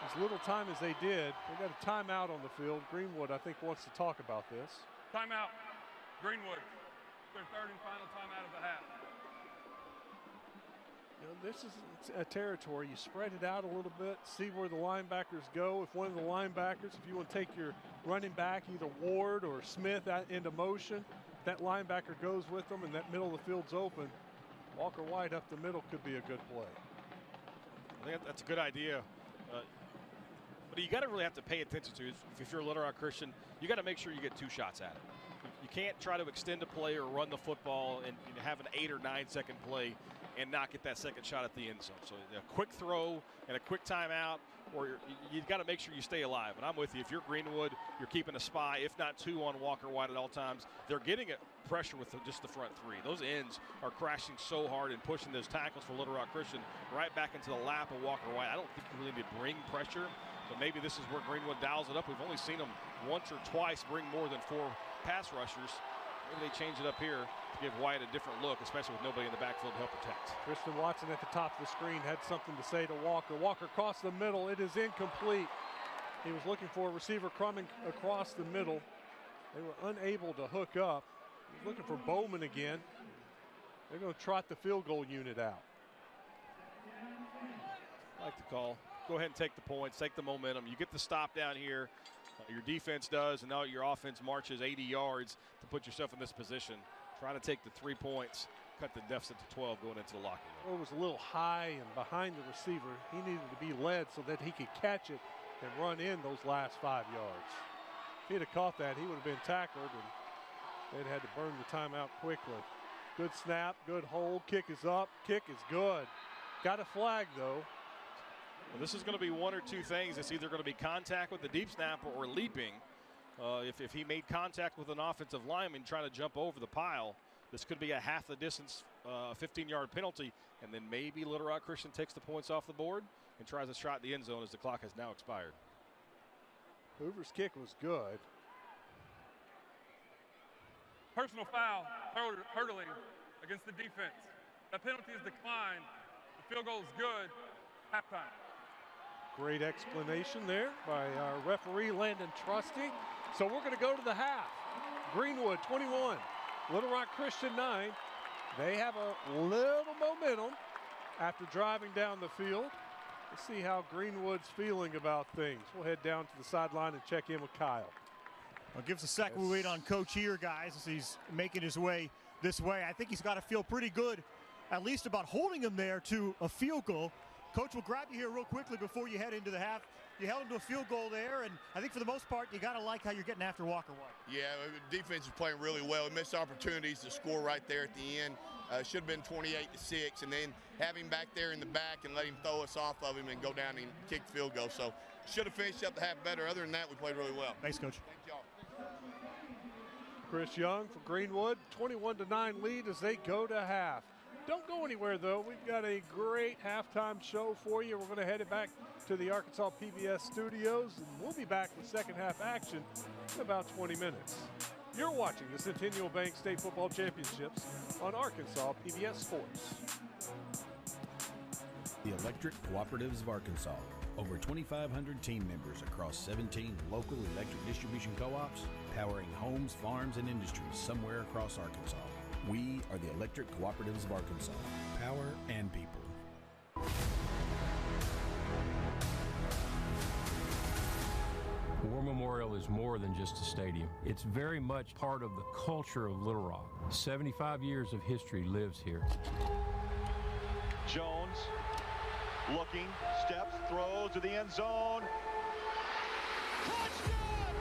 as little time as they did. They got a timeout on the field. Greenwood, I think, wants to talk about this. Timeout. Greenwood. Their 3rd and final timeout of the half. You know, this is a territory. You spread it out a little bit, see where the linebackers go. If one of the linebackers, if you want to take your running back, either Ward or Smith, out into motion, that linebacker goes with them and that middle of the field's open. Walker White up the middle could be a good play. I think that's a good idea. But you got to really have to pay attention to it. If you're a Little Rock Christian, you got to make sure you get 2 shots at it. You can't try to extend a play or run the football and have an 8 or 9 second play and not get that second shot at the end zone. So a quick throw and a quick timeout, or you've got to make sure you stay alive. And I'm with you. If you're Greenwood, you're keeping a spy, if not 2 on Walker White at all times. They're getting pressure with just the front 3. Those ends are crashing so hard and pushing those tackles for Little Rock Christian right back into the lap of Walker White. I don't think you really need to bring pressure. So maybe this is where Greenwood dials it up. We've only seen them once or twice bring more than 4 pass rushers. Maybe they change it up here to give White a different look, especially with nobody in the backfield to help protect. Kristen Watson at the top of the screen had something to say to Walker. Walker across the middle. It is incomplete. He was looking for a receiver coming across the middle. They were unable to hook up. He's looking for Bowman again. They're going to trot the field goal unit out. I like the call. Go ahead and take the points, take the momentum. You get the stop down here. Your defense does, and now your offense marches 80 yards to put yourself in this position. Try to take the 3 points, cut the deficit to 12 going into the locker room. It was a little high and behind the receiver. He needed to be led so that he could catch it and run in those last 5 yards. If he'd have caught that, he would have been tackled, and they'd had to burn the timeout quickly. Good snap, good hold. Kick is up. Kick is good. Got a flag, though. Well, this is going to be 1 or 2 things. It's either going to be contact with the deep snapper or leaping. If he made contact with an offensive lineman trying to jump over the pile, this could be a half the distance 15-yard penalty, and then maybe Little Rock Christian takes the points off the board and tries a shot in the end zone as the clock has now expired. Hoover's kick was good. Personal foul, hurdling against the defense. That penalty is declined. The field goal is good. Halftime. Great explanation there by our referee, Landon Trusty. So we're going to go to the half. Greenwood 21, Little Rock Christian 9. They have a little momentum after driving down the field. Let's see how Greenwood's feeling about things. We'll head down to the sideline and check in with Kyle. Well, give us a second. We'll wait on Coach here, guys, as he's making his way this way. I think he's got to feel pretty good, at least about holding him there to a field goal. Coach, will grab you here real quickly before you head into the half. You held him to a field goal there, and I think for the most part, you got to like how you're getting after Walker White. Yeah, the defense is playing really well. We missed opportunities to score right there at the end. Should have been 28-6, and then have him back there in the back and let him throw us off of him and go down and kick the field goal. So should have finished up the half better. Other than that, we played really well. Thanks, Coach. Thank y'all. Chris Young for Greenwood, 21-9 lead as they go to half. Don't go anywhere, though. We've got a great halftime show for you. We're going to head it back to the Arkansas PBS studios, and we'll be back with second half action in about 20 minutes. You're watching the Centennial Bank State Football Championships on Arkansas PBS Sports. The Electric Cooperatives of Arkansas. Over 2,500 team members across 17 local electric distribution co-ops, powering homes, farms, and industries somewhere across Arkansas. We are the Electric Cooperatives of Arkansas. Power and people. War Memorial is more than just a stadium. It's very much part of the culture of Little Rock. 75 years of history lives here. Jones looking, steps, throws to the end zone. Touchdown,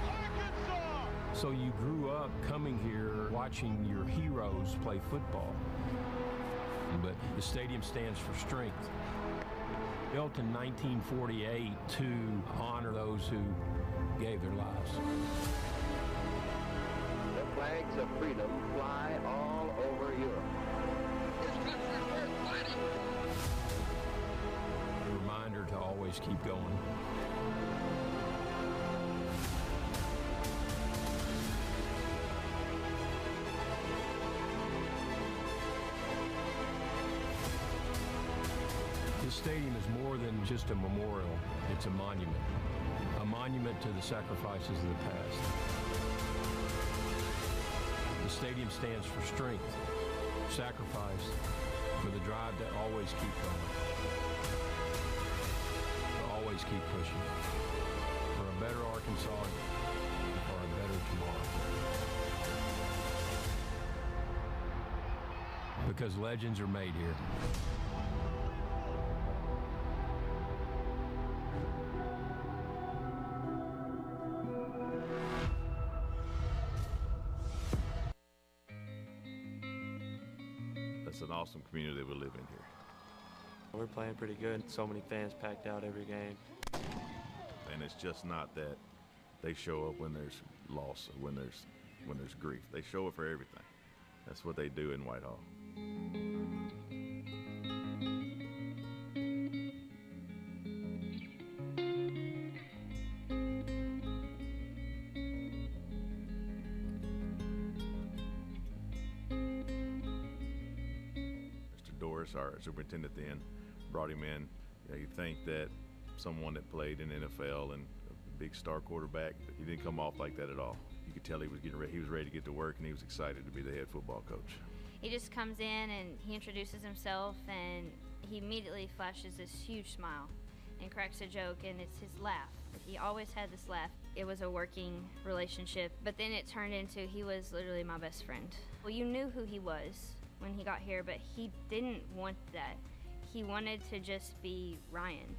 Arkansas! So you grew up coming here watching your heroes play football. But the stadium stands for strength. Built in 1948 to honor those who gave their lives. The flags of freedom fly all over Europe. This country's worth fighting for. A reminder to always keep going. This stadium is more than just a memorial, it's a monument. A monument to the sacrifices of the past. The stadium stands for strength, sacrifice, for the drive to always keep going, to always keep pushing, for a better Arkansas, and for a better tomorrow. Because legends are made here. It's an awesome community that we live in here. We're playing pretty good. So many fans packed out every game. And it's just not that they show up when there's loss or when there's grief. They show up for everything. That's what they do in Whitehall. Our superintendent then brought him in. You think that someone that played in the NFL and a big star quarterback, but he didn't come off like that at all. You could tell he was getting ready. He was ready to get to work, and he was excited to be the head football coach. He just comes in and he introduces himself, and he immediately flashes this huge smile and cracks a joke, and it's his laugh. He always had this laugh. It was a working relationship, but then it turned into he was literally my best friend. Well, you knew who he was when he got here, but he didn't want that. He wanted to just be Ryan.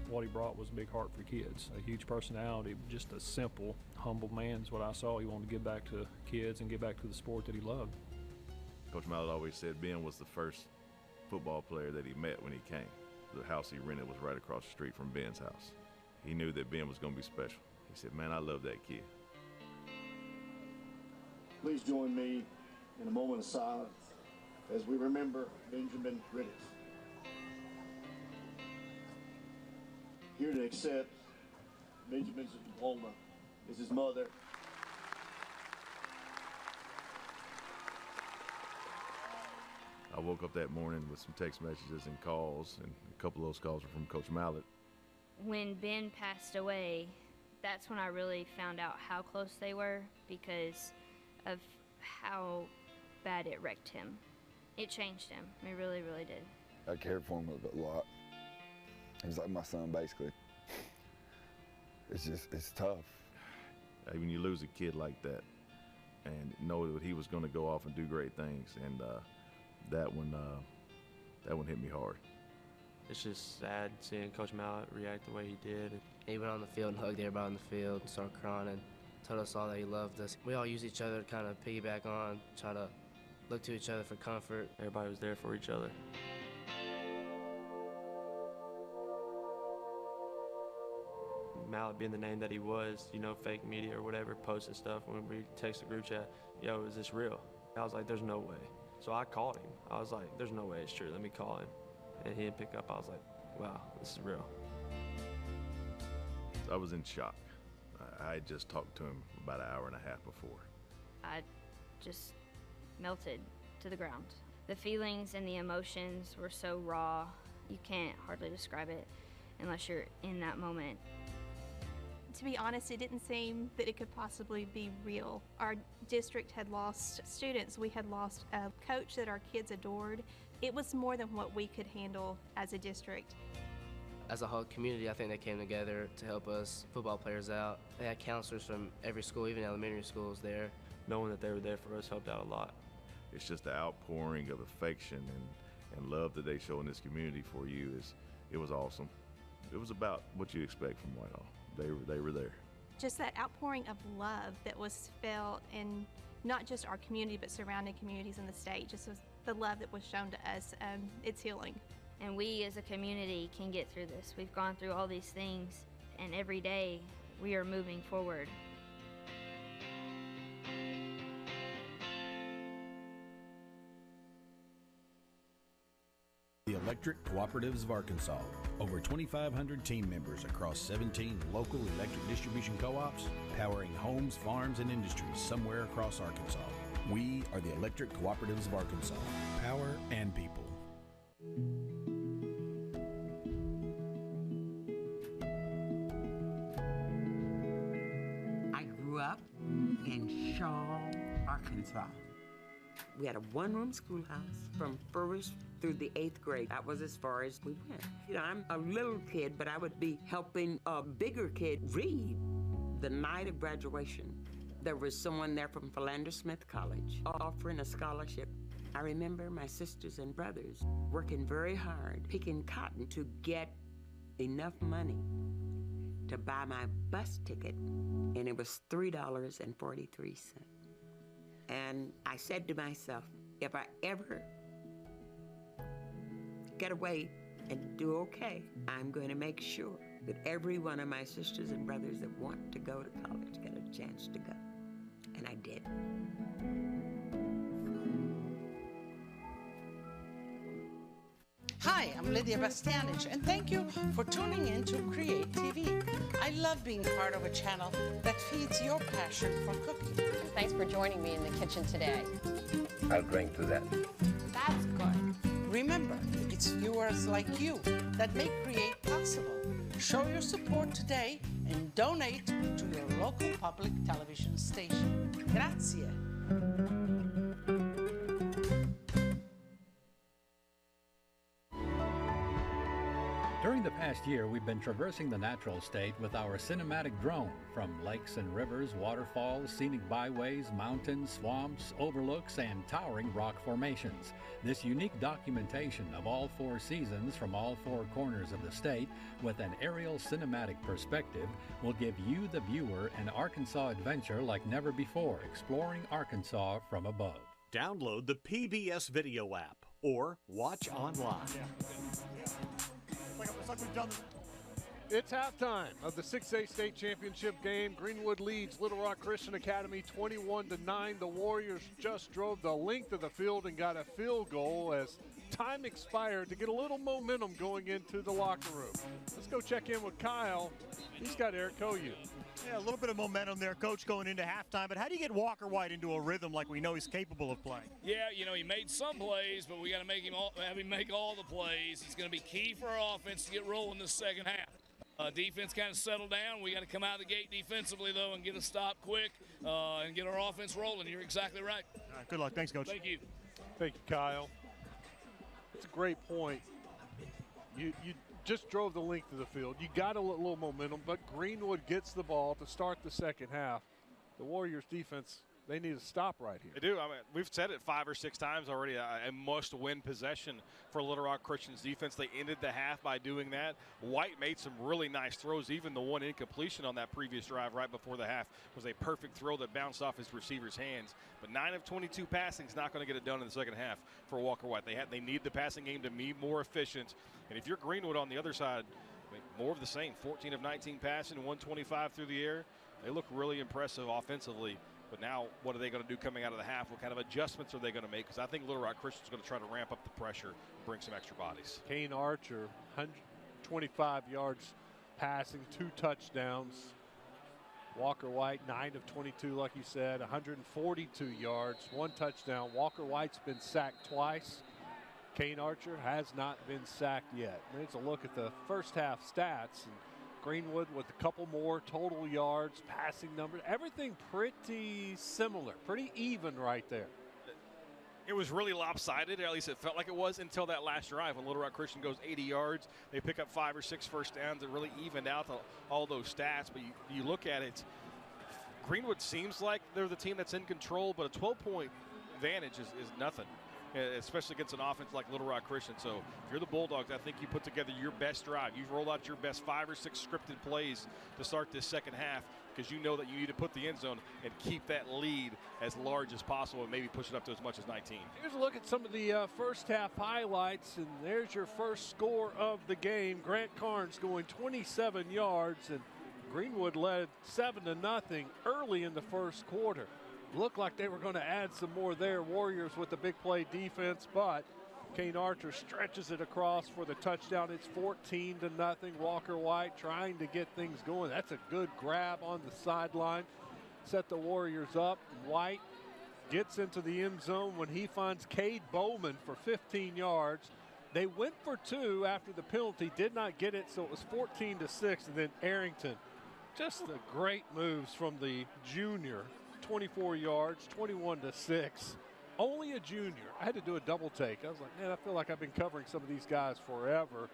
What he brought was a big heart for kids, a huge personality, just a simple, humble man is what I saw. He wanted to give back to kids and give back to the sport that he loved. Coach Mallett always said Ben was the first football player that he met when he came. The house he rented was right across the street from Ben's house. He knew that Ben was going to be special. He said, man, I love that kid. Please join me in a moment of silence as we remember Benjamin Riddick. Here to accept Benjamin's diploma is his mother. I woke up that morning with some text messages and calls, and a couple of those calls were from Coach Mallett. When Ben passed away, that's when I really found out how close they were, because of how bad it wrecked him. It changed him. It really, really did. I cared for him a lot. He was like my son, basically. It's tough. When you lose a kid like that and know that he was going to go off and do great things, and that one hit me hard. It's just sad seeing Coach Mallett react the way he did. He went on the field and hugged everybody on the field and started crying and told us all that he loved us. We all use each other to kind of piggyback on, try to look to each other for comfort. Everybody was there for each other. Mallett being the name that he was, fake media or whatever, posted stuff when we text the group chat, yo, is this real? I was like, there's no way. So I called him. I was like, there's no way it's true. Let me call him. And he didn't pick up. I was like, wow, this is real. I was in shock. I had just talked to him about an hour and a half before. I just melted to the ground. The feelings and the emotions were so raw, you can't hardly describe it unless you're in that moment. To be honest, it didn't seem that it could possibly be real. Our district had lost students. We had lost a coach that our kids adored. It was more than what we could handle as a district. As a whole community, I think they came together to help us football players out. They had counselors from every school, even elementary schools there. Knowing that they were there for us helped out a lot. It's just the outpouring of affection and love that they show in this community for you. It was awesome. It was about what you expect from Whitehall. They were there. Just that outpouring of love that was felt in not just our community, but surrounding communities in the state. Just the love that was shown to us, it's healing. And we as a community can get through this. We've gone through all these things, and every day we are moving forward. The Electric Cooperatives of Arkansas. Over 2,500 team members across 17 local electric distribution co-ops, powering homes, farms, and industries somewhere across Arkansas. We are the Electric Cooperatives of Arkansas. Power and people. I grew up in Shaw, Arkansas. We had a one-room schoolhouse from first through the 8th grade. That was as far as we went. I'm a little kid, but I would be helping a bigger kid read. The night of graduation, there was someone there from Philander Smith College offering a scholarship. I remember my sisters and brothers working very hard, picking cotton to get enough money to buy my bus ticket, and it was $3.43. And I said to myself, if I ever get away and do okay, I'm going to make sure that every one of my sisters and brothers that want to go to college get a chance to go. And I did. Hi, I'm Lydia Bastianich, and thank you for tuning in to Create TV. I love being part of a channel that feeds your passion for cooking. Thanks for joining me in the kitchen today. I'll drink to that. That's good. Remember, it's viewers like you that make Create possible. Show your support today and donate to your local public television station. Grazie. During the past year, we've been traversing the natural state with our cinematic drone, from lakes and rivers, waterfalls, scenic byways, mountains, swamps, overlooks, and towering rock formations. This unique documentation of all 4 seasons from all 4 corners of the state with an aerial cinematic perspective will give you, the viewer, an Arkansas adventure like never before, exploring Arkansas from above. Download the PBS video app or watch online. It's halftime of the 6A state championship game. Greenwood leads Little Rock Christian Academy 21-9. The Warriors just drove the length of the field and got a field goal as time expired to get a little momentum going into the locker room. Let's go check in with Kyle. He's got Eric Koyu. Yeah, a little bit of momentum there, Coach, going into halftime. But how do you get Walker White into a rhythm like we know he's capable of playing? Yeah, he made some plays, but we got to have him make all the plays. It's going to be key for our offense to get rolling this second half. Defense kind of settled down. We got to come out of the gate defensively, though, and get a stop quick and get our offense rolling. You're exactly right. All right, good luck. Thanks, Coach. Thank you. Thank you, Kyle. It's a great point. You just drove the length of the field. You got a little momentum, but Greenwood gets the ball to start the second half. The Warriors defense, they need to stop right here. They do. I mean, we've said it 5 or 6 times already, a must-win possession for Little Rock Christian's defense. They ended the half by doing that. White made some really nice throws. Even the one incompletion on that previous drive right before the half was a perfect throw that bounced off his receiver's hands. But 9 of 22 passing is not going to get it done in the second half for Walker White. They need the passing game to be more efficient. And if you're Greenwood on the other side, I mean, more of the same. 14 of 19 passing, 125 through the air. They look really impressive offensively. But now what are they going to do coming out of the half? What kind of adjustments are they going to make? Because I think Little Rock Christian's going to try to ramp up the pressure and bring some extra bodies. Kane Archer, 125 yards passing, 2 touchdowns. Walker White, 9 of 22, like you said, 142 yards, 1 touchdown. Walker White's been sacked twice. Kane Archer has not been sacked yet. Let's a look at the first half stats. And Greenwood with a couple more total yards, passing numbers, everything pretty similar, pretty even right there. It was really lopsided, or at least it felt like it was, until that last drive when Little Rock Christian goes 80 yards. They pick up 5 or 6 first downs. It really evened out all those stats. But you look at it, Greenwood seems like they're the team that's in control, but a 12-point advantage is nothing, especially against an offense like Little Rock Christian. So if you're the Bulldogs, I think you put together your best drive. You've rolled out your best 5 or 6 scripted plays to start this second half, because you know that you need to put the end zone and keep that lead as large as possible and maybe push it up to as much as 19. Here's a look at some of the first half highlights, and there's your first score of the game. Grant Carnes going 27 yards, and Greenwood led 7-0 early in the first quarter. Looked like they were going to add some more there. Warriors with the big play defense, but Kane Archer stretches it across for the touchdown. It's 14-0. Walker White trying to get things going. That's a good grab on the sideline. Set the Warriors up. White gets into the end zone when he finds Cade Bowman for 15 yards. They went for 2 after the penalty, did not get it, so it was 14-6. And then Arrington, just the great moves from the junior. 24 yards, 21-6. Only a junior. I had to do a double take. I was like, man, I feel like I've been covering some of these guys forever.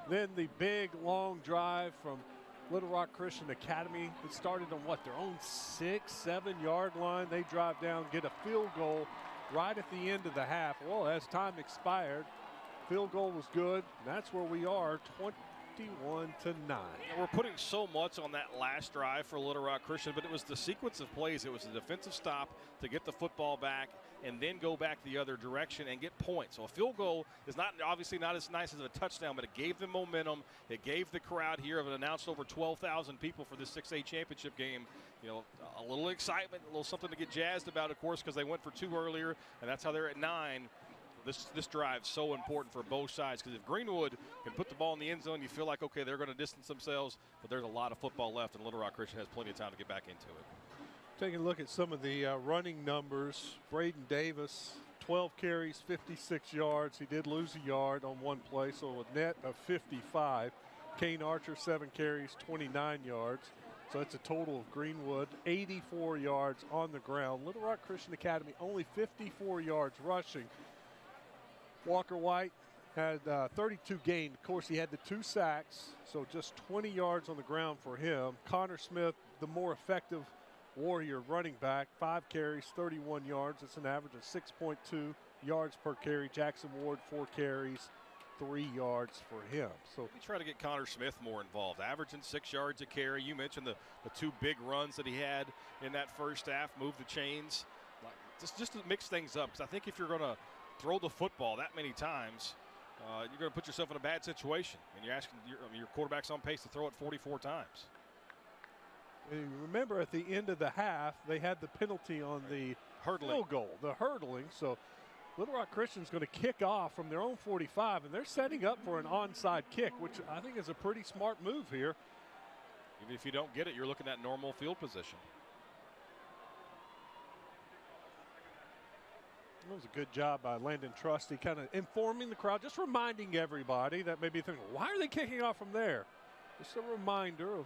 Then the big, long drive from Little Rock Christian Academy. It started on what, their own 6-7 yard line. They drive down, get a field goal right at the end of the half. Well, as time expired, field goal was good. And that's where we are, 21-9. And we're putting so much on that last drive for Little Rock Christian, but it was the sequence of plays. It was a defensive stop to get the football back and then go back the other direction and get points. So a field goal is obviously not as nice as a touchdown, but it gave them momentum. It gave the crowd here, of it announced over 12,000 people for this 6A championship game, you know, a little excitement, a little something to get jazzed about, of course, because they went for 2 earlier, and that's how they're at 9. This drive's so important for both sides, because if Greenwood can put the ball in the end zone, you feel like, okay, they're going to distance themselves, but there's a lot of football left, and Little Rock Christian has plenty of time to get back into it. Taking a look at some of the running numbers, Braden Davis, 12 carries, 56 yards. He did lose a yard on one play, so a net of 55. Kane Archer, 7 carries, 29 yards. So it's a total of Greenwood, 84 yards on the ground. Little Rock Christian Academy, only 54 yards rushing. Walker White had 32 gained. Of course, he had the 2 sacks, so just 20 yards on the ground for him. Connor Smith, the more effective Warrior running back, 5 carries, 31 yards. It's an average of 6.2 yards per carry. Jackson Ward, 4 carries, 3 yards for him. So we try to get Connor Smith more involved, averaging 6 yards a carry. You mentioned the 2 big runs that he had in that first half, move the chains, just to mix things up. Because I think if you're going to throw the football that many times, you're going to put yourself in a bad situation. And you're asking your quarterback's on pace to throw it 44 times. And remember, at the end of the half, they had the penalty on the field goal, the hurdling. So Little Rock Christian's going to kick off from their own 45, and they're setting up for an onside kick, which I think is a pretty smart move here. Even if you don't get it, you're looking at normal field position. That was a good job by Landon Trusty, kind of informing the crowd, just reminding everybody that maybe thinking, why are they kicking off from there? Just a reminder of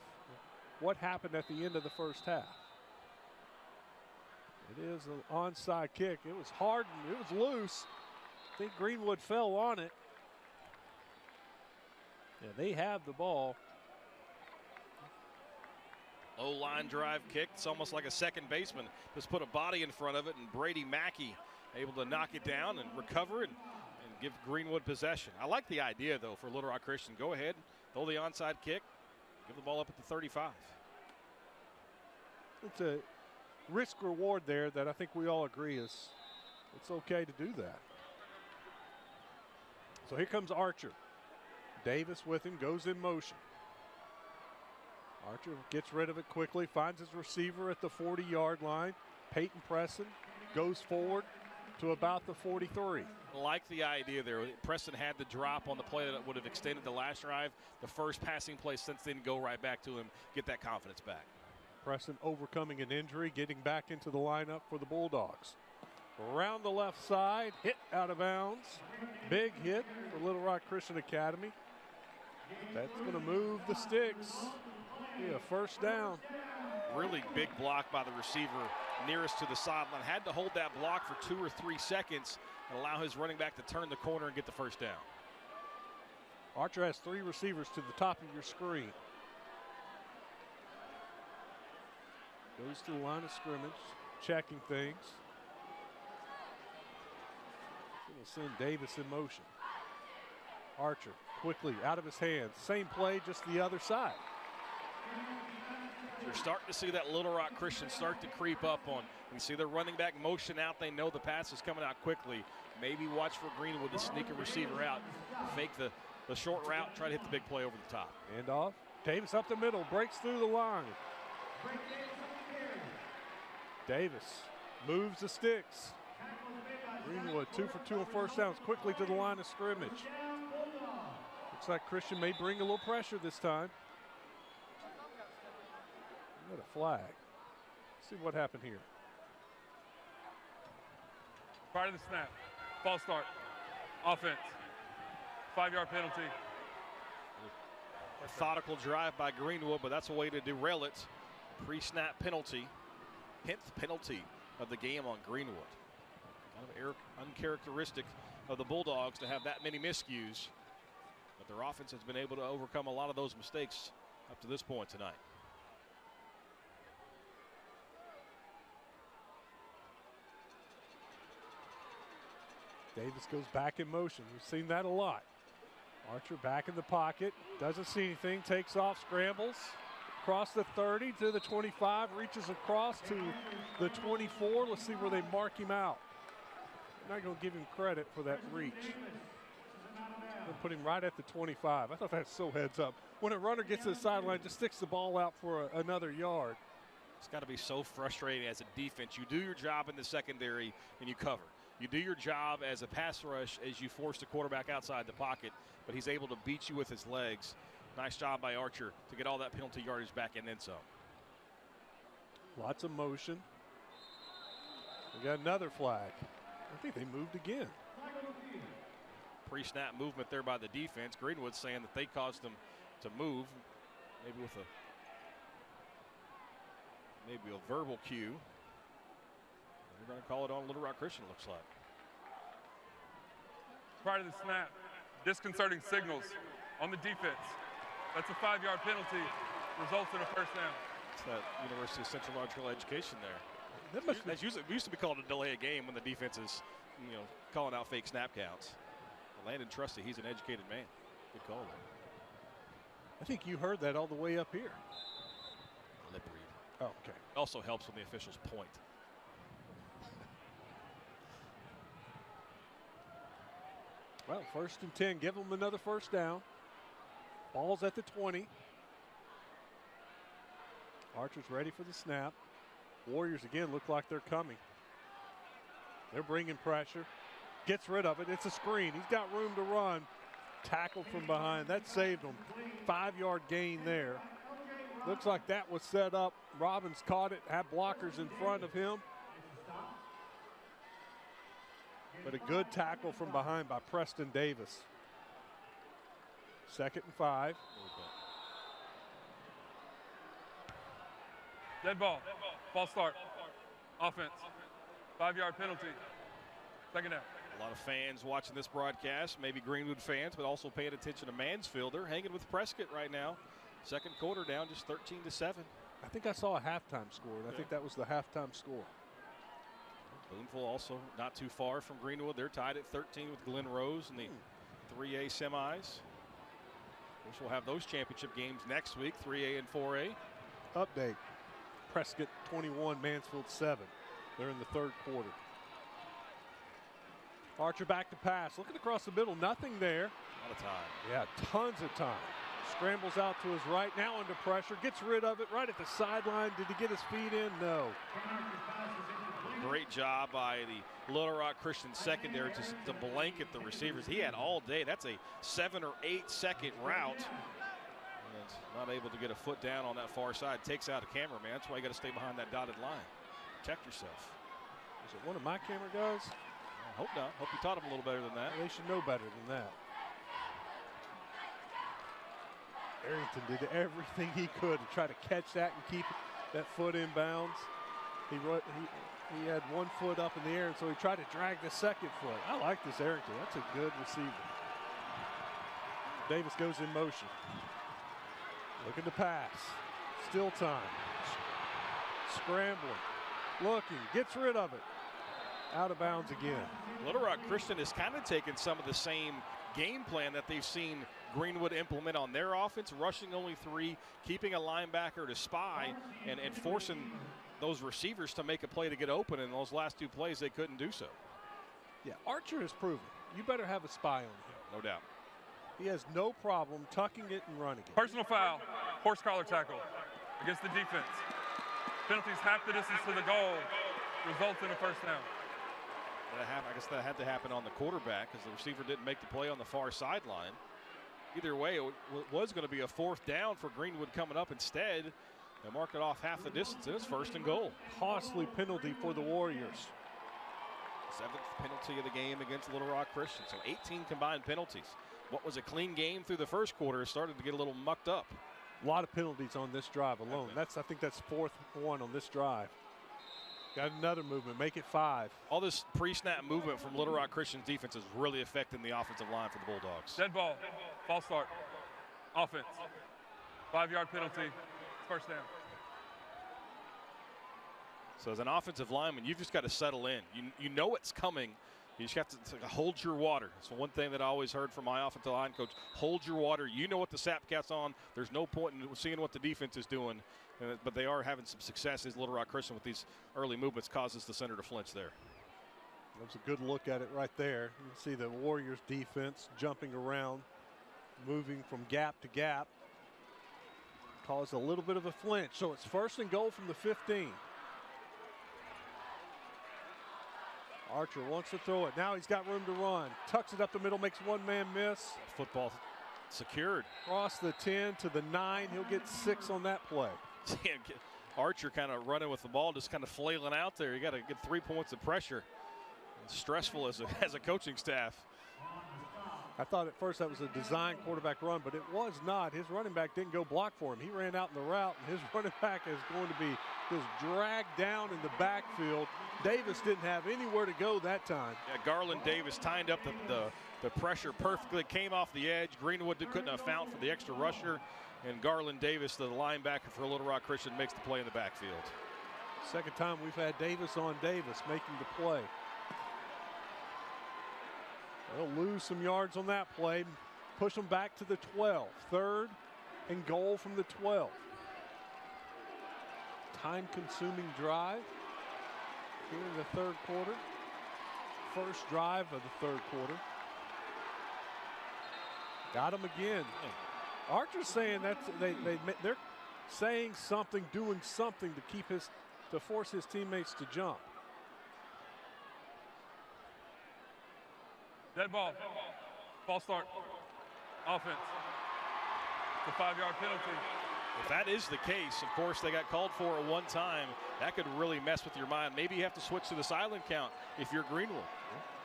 what happened at the end of the first half. It is an onside kick. It was hard and it was loose. I think Greenwood fell on it. Yeah, they have the ball. Low line drive kick. It's almost like a second baseman. Just put a body in front of it, and Brady Mackey able to knock it down and recover it and give Greenwood possession. I like the idea, though, for Little Rock Christian. Go ahead, throw the onside kick, give the ball up at the 35. It's a risk reward there that I think we all agree is it's okay to do that. So here comes Archer. Davis with him, goes in motion. Archer gets rid of it quickly, finds his receiver at the 40-yard line. Peyton Preston goes forward to about the 43. Like the idea there. Preston had the drop on the play that would have extended the last drive. The first passing play since then, go right back to him, get that confidence back. Preston overcoming an injury, getting back into the lineup for the Bulldogs. Around the left side, hit out of bounds. Big hit for Little Rock Christian Academy. That's going to move the sticks. Be a first down. Really big block by the receiver nearest to the sideline. Had to hold that block for 2 or 3 seconds and allow his running back to turn the corner and get the first down. Archer has 3 receivers to the top of your screen. Goes to the line of scrimmage, checking things. We'll send Davis in motion. Archer quickly out of his hands. Same play, just the other side. You're starting to see that Little Rock Christian start to creep up on. You see their running back motion out. They know the pass is coming out quickly. Maybe watch for Greenwood to sneak a receiver out, fake the short route, try to hit the big play over the top. Hand off. Davis up the middle, breaks through the line. Davis moves the sticks. Greenwood 2 for 2 on first downs, quickly to the line of scrimmage. Looks like Christian may bring a little pressure this time. What a flag. Let's see what happened here. Prior to the snap, false start, offense, 5-yard penalty. Methodical drive by Greenwood, but that's a way to derail it. Pre-snap penalty, 10th penalty of the game on Greenwood. Kind of uncharacteristic of the Bulldogs to have that many miscues, but their offense has been able to overcome a lot of those mistakes up to this point tonight. Davis goes back in motion. We've seen that a lot. Archer back in the pocket, doesn't see anything, takes off, scrambles across the 30 to the 25, reaches across to the 24. Let's see where they mark him out. I'm not going to give him credit for that reach. They'll put him right at the 25. I thought that's so heads up. When a runner gets to the sideline, just sticks the ball out for another yard. It's got to be so frustrating as a defense. You do your job in the secondary and you cover. You do your job as a pass rush as you force the quarterback outside the pocket, but he's able to beat you with his legs. Nice job by Archer to get all that penalty yardage back and then some. Lots of motion. We got another flag. I think they moved again. Pre-snap movement there by the defense. Greenwood saying that they caused them to move, maybe with a verbal cue. They're going to call it on Little Rock Christian, looks like. Prior to the snap, disconcerting signals on the defense. That's a 5-yard penalty, results in a first down. It's that University of Central Arkansas education there. That used to be called a delay of game when the defense is, calling out fake snap counts. Landon Trusty, he's an educated man. Good call there. I think you heard that all the way up here. Lip read. Oh, okay. Also helps when the officials point. Well, 1st and 10, give them another first down. Ball's at the 20. Archer's ready for the snap. Warriors again look like they're coming. They're bringing pressure. Gets rid of it. It's a screen. He's got room to run. Tackled from behind. That saved him. 5-yard gain there. Looks like that was set up. Robbins caught it, had blockers in front of him. But a good tackle from behind by Preston Davis. 2nd and 5. Dead ball. False start. Offense. 5-yard penalty. Second down. A lot of fans watching this broadcast, maybe Greenwood fans, but also paying attention to Mansfield. They're hanging with Prescott right now. Second quarter down just 13-7. I think I saw a halftime score, and I think that was the halftime score. Boonville also not too far from Greenwood. They're tied at 13 with Glen Rose in the 3A semis. Of course, we'll have those championship games next week, 3A and 4A. Update, Prescott 21, Mansfield 7. They're in the third quarter. Archer back to pass, looking across the middle, nothing there. A lot of time. Yeah, tons of time. Scrambles out to his right, now under pressure, gets rid of it right at the sideline. Did he get his feet in? No. Great job by the Little Rock Christian secondary just to blanket the receivers. He had all day. That's a 7 or 8 second route. And not able to get a foot down on that far side. Takes out a cameraman. That's why you got to stay behind that dotted line. Protect yourself. Is it one of my camera guys? I hope not. Hope you taught him a little better than that. They should know better than that. Arrington did everything he could to try to catch that and keep that foot in bounds. He had one foot up in the air, and so he tried to drag the second foot. I like this Arrington. That's a good receiver. Davis goes in motion. Looking to pass. Still time. Scrambling. Looking. Gets rid of it. Out of bounds again. Little Rock Christian has kind of taken some of the same game plan that they've seen Greenwood implement on their offense, rushing only 3, keeping a linebacker to spy, and forcing those receivers to make a play to get open. In those last 2 plays, they couldn't do so. Yeah, Archer has proven you better have a spy on him. No doubt. He has no problem tucking it and running it. Personal foul, horse collar tackle against the defense. Penalties half the distance to the goal, results in a first down. I guess that had to happen on the quarterback because the receiver didn't make the play on the far sideline. Either way, it was going to be a 4th down for Greenwood coming up. Instead, they mark it off half the distance, and it's 1st and goal. Costly penalty for the Warriors. 7th penalty of the game against Little Rock Christian. So 18 combined penalties. What was a clean game through the first quarter started to get a little mucked up. A lot of penalties on this drive alone. I think that's 4th one on this drive. Got another movement, make it 5. All this pre-snap movement from Little Rock Christian's defense is really affecting the offensive line for the Bulldogs. Dead ball, false start, offense, 5-yard penalty, first down. So as an offensive lineman, you've just got to settle in. You know it's coming. You just have to hold your water. It's one thing that I always heard from my offensive line coach. Hold your water. You know what the sap cat's on. There's no point in seeing what the defense is doing. But they are having some success as Little Rock Christian with these early movements causes the center to flinch there. That's a good look at it right there. You can see the Warriors defense jumping around, moving from gap to gap. Caused a little bit of a flinch. So it's 1st and goal from the 15. Archer wants to throw it. Now he's got room to run. Tucks it up the middle, makes one man miss. Football secured. Across the 10 to the 9. He'll get 6 on that play. Archer kind of running with the ball, just kind of flailing out there. You got to get 3 points of pressure. It's stressful as a coaching staff. I thought at first that was a design quarterback run, but it was not. His running back didn't go block for him. He ran out in the route, and his running back is going to be just dragged down in the backfield. Davis didn't have anywhere to go that time. Yeah, Garland Davis timed up the pressure perfectly, came off the edge. Greenwood couldn't have found for the extra rusher, and Garland Davis, the linebacker for Little Rock Christian, makes the play in the backfield. Second time we've had Davis on Davis making the play. They'll lose some yards on that play. Push them back to the 12. 3rd and goal from the 12. Time-consuming drive here in the 3rd quarter. First drive of the 3rd quarter. Got him again. Archer's saying they're saying something, doing something to force his teammates to jump. Dead ball, false start, offense. It's a 5-yard penalty. If that is the case, of course, they got called for at one time. That could really mess with your mind. Maybe you have to switch to the silent count if you're Greenwood.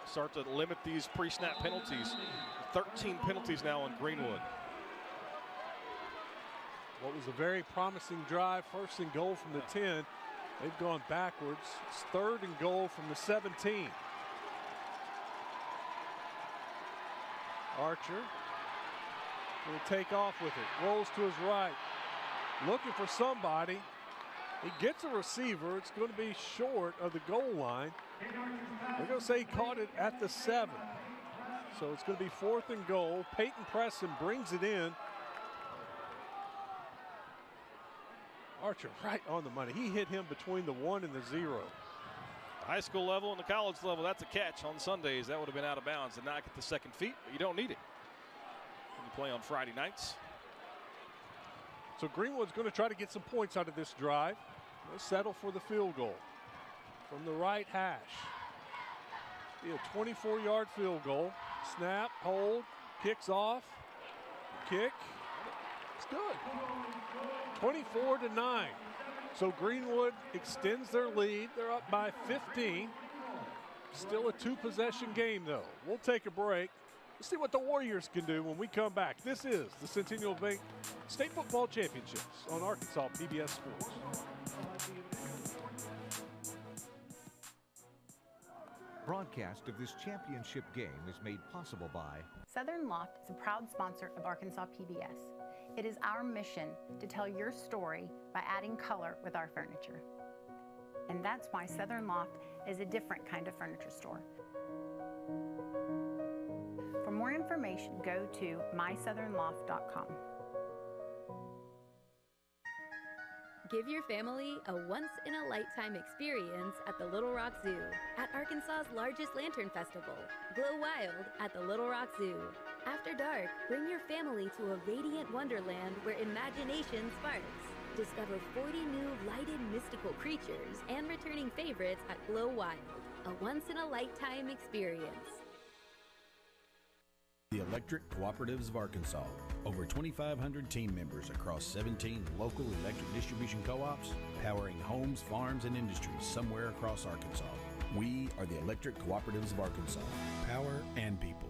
Start to limit these pre-snap penalties. 13 penalties now on Greenwood. what was a very promising drive, first and goal from the 10. They've gone backwards. It's 3rd and goal from the 17. Archer will take off with it. Rolls to his right. Looking for somebody. He gets a receiver. It's going to be short of the goal line. They're going to say he caught it at the 7. So it's going to be 4th and goal. Peyton Preston brings it in. Archer right on the money. He hit him between the 1 and the 0. High school level and the college level, that's a catch. On Sundays, that would have been out of bounds. Did not get the second feet, but you don't need it when you play on Friday nights. So Greenwood's going to try to get some points out of this drive. They'll settle for the field goal from the right hash. Be a 24-yard field goal. Snap, hold, kicks off, kick. It's good. 24-9. So Greenwood extends their lead. They're up by 15. Still a 2-possession game, though. We'll take a break. Let's see what the Warriors can do when we come back. This is the Centennial Bank State Football Championships on Arkansas PBS Sports. Broadcast of this championship game is made possible by Southern Loft is a proud sponsor of Arkansas PBS. It is our mission to tell your story by adding color with our furniture. And that's why Southern Loft is a different kind of furniture store. For more information, go to mysouthernloft.com. Give your family a once-in-a-lifetime experience at the Little Rock Zoo, at Arkansas's largest lantern festival. Glow wild at the Little Rock Zoo. After dark, bring your family to a radiant wonderland where imagination sparks. Discover 40 new lighted mystical creatures and returning favorites at Glow Wild, a once-in-a-lifetime experience. The Electric Cooperatives of Arkansas. Over 2,500 team members across 17 local electric distribution co-ops, powering homes, farms, and industries somewhere across Arkansas. We are the Electric Cooperatives of Arkansas. Power and people.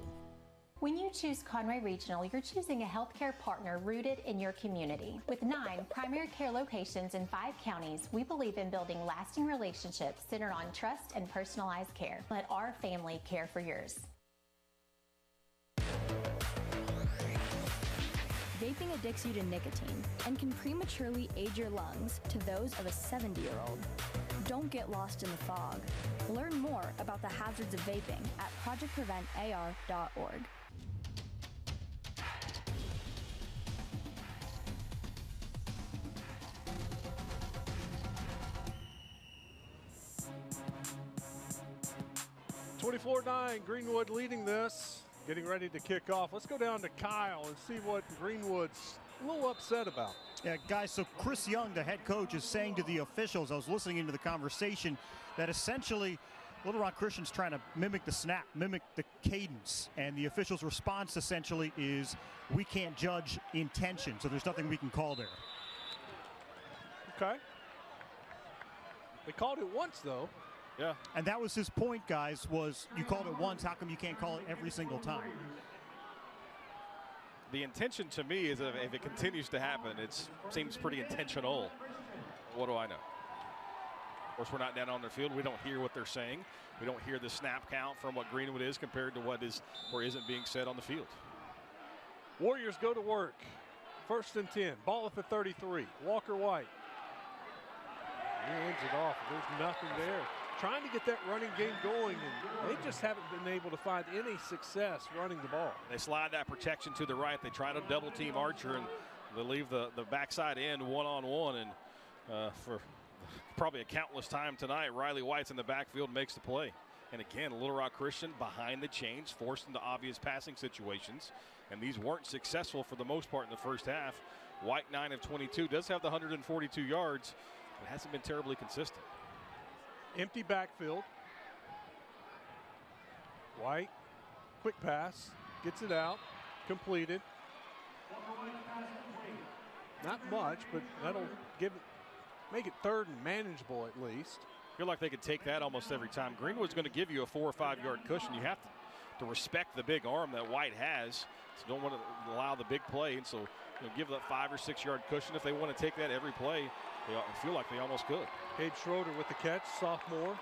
When you choose Conway Regional, you're choosing a healthcare partner rooted in your community. With 9 primary care locations in 5 counties, we believe in building lasting relationships centered on trust and personalized care. Let our family care for yours. Vaping addicts you to nicotine and can prematurely age your lungs to those of a 70-year-old. Don't get lost in the fog. Learn more about the hazards of vaping at projectpreventar.org. Greenwood leading this. Getting ready to kick off. Let's go down to Kyle and see what Greenwood's a little upset about. Yeah, guys, so Chris Young, the head coach, is saying to the officials, I was listening into the conversation, that essentially Little Rock Christian's trying to mimic the snap, mimic the cadence, and the officials' response essentially is, we can't judge intention, so there's nothing we can call there. Okay. They called it once, though. Yeah. And that was his point, guys, was you called it once, how come you can't call it every single time? The intention to me is if it continues to happen, it seems pretty intentional. What do I know? Of course, we're not down on their field. We don't hear what they're saying. We don't hear the snap count from what Greenwood is compared to what is or isn't being said on the field. Warriors go to work. 1st and 10. Ball at the 33. Walker White. He ends it off. There's nothing there. Trying to get that running game going, and they just haven't been able to find any success running the ball. They slide that protection to the right. They try to double team Archer, and they leave the backside end one-on-one. And for probably a countless time tonight, Riley White's in the backfield, makes the play. And again, Little Rock Christian behind the chains, forced into obvious passing situations. And these weren't successful for the most part in the first half. White, 9 of 22, does have the 142 yards, but hasn't been terribly consistent. Empty backfield. White, quick pass, gets it out, completed. Not much, but that'll make it 3rd and manageable at least. I feel like they could take that almost every time. Greenwood's going to give you a 4 or 5 yard cushion. You have to to respect the big arm that White has. So don't want to allow the big play, and so give that 5 or 6 yard cushion if they want to take that every play. They feel like they almost could. Cade Schroeder with the catch, sophomore,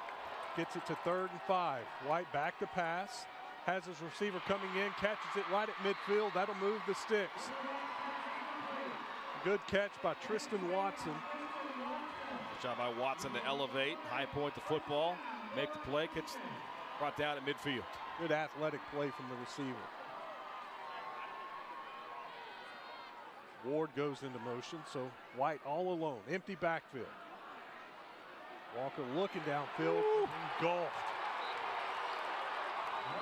gets it to 3rd and 5. White back to pass, has his receiver coming in, catches it right at midfield. That'll move the sticks. Good catch by Tristan Watson. Good job by Watson to elevate, high point the football, make the play, gets brought down at midfield. Good athletic play from the receiver. Ward goes into motion, so White all alone, empty backfield. Walker looking downfield, engulfed.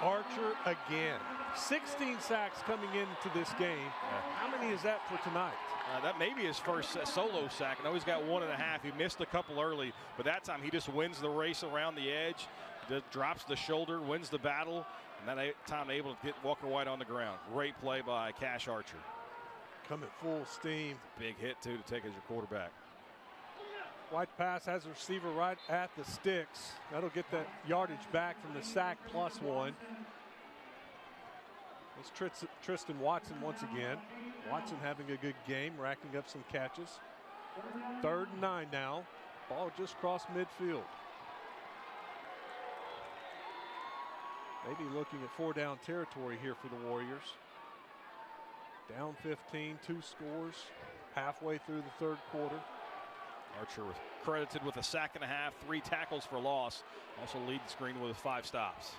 Archer again. 16 sacks coming into this game. How many is that for tonight? That may be his first solo sack. I know he's got 1.5. He missed a couple early, but that time he just wins the race around the edge, drops the shoulder, wins the battle, and that time able to get Walker White on the ground. Great play by Cash Archer. Coming full steam. Big hit, too, to take as your quarterback. White pass has a receiver right at the sticks. That'll get that yardage back from the sack +1. It's Tristan Watson once again. Watson having a good game, racking up some catches. 3rd and 9 now. Ball just crossed midfield. Maybe looking at 4-down territory here for the Warriors. Down 15, 2 scores, halfway through the 3rd quarter. Archer was credited with a 1.5 sacks, 3 tackles for loss. Also leads Greenwood with 5 stops.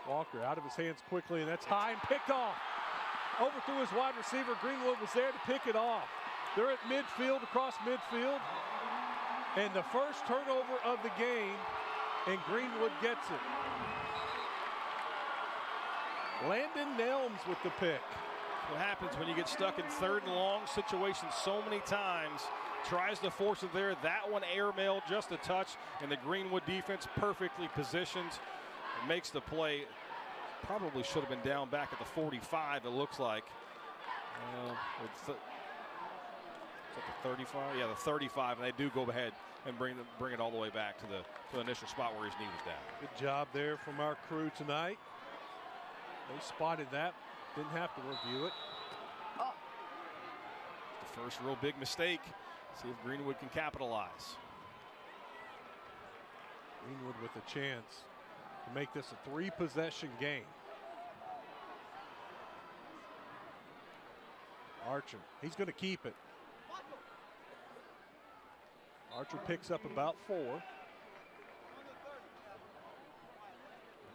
Walker out of his hands quickly, and that's high and picked off. Overthrew his wide receiver. Greenwood was there to pick it off. They're at midfield, across midfield. And the first turnover of the game, and Greenwood gets it. Landon Nelms with the pick. What happens when you get stuck in 3rd and long situations so many times. Tries to force it there. That one airmailed just a touch, and the Greenwood defense perfectly positioned. Makes the play. Probably should have been down back at the 45, it looks like. It's the 35? Yeah, the 35, and they do go ahead and bring it all the way back to the initial spot where his knee was down. Good job there from our crew tonight. They spotted that. Didn't have to review it. The first real big mistake. See if Greenwood can capitalize. Greenwood with a chance to make this a 3-possession game. Archer, he's going to keep it. Archer picks up about 4.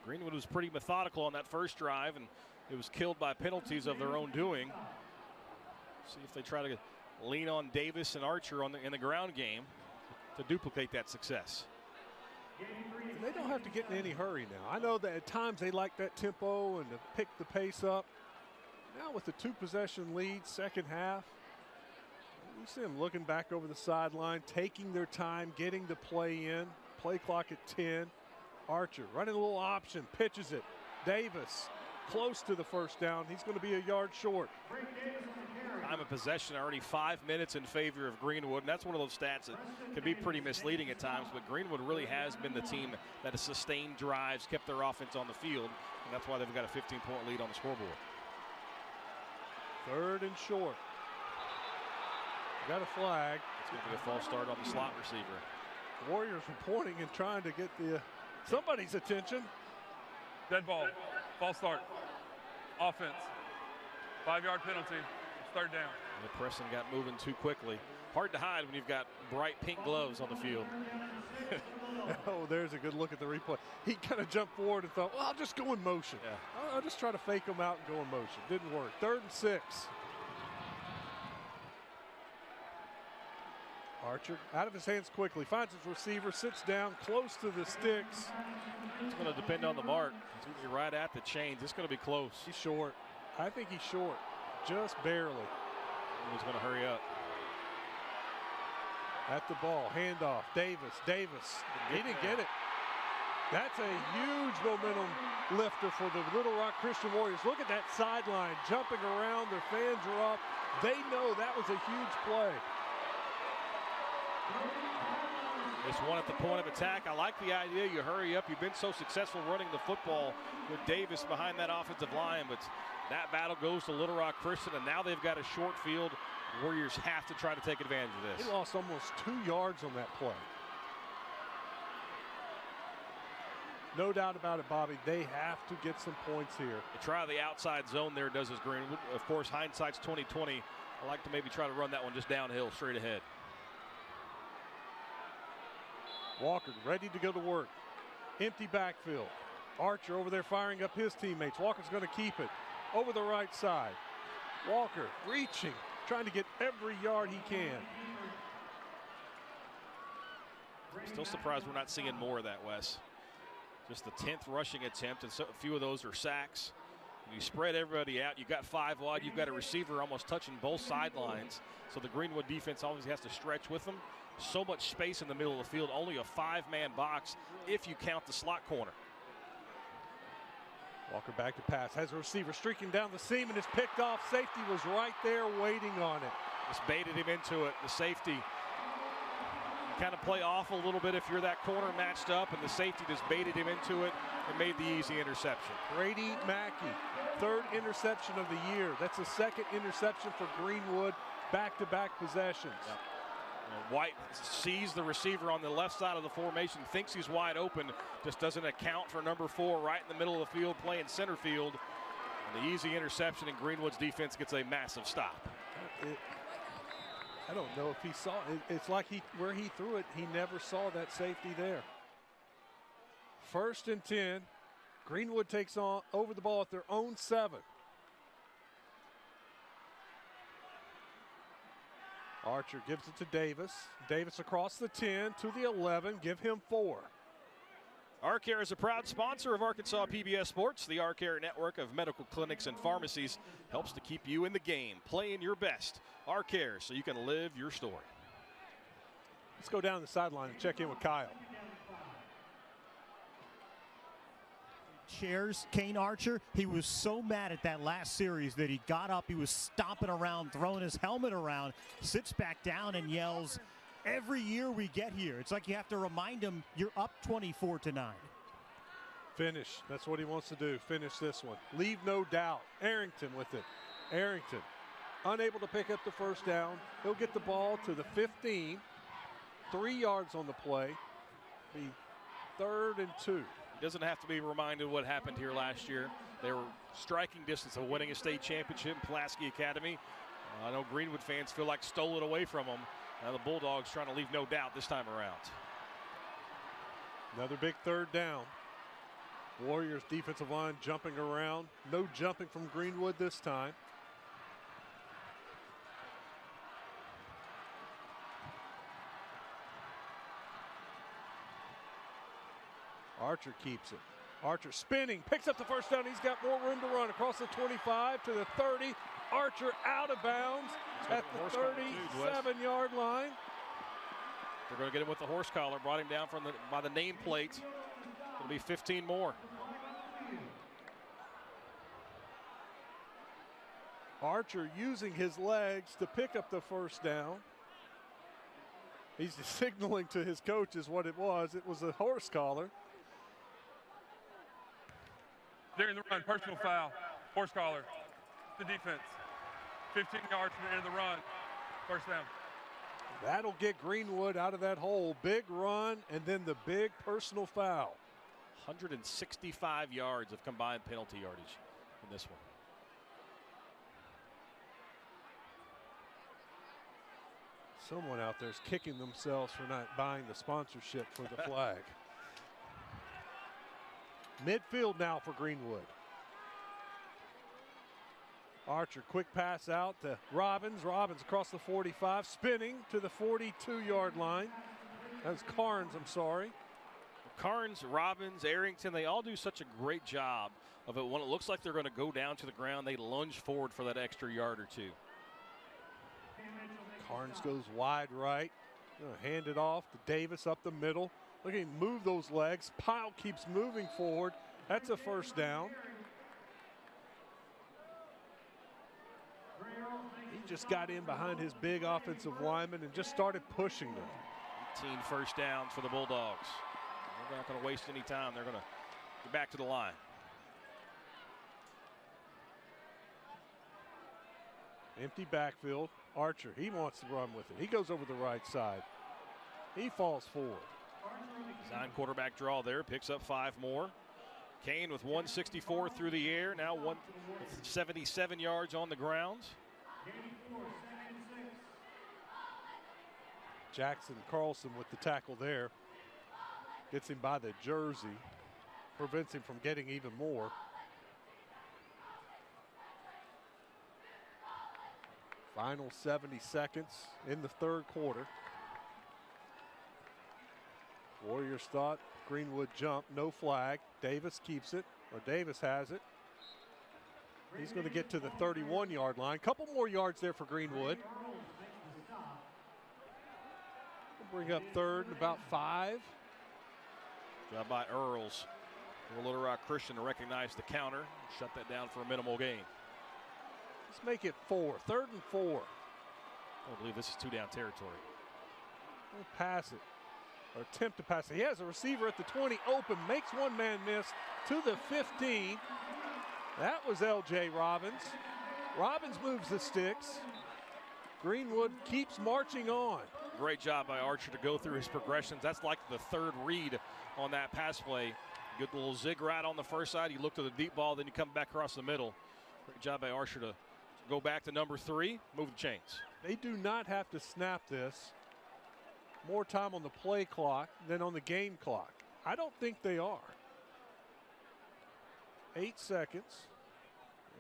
Greenwood was pretty methodical on that first drive, and it was killed by penalties of their own doing. See if they try to lean on Davis and Archer in the ground game to duplicate that success. They don't have to get in any hurry now. I know that at times they like that tempo and to pick the pace up. Now with the 2-possession lead, second half, you see them looking back over the sideline, taking their time, getting the play in. Play clock at 10. Archer running a little option, pitches it. Davis close to the first down. He's going to be a yard short. Time of possession already 5 minutes in favor of Greenwood, and that's one of those stats that can be pretty misleading at times, but Greenwood really has been the team that has sustained drives, kept their offense on the field, and that's why they've got a 15-point lead on the scoreboard. 3rd and short. Got a flag. It's going to be a false start on the slot receiver. The Warriors were pointing and trying to get somebody's attention. Dead ball, false start, offense, 5-yard penalty. 3rd down. And Preston got moving too quickly. Hard to hide when you've got bright pink gloves on the field. Oh, there's a good look at the replay. He kind of jumped forward and thought, well, I'll just go in motion. Yeah. I'll just try to fake him out and go in motion. Didn't work. 3rd and 6. Archer out of his hands quickly, finds his receiver, sits down close to the sticks. It's going to depend on the mark. He's going to be right at the chains. It's going to be close. He's short. I think he's short. Just barely. And he's going to hurry up. At the ball, handoff, Davis. He didn't get it. That's a huge momentum lifter for the Little Rock Christian Warriors. Look at that sideline, jumping around. Their fans are up. They know that was a huge play. This one at the point of attack. I like the idea. You hurry up. You've been so successful running the football with Davis behind that offensive line, but that battle goes to Little Rock Christian, and now they've got a short field. Warriors have to try to take advantage of this. They lost almost 2 yards on that play. No doubt about it, Bobby. They have to get some points here. They try the outside zone there, does his Greenwood. Of course, hindsight's 20/20. I like to maybe try to run that one just downhill, straight ahead. Walker ready to go to work. Empty backfield. Archer over there firing up his teammates. Walker's going to keep it over the right side. Walker reaching, trying to get every yard he can. Still surprised we're not seeing more of that, Wes. Just the 10th rushing attempt, and so a few of those are sacks. You spread everybody out. You've got 5 wide. You've got a receiver almost touching both sidelines. So the Greenwood defense always has to stretch with them. So much space in the middle of the field. Only a 5-man box if you count the slot corner. Walker back to pass. Has a receiver streaking down the seam and is picked off. Safety was right there waiting on it. Just baited him into it. The safety. Kind of play off a little bit if you're that corner matched up, and the safety just baited him into it and made the easy interception. Brady Mackey, 3rd interception of the year. That's the 2nd interception for Greenwood, back-to-back possessions. Yep. White sees the receiver on the left side of the formation, thinks he's wide open, just doesn't account for number 4 right in the middle of the field, playing center field. And the easy interception, and Greenwood's defense gets a massive stop. I don't know if he saw it. It's like where he threw it, he never saw that safety there. 1st and 10. Greenwood takes on over the ball at their own 7. Archer gives it to Davis. Davis across the 10 to the 11. Give him 4. ArCare is a proud sponsor of Arkansas PBS Sports. The ArCare network of medical clinics and pharmacies helps to keep you in the game, playing your best. ArCare, so you can live your story. Let's go down the sideline and check in with Kyle. Chairs Kane Archer. He was so mad at that last series that he got up. He was stomping around, throwing his helmet around, sits back down and yells, "Every year we get here." It's like you have to remind him you're up 24-9. Finish. That's what he wants to do. Finish this one. Leave no doubt. Arrington with it. Arrington unable to pick up the 1st down. He'll get the ball to the 15. 3 yards on the play. Be 3rd and 2. He doesn't have to be reminded what happened here last year. They were striking distance of winning a state championship in Pulaski Academy. I know Greenwood fans feel like stole it away from them. Now the Bulldogs trying to leave no doubt this time around. Another big 3rd down. Warriors defensive line jumping around. No jumping from Greenwood this time. Archer keeps it. Archer spinning, picks up the 1st down. He's got more room to run across the 25 to the 30. Archer out of bounds at the 37-yard line. They're going to get him with the horse collar. Brought him down by the nameplate. It'll be 15 more. Archer using his legs to pick up the 1st down. He's signaling to his coaches what it was. It was a horse collar. During the run, personal foul, horse collar. The defense. 15 yards from the end of the run. 1st down. That'll get Greenwood out of that hole. Big run and then the big personal foul. 165 yards of combined penalty yardage in this one. Someone out there is kicking themselves for not buying the sponsorship for the flag. Midfield now for Greenwood. Archer, quick pass out to Robbins. Robbins across the 45, spinning to the 42-yard line. That's Carnes, I'm sorry. Carnes, Robbins, Arrington, they all do such a great job of it. When it looks like they're going to go down to the ground, they lunge forward for that extra yard or 2. Carnes goes wide right. Hand it off to Davis up the middle. Look at him move those legs. Pyle keeps moving forward. That's a 1st down. He just got in behind his big offensive lineman and just started pushing them. 18 first downs for the Bulldogs. They're not going to waste any time. They're going to get back to the line. Empty backfield. Archer, he wants to run with it. He goes over the right side. He falls forward. Design quarterback draw there, picks up 5 more. Kane with 164 through the air, now 177 yards on the ground. Jackson Carlson with the tackle there. Gets him by the jersey. Prevents him from getting even more. Final 70 seconds in the third quarter. Warriors thought Greenwood jump, no flag. Davis keeps it, or Davis has it. He's going to get to the 31-yard line. Couple more yards there for Greenwood. We'll bring up third and about 5. Job by Earls for Little Rock Christian to recognize the counter, shut that down for a minimal gain. Let's make it 4, 3rd and 4. I believe this is 2-down territory. We'll pass it, or attempt to pass it. He has a receiver at the 20, open, makes one man miss to the 15. That was L.J. Robbins. Robbins moves the sticks. Greenwood keeps marching on. Great job by Archer to go through his progressions. That's like the 3rd read on that pass play. Good little zig right on the first side. You look to the deep ball, then you come back across the middle. Great job by Archer to go back to number 3, move the chains. They do not have to snap this. More time on the play clock than on the game clock. I don't think they are. 8 seconds.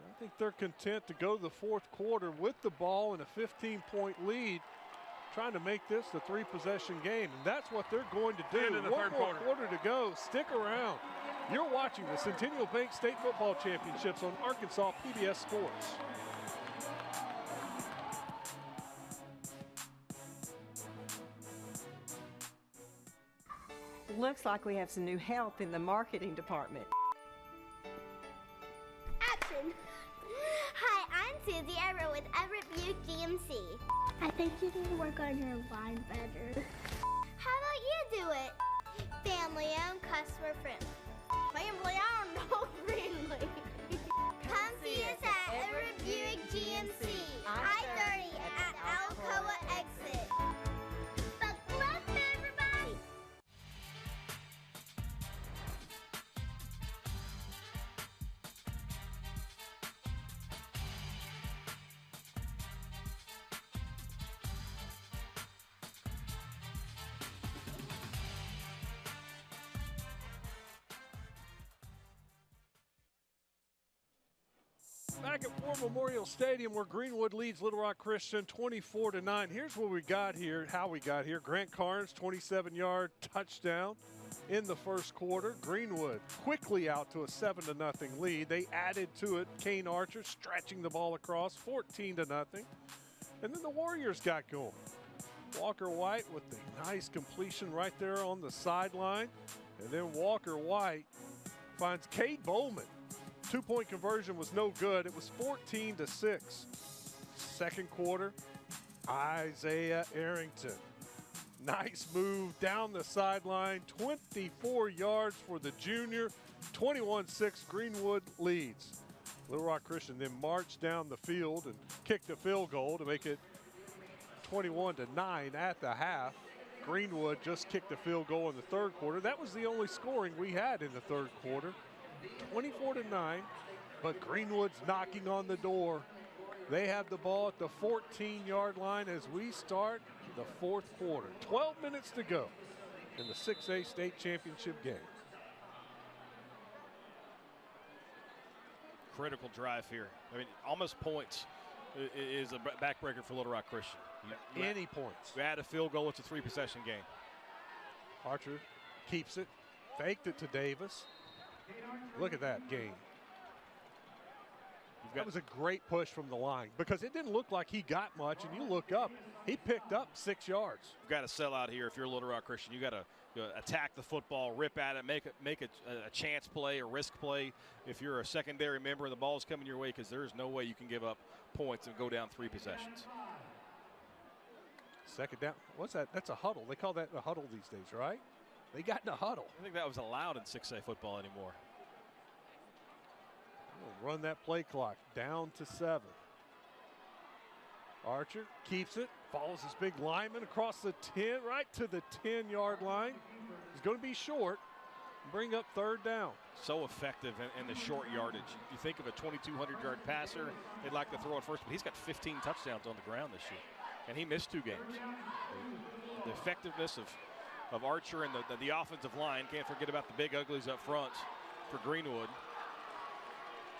I think they're content to go the fourth quarter with the ball and a 15-point lead, trying to make this a 3-possession game. And that's what they're going to do. One more quarter to go. Stick around. You're watching the Centennial Bank State Football Championships on Arkansas PBS Sports. Looks like we have some new help in the marketing department. Action! Hi, I'm Susie Everett with Everett Buick GMC. I think you need to work on your line better. How about you do it? Family owned, customer friendly. Family owned, no friendly. Come see us at Everett Buick GMC, I-30 at Alcoa exit. Buckle up, everybody! Back at War Memorial Stadium, where Greenwood leads Little Rock Christian 24-9. Here's what we got here, how we got here. Grant Carnes, 27-yard touchdown in the first quarter. Greenwood quickly out to a 7-0 lead. They added to it. Kane Archer stretching the ball across, 14-0. And then the Warriors got going. Walker White with the nice completion right there on the sideline. And then Walker White finds Cade Bowman. 2-point conversion was no good. It was 14-6. Second quarter, Isaiah Arrington. Nice move down the sideline. 24 yards for the junior. 21-6, Greenwood leads. Little Rock Christian then marched down the field and kicked a field goal to make it 21-9 at the half. Greenwood just kicked a field goal in the third quarter. That was the only scoring we had in the third quarter. 24-9, but Greenwood's knocking on the door. They have the ball at the 14-yard line as we start the fourth quarter. 12 minutes to go in the 6A state championship game. Critical drive here. I mean, almost points is a backbreaker for Little Rock Christian. Any points. You add a field goal, it's a 3-possession game. Archer keeps it, faked it to Davis. Look at that gain. That was a great push from the line because it didn't look like he got much, and you look up, he picked up 6 yards. You've got to sell out here if you're Little Rock Christian. You got to attack the football, rip at it, make a chance play, a risk play. If you're a secondary member, the ball's coming your way because there's no way you can give up points and go down 3 possessions. Second down. What's that? That's a huddle. They call that a huddle these days, right? They got in a huddle. I think that was allowed in 6A football anymore. We'll run that play clock down to 7. Archer keeps it, follows his big lineman across the 10, right to the 10-yard line. He's going to be short, bring up third down. So effective in the short yardage. You think of a 2,200-yard passer, they'd like to throw it first, but he's got 15 touchdowns on the ground this year, and he missed 2 games. The effectiveness of Archer and the offensive line, can't forget about the big uglies up front for Greenwood.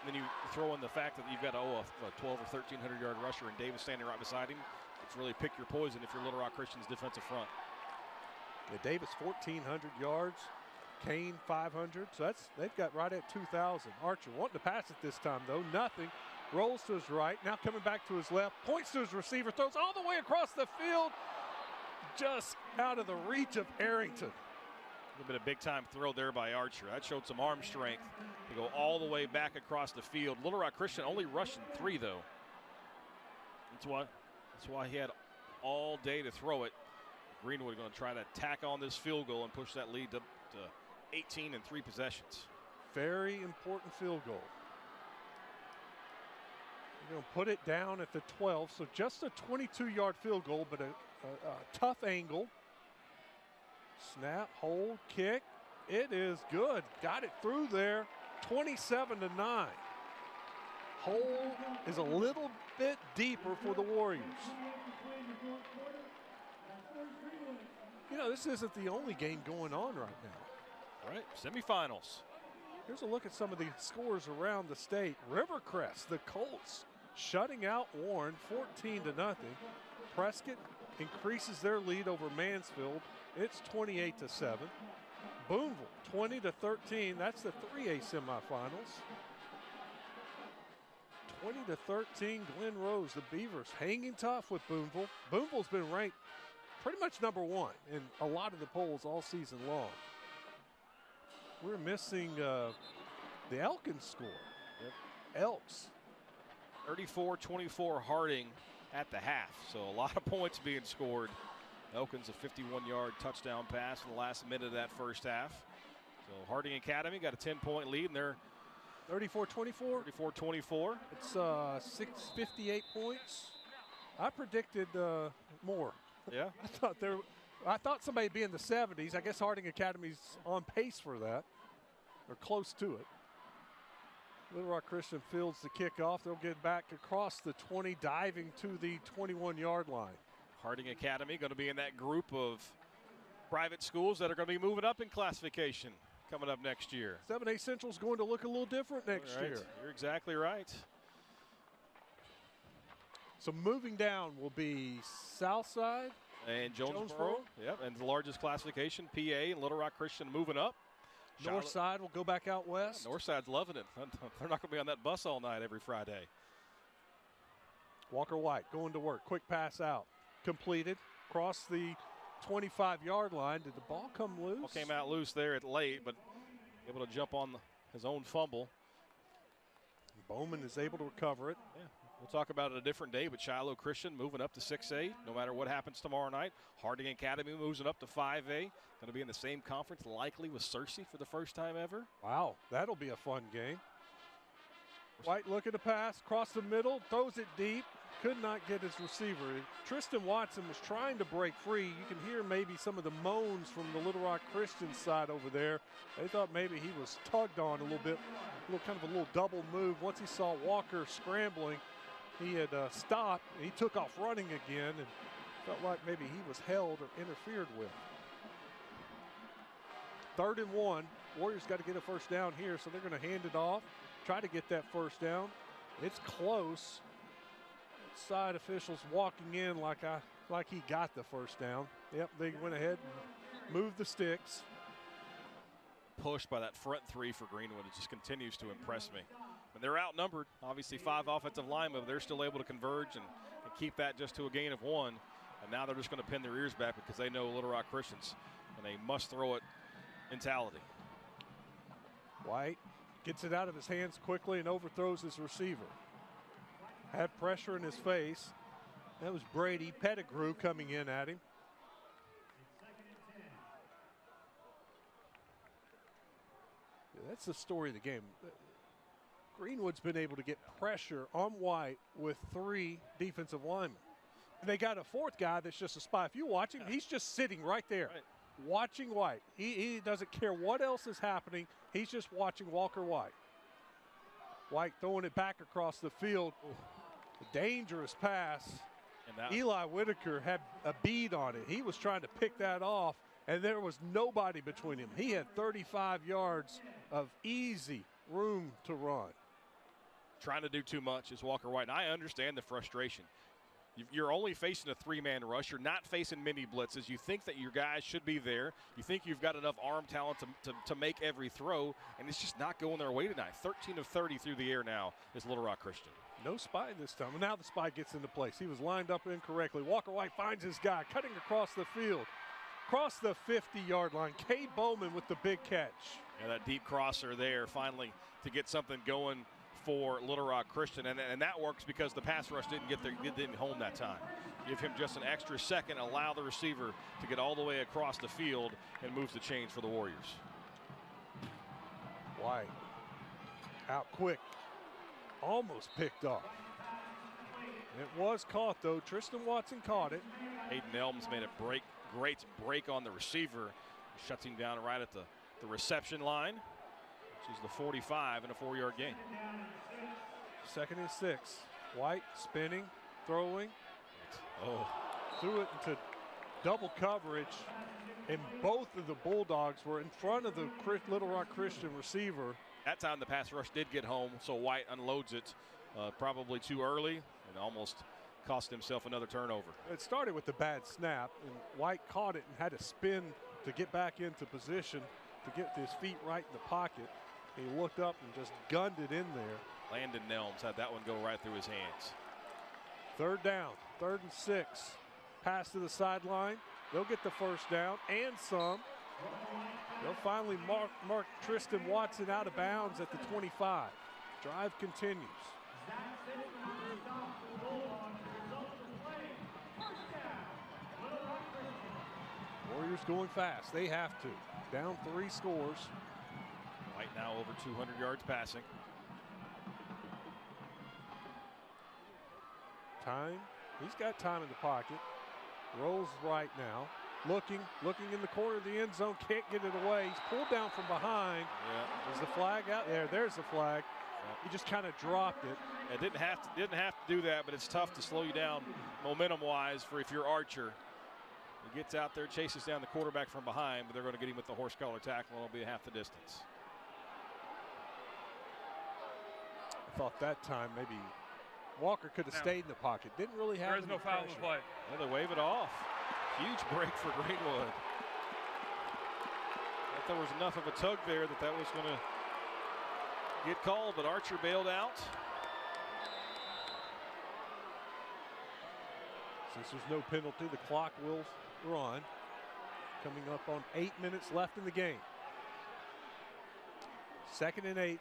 And then you throw in the fact that you've got a 12 or 1,300-yard rusher and Davis standing right beside him. It's really pick your poison if you're Little Rock Christian's defensive front. Yeah, Davis 1,400 yards, Kane 500. So they've got right at 2,000. Archer wanting to pass it this time though, nothing. Rolls to his right, now coming back to his left, points to his receiver, throws all the way across the field, just out of the reach of Arrington. A little bit of big-time throw there by Archer. That showed some arm strength to go all the way back across the field. Little Rock Christian only rushing 3, though. That's why he had all day to throw it. Greenwood going to try to tack on this field goal and push that lead up to 18 in 3 possessions. Very important field goal. You're going to put it down at the 12, so just a 22-yard field goal, but a tough angle. Snap, hold, kick. It is good. Got it through there. 27-9. Hole is a little bit deeper for the Warriors. You know, this isn't the only game going on right now. All right, semifinals. Here's a look at some of the scores around the state. Rivercrest, the Colts, shutting out Warren 14-0. Prescott increases their lead over Mansfield. It's 28-7. Boonville 20-13. That's the 3A semifinals. 20-13. Glen Rose, the Beavers, hanging tough with Boonville. Boonville's been ranked pretty much #1 in a lot of the polls all season long. We're missing the Elkins score. Yep. Elks. 34-24 Harding at the half. So a lot of points being scored. Elkins a 51-yard touchdown pass in the last minute of that first half. So Harding Academy got a 10-point lead, and they're 34-24. 34-24. It's 658 points. I predicted more. Yeah. I thought somebody would be in the 70s. I guess Harding Academy's on pace for that, or close to it. Little Rock Christian fields the kickoff. They'll get back across the 20, diving to the 21-yard line. Harding Academy going to be in that group of private schools that are going to be moving up in classification coming up next year. 7A Central's going to look a little different next year. You're exactly right. So moving down will be Southside and Jonesboro. Yep, and the largest classification, PA and Little Rock Christian moving up. Northside will go back out west. Northside's loving it. They're not going to be on that bus all night every Friday. Walker White going to work. Quick pass out. Completed. Across the 25-yard line. Did the ball come loose? Ball came out loose there at late, but able to jump on his own fumble. Bowman is able to recover it. Yeah. We'll talk about it a different day, but Shiloh Christian moving up to 6A no matter what happens tomorrow night. Harding Academy moves it up to 5A. Going to be in the same conference likely with Searcy for the first time ever. Wow, that'll be a fun game. White looking to pass, across the middle, throws it deep. Could not get his receiver. Tristan Watson was trying to break free. You can hear maybe some of the moans from the Little Rock Christian side over there. They thought maybe he was tugged on a little bit, kind of a little double move. Once he saw Walker scrambling, he had stopped. He took off running again and felt like maybe he was held or interfered with. 3rd and 1. Warriors got to get a first down here, so they're going to hand it off, try to get that first down. It's close. Side officials walking in like he got the first down. Yep, they went ahead and moved the sticks. Pushed by that front 3 for Greenwood. It just continues to impress me. And they're outnumbered. Obviously 5 offensive linemen, but they're still able to converge and keep that just to a gain of 1. And now they're just going to pin their ears back because they know Little Rock Christians and a must-throw-it mentality. White gets it out of his hands quickly and overthrows his receiver. Had pressure in his face. That was Brady Pettigrew coming in at him. Yeah, that's the story of the game. Greenwood's been able to get pressure on White with 3 defensive linemen. And they got a 4th guy that's just a spy. If you watch him, he's just sitting right there, watching White. He doesn't care what else is happening. He's just watching Walker White. White throwing it back across the field. A dangerous pass. Eli Whitaker had a bead on it. He was trying to pick that off, and there was nobody between him. He had 35 yards of easy room to run. Trying to do too much is Walker White, and I understand the frustration. You're only facing a 3-man rush. You're not facing mini blitzes. You think that your guys should be there. You think you've got enough arm talent to make every throw, and it's just not going their way tonight. 13 of 30 through the air now is Little Rock Christian. No spy this time. And now the spy gets into place. He was lined up incorrectly. Walker White finds his guy, cutting across the field. Across the 50-yard line. K. Bowman with the big catch. Yeah, that deep crosser there finally to get something going for Little Rock Christian. And that works because the pass rush didn't home that time. Give him just an extra second, allow the receiver to get all the way across the field and moves the chains for the Warriors. White out quick. Almost picked off. It was caught, though. Tristan Watson caught it. Hayden Elms made a great break on the receiver. Shuts him down right at the reception line, which is the 45 in a 4-yard gain. 2nd and 6. White spinning, throwing. Threw it into double coverage, and both of the Bulldogs were in front of the Little Rock Christian receiver. That time the pass rush did get home, so White unloads it probably too early and almost cost himself another turnover. It started with the bad snap, and White caught it and had to spin to get back into position to get his feet right in the pocket. He looked up and just gunned it in there. Landon Nelms had that one go right through his hands. 3rd down, 3rd and 6. Pass to the sideline. They'll get the 1st down and some. They'll finally mark Tristan Watson out of bounds at the 25. Drive continues. Warriors going fast. They have to. Down 3 scores. White now over 200 yards passing. Time. He's got time in the pocket. Rolls right now. Looking in the corner of the end zone, can't get it away. He's pulled down from behind. Yeah. Is the flag out there? There's the flag. Yeah. He just kind of dropped it. It didn't have to do that, but it's tough to slow you down momentum-wise for if you're Archer. He gets out there, chases down the quarterback from behind, but they're going to get him with the horse collar tackle, and it'll be half the distance. I thought that time maybe Walker could have stayed in the pocket. Didn't really have. There is no foul in the play. Yeah, they wave it off. Huge break for Greenwood. I thought there was enough of a tug there that was going to get called, but Archer bailed out. Since there's no penalty, the clock will run. Coming up on 8 minutes left in the game. 2nd and 8.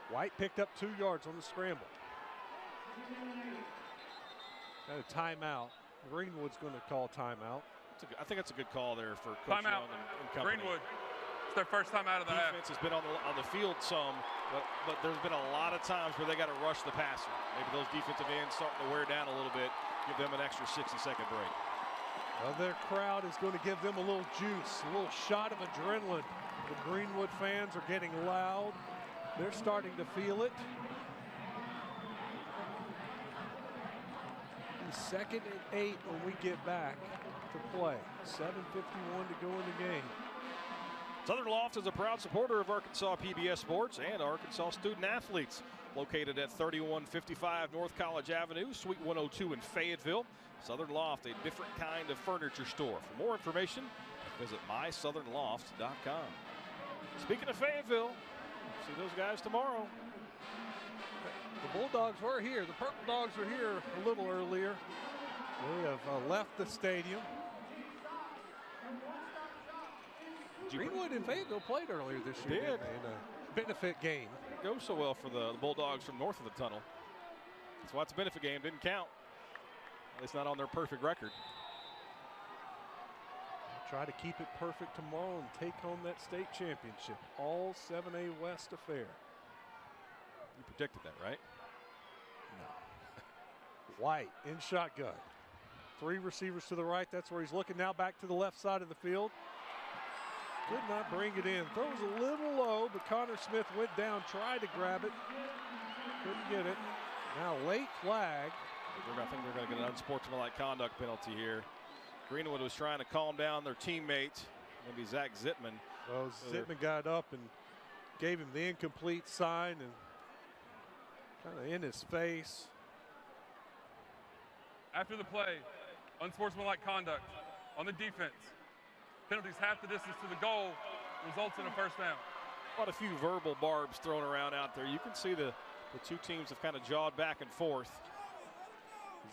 White picked up 2 yards on the scramble. Got a timeout. Greenwood's going to call timeout. I think that's a good call there for Coach Young and company. Greenwood. It's their first time out of the half. Defense has been on the field some, but there's been a lot of times where they got to rush the passer. Maybe those defensive ends starting to wear down a little bit. Give them an extra 60-second break. Well, their crowd is going to give them a little juice, a little shot of adrenaline. The Greenwood fans are getting loud. They're starting to feel it. 2nd and 8 when we get back to play. 7:51 to go in the game. Southern Loft is a proud supporter of Arkansas PBS Sports and Arkansas student athletes. Located at 3155 North College Avenue, Suite 102 in Fayetteville. Southern Loft, a different kind of furniture store. For more information, visit mysouthernloft.com. Speaking of Fayetteville, see those guys tomorrow. The Bulldogs were here. The Purple Dogs were here a little earlier. They have left the stadium. Greenwood and Fayetteville played earlier this year in a benefit game. Didn't go so well for the Bulldogs from north of the tunnel. That's why it's a benefit game. Didn't count. It's not on their perfect record. Try to keep it perfect tomorrow and take home that state championship. All 7A West affair. You predicted that, right? No. White in shotgun. 3 receivers to the right. That's where he's looking now. Back to the left side of the field. Could not bring it in. Throws a little low, but Connor Smith went down, tried to grab it. Couldn't get it. Now late flag. I think they're going to get an unsportsmanlike conduct penalty here. Greenwood was trying to calm down their teammate, maybe Zach Zittman. Well, Zittman got up and gave him the incomplete sign and kind of in his face. After the play, unsportsmanlike conduct on the defense. Penalties half the distance to the goal, results in a first down. Quite a few verbal barbs thrown around out there. You can see the two teams have kind of jawed back and forth.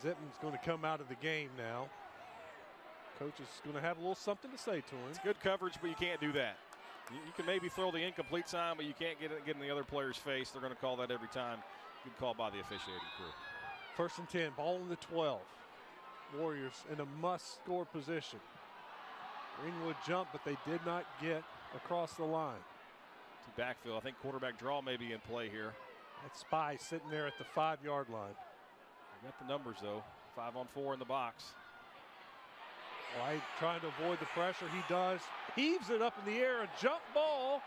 Zittman's going to come out of the game now. Coach is going to have a little something to say to him. It's good coverage, but you can't do that. You can maybe throw the incomplete sign, but you can't get in the other player's face. They're going to call that every time. Good call by the officiating crew. 1st and 10, ball in the 12. Warriors in a must-score position. Greenwood jumped, but they did not get across the line. To backfield, I think quarterback draw may be in play here. That Spy sitting there at the 5-yard line. Got the numbers, though. 5-on-4 in the box. White trying to avoid the pressure. He does. Heaves it up in the air. A jump ball.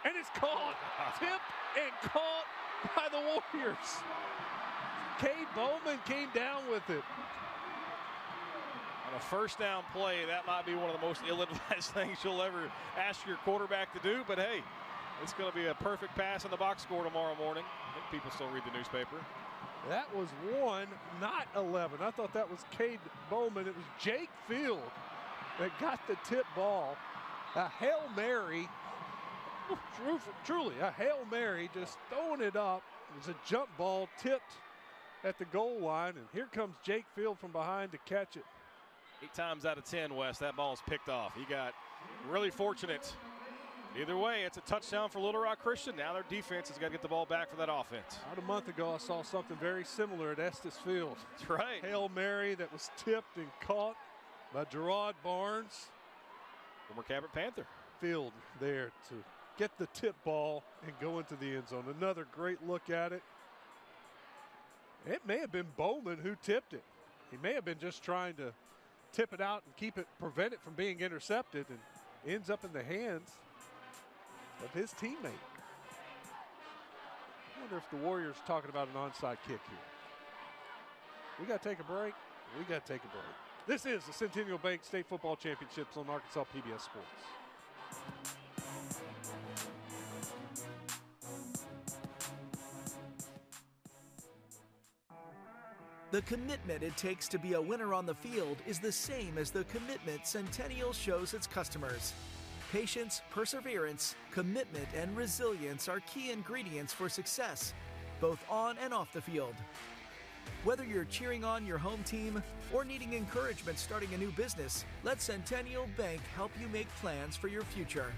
And it's caught. Tipped and caught by the Warriors. Cade Bowman came down with it. On a first down play, that might be one of the most ill-advised things you'll ever ask your quarterback to do. But, hey, it's going to be a perfect pass in the box score tomorrow morning. I think people still read the newspaper. That was 1, not 11. I thought that was Cade Bowman. It was Jake Field that got the tip ball. A Hail Mary, truly a Hail Mary, just throwing it up. It was a jump ball tipped at the goal line, and here comes Jake Field from behind to catch it. 8 times out of 10, Wes, that ball's picked off. He got really fortunate. Either way, it's a touchdown for Little Rock Christian. Now their defense has got to get the ball back for that offense. About a month ago, I saw something very similar at Estes Field. That's right. Hail Mary that was tipped and caught by Gerard Barnes. Former Cabot Panther. Field there to get the tip ball and go into the end zone. Another great look at it. It may have been Bowman who tipped it. He may have been just trying to tip it out and prevent it from being intercepted, and ends up in the hands of his teammate. I wonder if the Warriors are talking about an onside kick here. We got to take a break. We got to take a break. This is the Centennial Bank State Football Championships on Arkansas PBS Sports. The commitment it takes to be a winner on the field is the same as the commitment Centennial shows its customers. Patience, perseverance, commitment, and resilience are key ingredients for success, both on and off the field. Whether you're cheering on your home team or needing encouragement starting a new business, let Centennial Bank help you make plans for your future.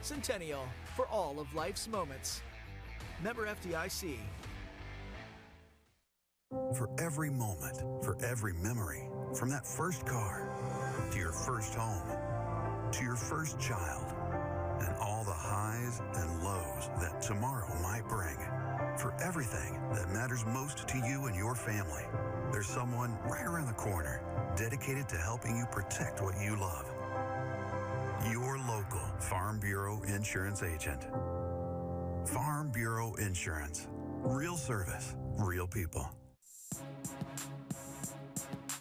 Centennial, for all of life's moments. Member FDIC. For every moment, for every memory, from that first car to your first home, to your first child, and all the highs and lows that tomorrow might bring. For everything that matters most to you and your family, there's someone right around the corner dedicated to helping you protect what you love. Your local Farm Bureau Insurance agent. Farm Bureau Insurance. Real service, real people.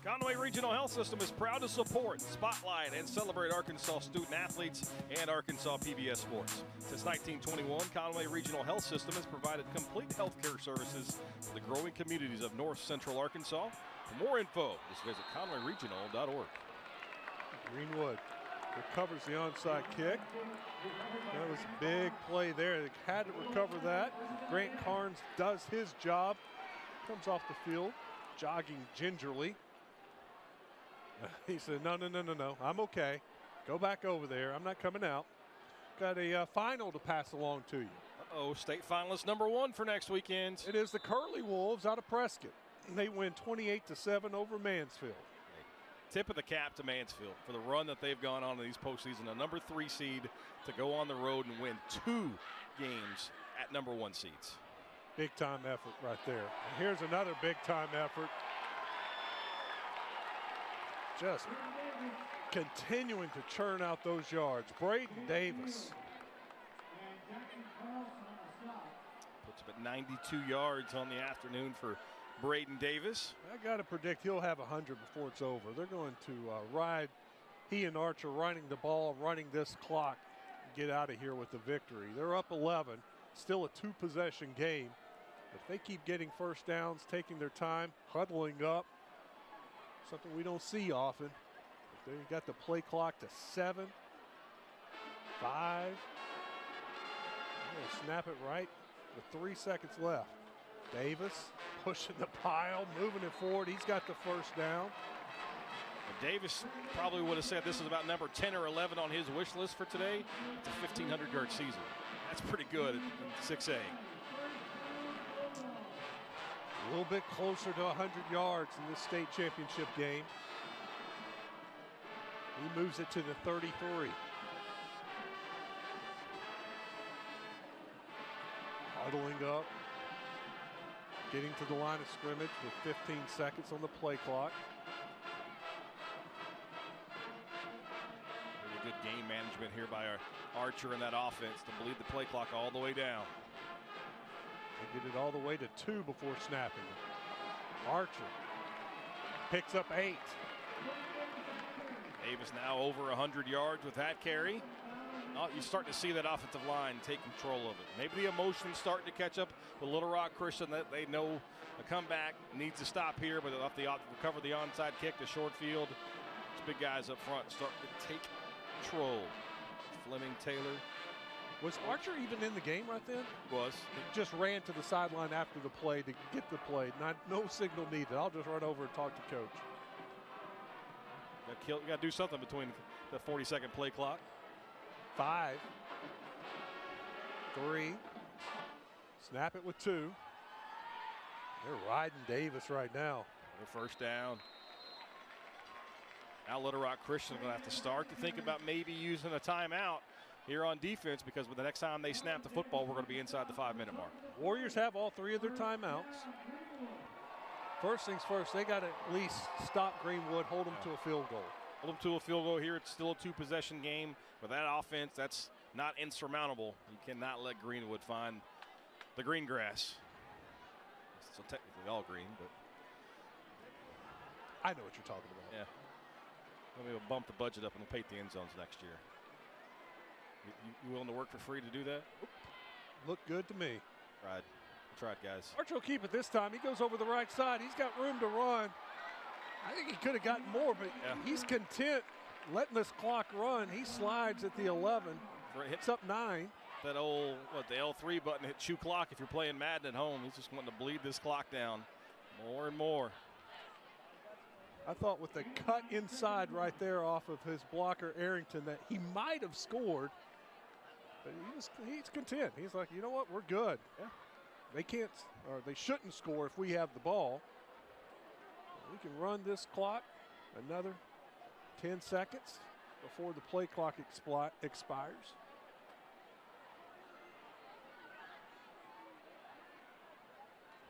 Conway Regional Health System is proud to support, spotlight, and celebrate Arkansas student athletes and Arkansas PBS Sports. Since 1921, Conway Regional Health System has provided complete health care services to the growing communities of North Central Arkansas. For more info, just visit conwayregional.org. Greenwood recovers the onside kick. That was a big play there. They had to recover that. Grant Carnes does his job. Comes off the field, jogging gingerly. He said, no, I'm okay. Go back over there. I'm not coming out. Got a final to pass along to you. Uh-oh, state finalist number 1 for next weekend. It is the Curly Wolves out of Prescott. They win 28-7 over Mansfield. Tip of the cap to Mansfield for the run that they've gone on in these postseason. A number 3 seed to go on the road and win 2 games at number 1 seeds. Big time effort right there. And here's another big time effort. Just continuing to churn out those yards. Braden Davis. Puts up at 92 yards on the afternoon for Braden Davis. I got to predict he'll have 100 before it's over. They're going to ride, he and Archer running the ball, running this clock, get out of here with the victory. They're up 11, still a 2-possession game. If they keep getting first downs, taking their time, huddling up, something we don't see often. They got the play clock to 7, 5. Snap it right with 3 seconds left. Davis pushing the pile, moving it forward. He's got the first down. Davis probably would have said this is about number 10 or 11 on his wish list for today. It's a 1,500-yard season. That's pretty good in 6A. A little bit closer to 100 yards in this state championship game. He moves it to the 33. Huddling up. Getting to the line of scrimmage with 15 seconds on the play clock. Really good game management here by our Archer and that offense to bleed the play clock all the way down. They get it all the way to 2 before snapping. Archer picks up 8. Davis now over 100 yards with that carry. Oh, you're starting to see that offensive line take control of it. Maybe the emotion's starting to catch up with Little Rock Christian, that they know the comeback needs to stop here, but they'll have to recover the onside kick to short field. These big guys up front starting to take control. Fleming, Taylor. Was Archer even in the game right then? Was. He just ran to the sideline after the play to get the play. No signal needed. I'll just run over and talk to coach. You got to do something between the 40-second play clock. 5, 3, snap it with 2. They're riding Davis right now. First down. Now Little Rock Christian going to have to start to think about maybe using a timeout here on defense, because the next time they snap the football, we're going to be inside the 5-minute mark. Warriors have all 3 of their timeouts. First things first, they got to at least stop Greenwood, hold them to a field goal. Hold them to a field goal here. It's still a 2-possession game. With that offense, that's not insurmountable. You cannot let Greenwood find the green grass. It's still technically all green, but I know what you're talking about. Yeah. Maybe we'll bump the budget up and we'll paint the end zones next year. You willing to work for free to do that? Look good to me. Tried, guys. Archer will keep it this time. He goes over the right side. He's got room to run. I think he could have gotten more, but he's content letting this clock run. He slides at the 11. Hits up 9. That old, the L3 button hit chew clock if you're playing Madden at home. He's just wanting to bleed this clock down more and more. I thought with the cut inside right there off of his blocker, Arrington, that he might have scored. But he's content. He's like, you know what, we're good. Yeah. They can't, or they shouldn't score if we have the ball. We can run this clock another 10 seconds before the play clock expires.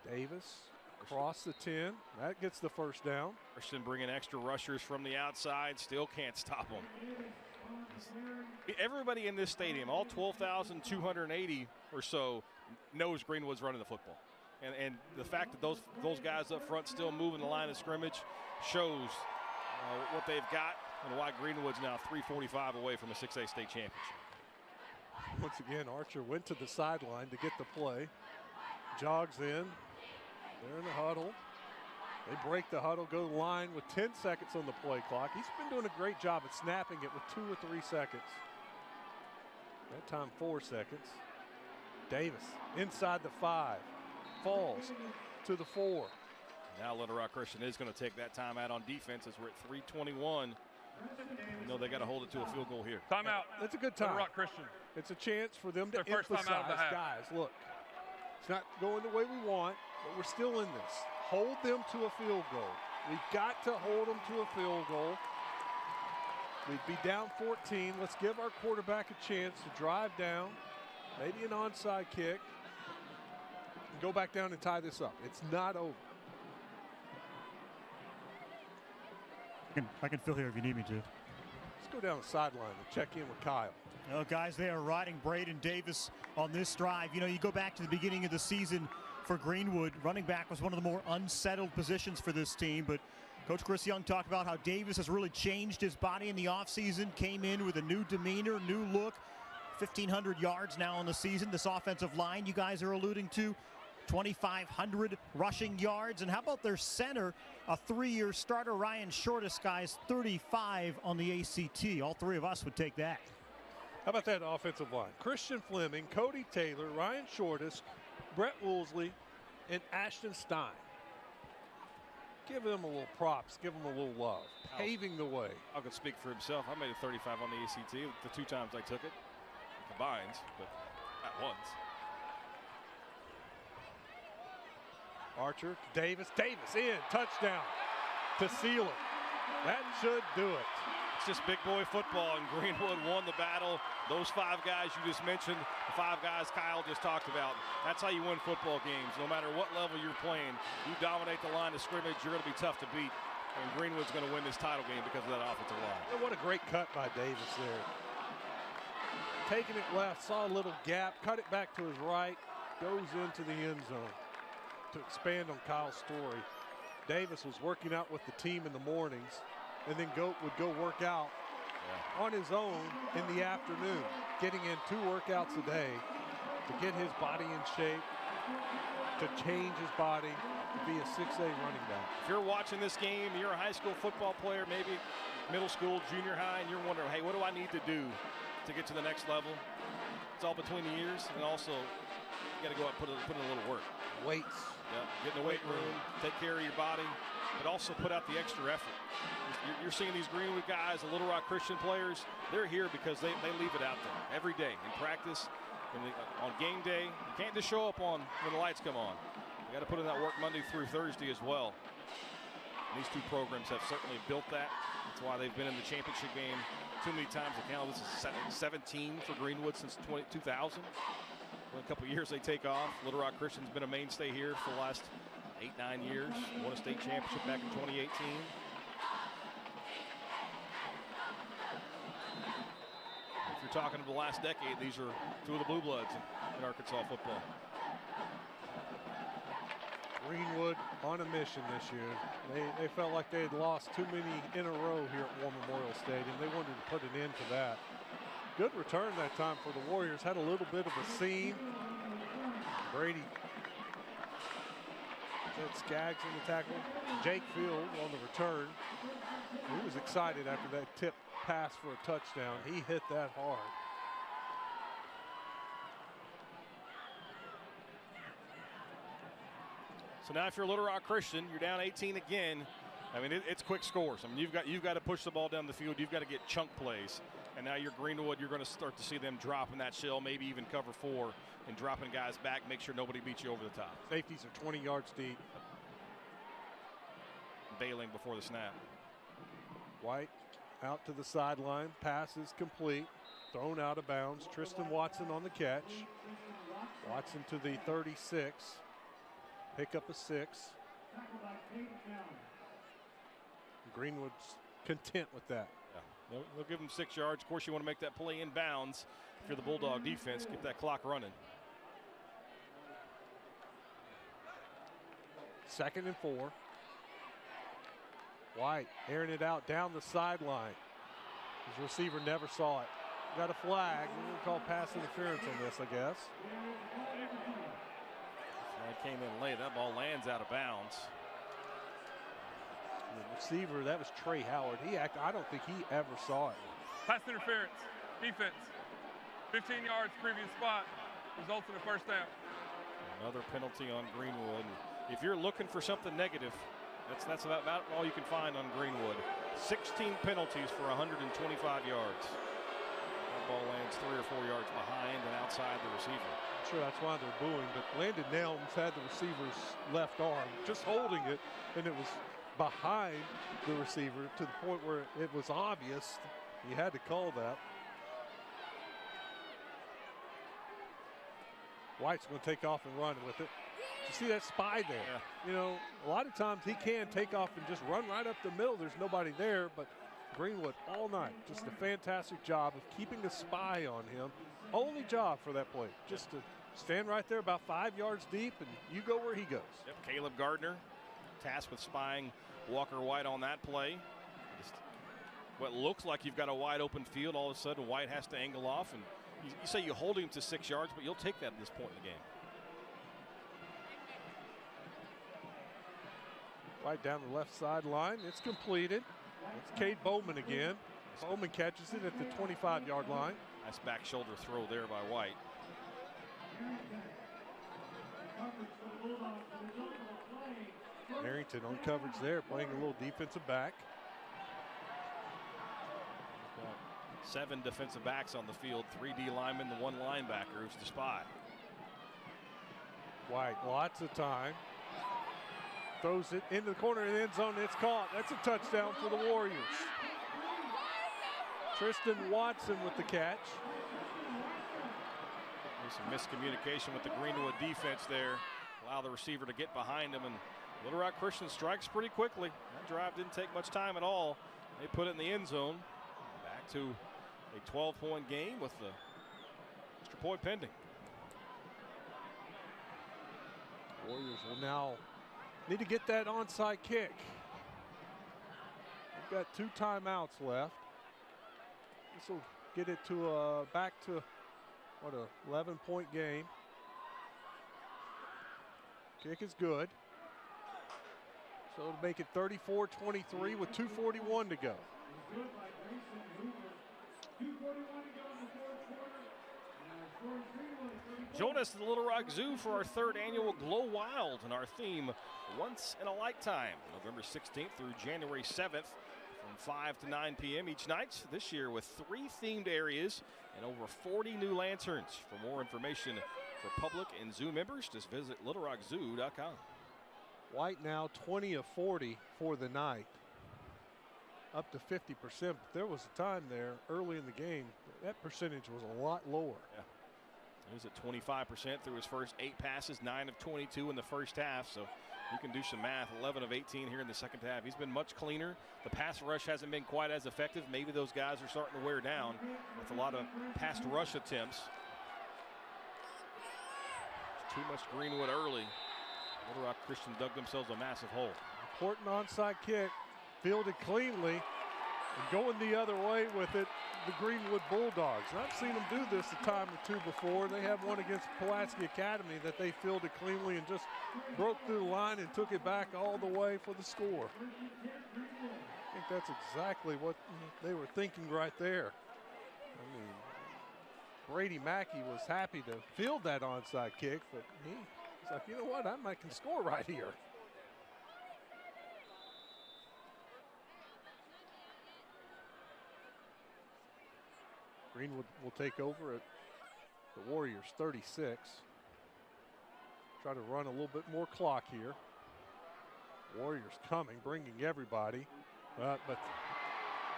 Davis across the 10. That gets the first down. Christian bringing extra rushers from the outside. Still can't stop them. Everybody in this stadium, all 12,280 or so, knows Greenwood's running the football. And the fact that those guys up front still moving the line of scrimmage shows what they've got and why Greenwood's now 345 away from a 6A state championship. Once again, Archer went to the sideline to get the play. Jogs in. They're in the huddle. They break the huddle, go to the line with 10 seconds on the play clock. He's been doing a great job at snapping it with 2 or 3 seconds. That time 4 seconds. Davis inside the 5. Falls to the 4. Now Little Rock Christian is going to take that timeout on defense as we're at 3:21. You know they got to hold it to a field goal here. Timeout. That's a good time. Little Rock Christian. It's a chance for them to Their first emphasize, timeout of the half. guys, look, it's not going the way we want, but we're still in this. hold them to a field goal. We've got to hold them to a field goal. We'd be down 14. Let's give our quarterback a chance to drive down, maybe an onside kick, and go back down and tie this up. It's not over. I can fill here if you need me to. Let's go down the sideline and check in with Kyle. Well, guys, they are riding Braden Davis on this drive. You know, you go back to the beginning of the season for Greenwood. Running back was one of the more unsettled positions for this team, but Coach Chris Young talked about how Davis has really changed his body in the offseason, came in with a new demeanor, new look. 1,500 yards now in the season. This offensive line you guys are alluding to, 2,500 rushing yards. And how about their center, a 3-year starter, Ryan Shortest, guys, 35 on the ACT. All three of us would take that. How about that offensive line? Christian Fleming, Cody Taylor, Ryan Shortest, Brett Woolsey, and Ashton Stein. Give them a little props. Give them a little love. Paving the way. I can speak for himself. I made a 35 on the ACT the 2 times I took it. Combined, but at once. Archer, Davis in, touchdown to seal it. That should do it. It's just big boy football, and Greenwood won the battle. Those 5 guys you just mentioned, the 5 guys Kyle just talked about, that's how you win football games. No matter what level you're playing, you dominate the line of scrimmage, you're going to be tough to beat. And Greenwood's going to win this title game because of that offensive line. And what a great cut by Davis there. Taking it left, saw a little gap, cut it back to his right, goes into the end zone. To expand on Kyle's story, Davis was working out with the team in the mornings and then would go work out on his own in the afternoon, getting in 2 workouts a day to get his body in shape, to change his body, to be a 6A running back. If you're watching this game, you're a high school football player, maybe middle school, junior high, and you're wondering, hey, what do I need to do to get to the next level? It's all between the ears, and also you got to go out and put in a little work. Weights. Yep. Get in the weight room, take care of your body, but also put out the extra effort. You're seeing these Greenwood guys, the Little Rock Christian players, they're here because they leave it out there every day in practice, on game day. You can't just show up when the lights come on. You got to put in that work Monday through Thursday as well. And these 2 programs have certainly built that. That's why they've been in the championship game too many times to count. This is 17 for Greenwood since 2000. In a couple of years they take off. Little Rock Christian's been a mainstay here for the last 8-9 years. Won a state championship back in 2018. If you're talking of the last decade, these are 2 of the blue bloods in Arkansas football. Greenwood on a mission this year. They felt like they had lost too many in a row here at War Memorial Stadium. They wanted to put an end to that. Good return that time for the Warriors. Had a little bit of a seam. Brady. That Skaggs in the tackle. Jake Field on the return. He was excited after that tip pass for a touchdown. He hit that hard. So now if you're Little Rock Christian, you're down 18 again. I mean, it's quick scores. I mean, you've got to push the ball down the field. You've got to get chunk plays. And now you're Greenwood, you're going to start to see them dropping that shell, maybe even cover 4 and dropping guys back, make sure nobody beats you over the top. Safeties are 20 yards deep. Bailing before the snap. White out to the sideline. Pass is complete. Thrown out of bounds. Tristan Watson on the catch. Watson to the 36. Pick up a 6. Greenwood's content with that. Yeah. They'll give them 6 yards. Of course, you want to make that play in bounds. If you're the Bulldog defense, get that clock running. 2nd and 4. White airing it out down the sideline. His receiver never saw it. Got a flag. We're going to call pass interference on this, I guess. Flag came in late. That ball lands out of bounds. The receiver, that was Trey Howard. I don't think he ever saw it. Pass interference. Defense. 15 yards, previous spot. Results in a first down. Another penalty on Greenwood. If you're looking for something negative, that's about all you can find on Greenwood. 16 penalties for 125 yards. Ball lands 3 or 4 yards behind and outside the receiver. Sure, that's why they're booing, but Landon Nelms had the receiver's left arm just holding it, and it was behind the receiver to the point where it was obvious he had to call that. White's going to take off and run with it. You see that spy there? Yeah. You know, a lot of times he can take off and just run right up the middle. There's nobody there, but Greenwood all night, just a fantastic job of keeping a spy on him. Only job for that play, just to stand right there about 5 yards deep and you go where he goes. Yep, Caleb Gardner tasked with spying Walker White on that play. Just what looks like you've got a wide open field, all of a sudden White has to angle off, and you say you hold him to 6 yards, but you'll take that at this point in the game. Right down the left sideline, it's completed. It's Cade Bowman again. Bowman catches it at the 25-yard line. Nice back shoulder throw there by White. Arrington on coverage there, playing a little defensive back. 7 defensive backs on the field, 3 D linemen, the 1 linebacker who's the spy. White, lots of time. Throws it into the corner of the end zone. It's caught. That's a touchdown for the Warriors. Tristan Watson with the catch. There's some miscommunication with the Greenwood defense there. Allow the receiver to get behind him, and Little Rock Christian strikes pretty quickly. That drive didn't take much time at all. They put it in the end zone. Back to a 12-point game with the extra point pending. Warriors will now need to get that onside kick. We've got 2 timeouts left. This will get it to back to what, a 11-point game. Kick is good. So it'll make it 34-23 with 2:41 to go. Join us at the Little Rock Zoo for our 3rd annual Glow Wild, and our theme, Once in a Lifetime, November 16th through January 7th from 5 to 9 p.m. each night. This year with 3 themed areas and over 40 new lanterns. For more information for public and zoo members, just visit littlerockzoo.com. White now 20 of 40 for the night, up to 50%. But there was a time there early in the game that percentage was a lot lower. Yeah. He was at 25% through his first 8 passes, 9 of 22 in the first half. So you can do some math. 11 of 18 here in the second half. He's been much cleaner. The pass rush hasn't been quite as effective. Maybe those guys are starting to wear down with a lot of pass rush attempts. Too much Greenwood early. Little Rock Christian dug themselves a massive hole. Important onside kick, fielded cleanly, and going the other way with it, the Greenwood Bulldogs. And I've seen them do this a time or 2 before. They have one against Pulaski Academy that they fielded cleanly and just broke through the line and took it back all the way for the score. I think that's exactly what they were thinking right there. I mean, Brady Mackey was happy to field that onside kick, but he's like, you know what, I might can score right here. Greenwood will take over at the Warriors 36. Try to run a little bit more clock here. Warriors coming, bringing everybody, but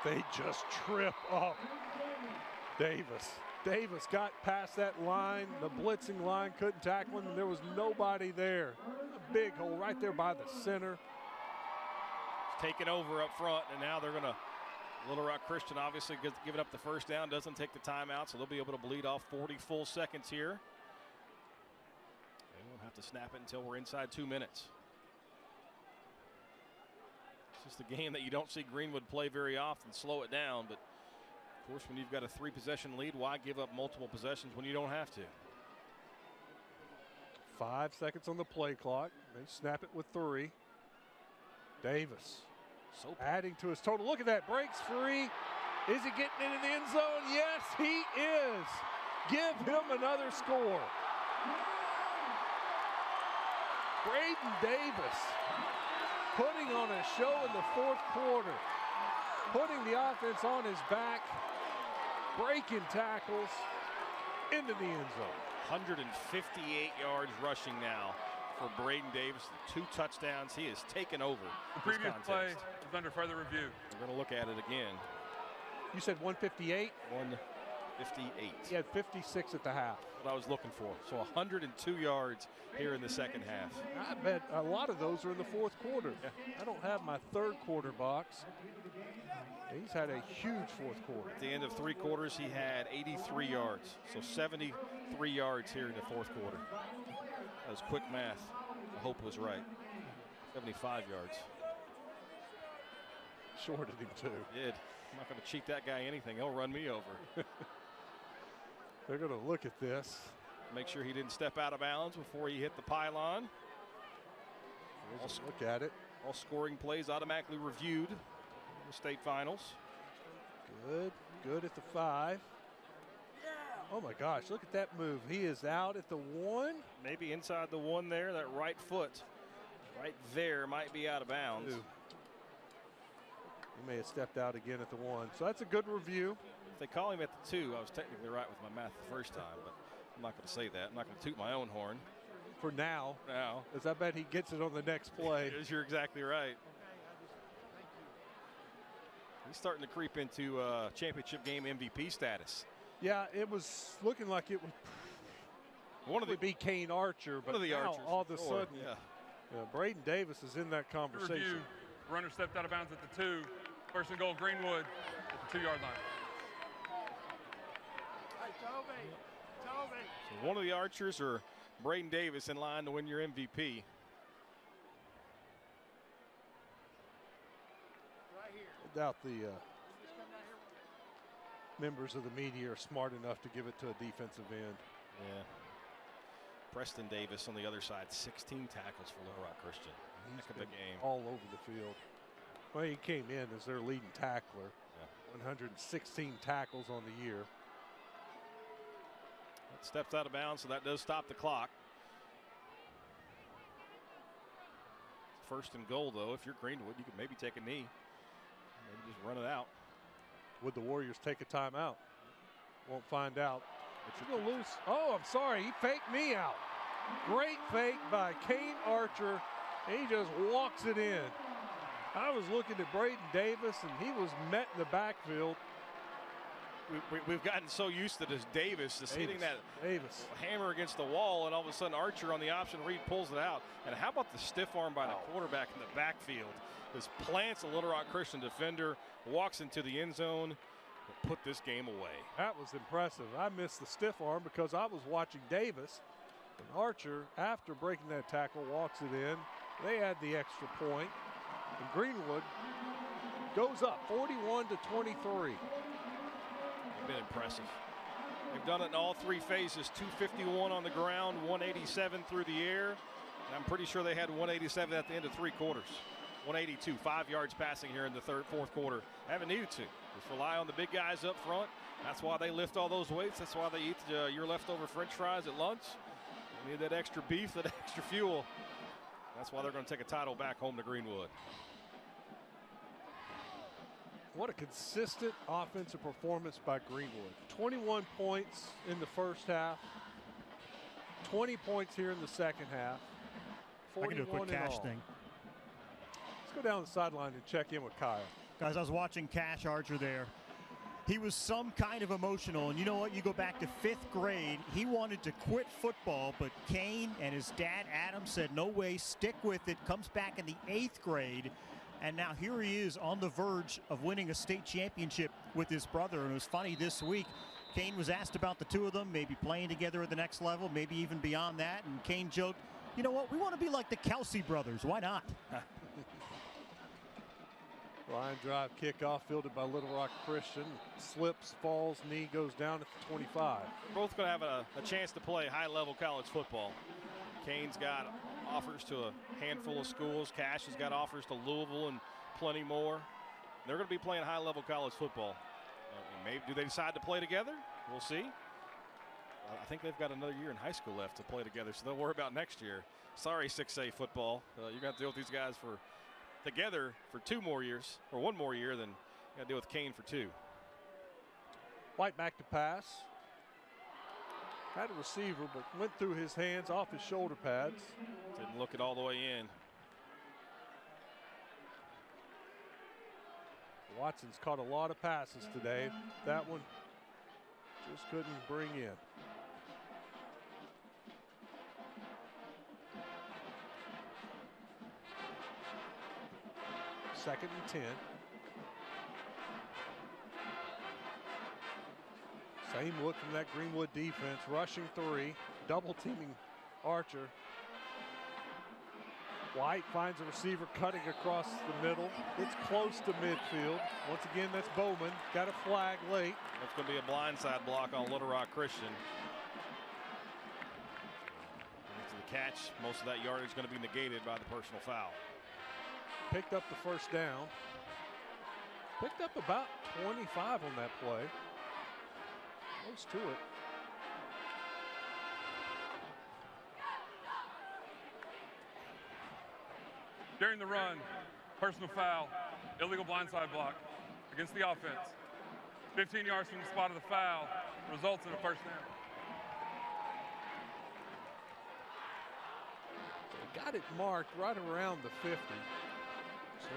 they just trip up Davis. Davis got past that line, the blitzing line, couldn't tackle him, and there was nobody there. A big hole right there by the center. It's taken over up front, and now they're going to, Little Rock Christian obviously giving up the first down, doesn't take the timeout, so they'll be able to bleed off 40 full seconds here. They won't have to snap it until we're inside 2 minutes. It's just a game that you don't see Greenwood play very often, slow it down, but of course, when you've got a 3-possession lead, why give up multiple possessions when you don't have to? 5 seconds on the play clock. They snap it with 3. Davis adding to his total. Look at that, breaks free. Is he getting into the end zone? Yes, he is. Give him another score. Braden Davis putting on a show in the 4th quarter, putting the offense on his back, breaking tackles into the end zone. 158 yards rushing now for Braden Davis. 2 touchdowns. He has taken over the previous play is under further review. We're going to look at it again. You said 158? 158. He had 56 at the half. What I was looking for. So 102 yards here in the second half. I bet a lot of those are in the fourth quarter. Yeah. I don't have my third quarter box. He's had a huge fourth quarter. At the end of 3 quarters, he had 83 yards. So 73 yards here in the fourth quarter. That was quick math. I hope it was right. 75 yards. Shorted him too. Did. I'm not going to cheat that guy anything. He'll run me over. They're going to look at this. Make sure he didn't step out of bounds before he hit the pylon. Look at it. All scoring plays automatically reviewed in the state finals. Good at the 5. Oh my gosh, look at that move. He is out at the 1. Maybe inside the 1 there. That right foot right there might be out of bounds. He may have stepped out again at the 1. So that's a good review. If they call him at the 2, I was technically right with my math the first time, but I'm not going to say that. I'm not going to toot my own horn. For now. Now. Because I bet he gets it on the next play. You're exactly right. He's starting to creep into championship game MVP status. Yeah, it was looking like it would be Kane Archer, but now all of a sudden, Braden Davis is in that conversation. Review. Runner stepped out of bounds at the 2. First and goal, Greenwood at the 2-yard line. So one of the Archers or Braden Davis in line to win your MVP. I doubt the members of the media are smart enough to give it to a defensive end. Yeah. Preston Davis on the other side, 16 tackles for Little Rock Christian. He's Heck of a game. All over the field. Well, he came in as their leading tackler. 116 tackles on the year. It steps out of bounds, so that does stop the clock. First and goal, though. If you're Greenwood, you could maybe take a knee. Maybe just run it out. Would the Warriors take a timeout? Won't find out. But you're going to lose. Oh, I'm sorry. He faked me out. Great fake by Kane Archer. He just walks it in. I was looking at Braden Davis, and he was met in the backfield. We've gotten so used to this Davis just hitting that hammer against the wall, and all of a sudden Archer on the option read pulls it out. And how about the stiff arm by the quarterback in the backfield? This plants a Little Rock Christian defender, walks into the end zone, and put this game away. That was impressive. I missed the stiff arm because I was watching Davis. And Archer, after breaking that tackle, walks it in. They add the extra point. And Greenwood goes up 41-23. Been impressive. They've done it in all 3 phases. 251 on the ground, 187 through the air. And I'm pretty sure they had 187 at the end of 3 quarters. 182, 5 yards passing here in the fourth quarter. Haven't needed to. Just rely on the big guys up front. That's why they lift all those weights. That's why they eat your leftover French fries at lunch. You need that extra beef, that extra fuel. That's why they're going to take a title back home to Greenwood. What a consistent offensive performance by Greenwood. 21 points in the first half. 20 points here in the second half. I can do a quick Cash thing. Let's go down the sideline and check in with Kyle. Guys, I was watching Cash Archer there. He was some kind of emotional, and you know what? You go back to 5th grade. He wanted to quit football, but Kane and his dad, Adam, said, no way, stick with it. Comes back in the 8th grade. And now here he is on the verge of winning a state championship with his brother. And it was funny this week, Kane was asked about the 2 of them, maybe playing together at the next level, maybe even beyond that. And Kane joked, you know what, we want to be like the Kelsey brothers. Why not? Line drive kickoff fielded by Little Rock Christian. Slips, falls, knee goes down at the 25. We're both going to have a chance to play high-level college football. Kane's got offers to a handful of schools. Cash has got offers to Louisville and plenty more. They're going to be playing high-level college football. Maybe do they decide to play together? We'll see. I think they've got another year in high school left to play together, so they'll worry about next year. Sorry, 6A football. You're going to have to deal with these guys together for 2 more years, or 1 more year, than you got to deal with Kane for 2. White back to pass. Had a receiver, but went through his hands off his shoulder pads. Didn't look it all the way in. Watson's caught a lot of passes today. That one just couldn't bring in. Second and 10. Same look from that Greenwood defense, rushing three, double teaming Archer. White finds a receiver cutting across the middle. It's close to midfield. Once again, that's Bowman. Got a flag late. That's going to be a blindside block on Little Rock Christian. To the catch, most of that yardage is going to be negated by the personal foul. Picked up the first down. Picked up about 25 on that play. Close to it. During the run, personal foul, illegal blindside block against the offense. 15 yards from the spot of the foul, results in a first down. They got it marked right around the 50. So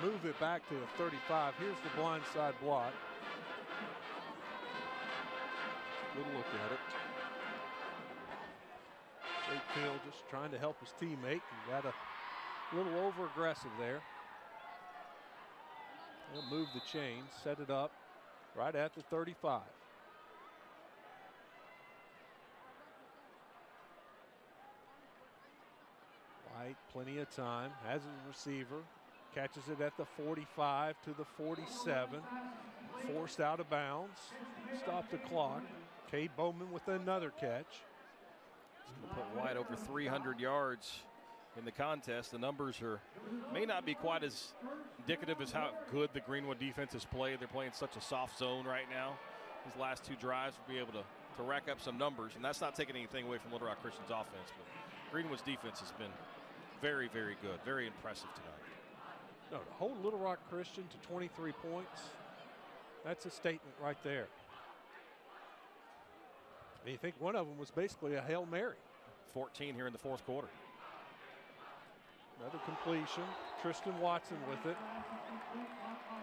they'll move it back to the 35. Here's the blindside block. Good look at it. Wakefield just trying to help his teammate. He got a little over aggressive there. He'll move the chain, set it up right at the 35. White, plenty of time, has a receiver, catches it at the 45 to the 47. Forced out of bounds, stop the clock. Cade Bowman with another catch. He's going to put White over 300 yards in the contest. The numbers may not be quite as indicative as how good the Greenwood defense has played. They're playing such a soft zone right now. His last two drives will be able to rack up some numbers, and that's not taking anything away from Little Rock Christian's offense. But Greenwood's defense has been very, very good, very impressive tonight. No, to hold Little Rock Christian to 23 points, that's a statement right there. And you think one of them was basically a Hail Mary. 14 here in the fourth quarter. Another completion. Tristan Watson with it.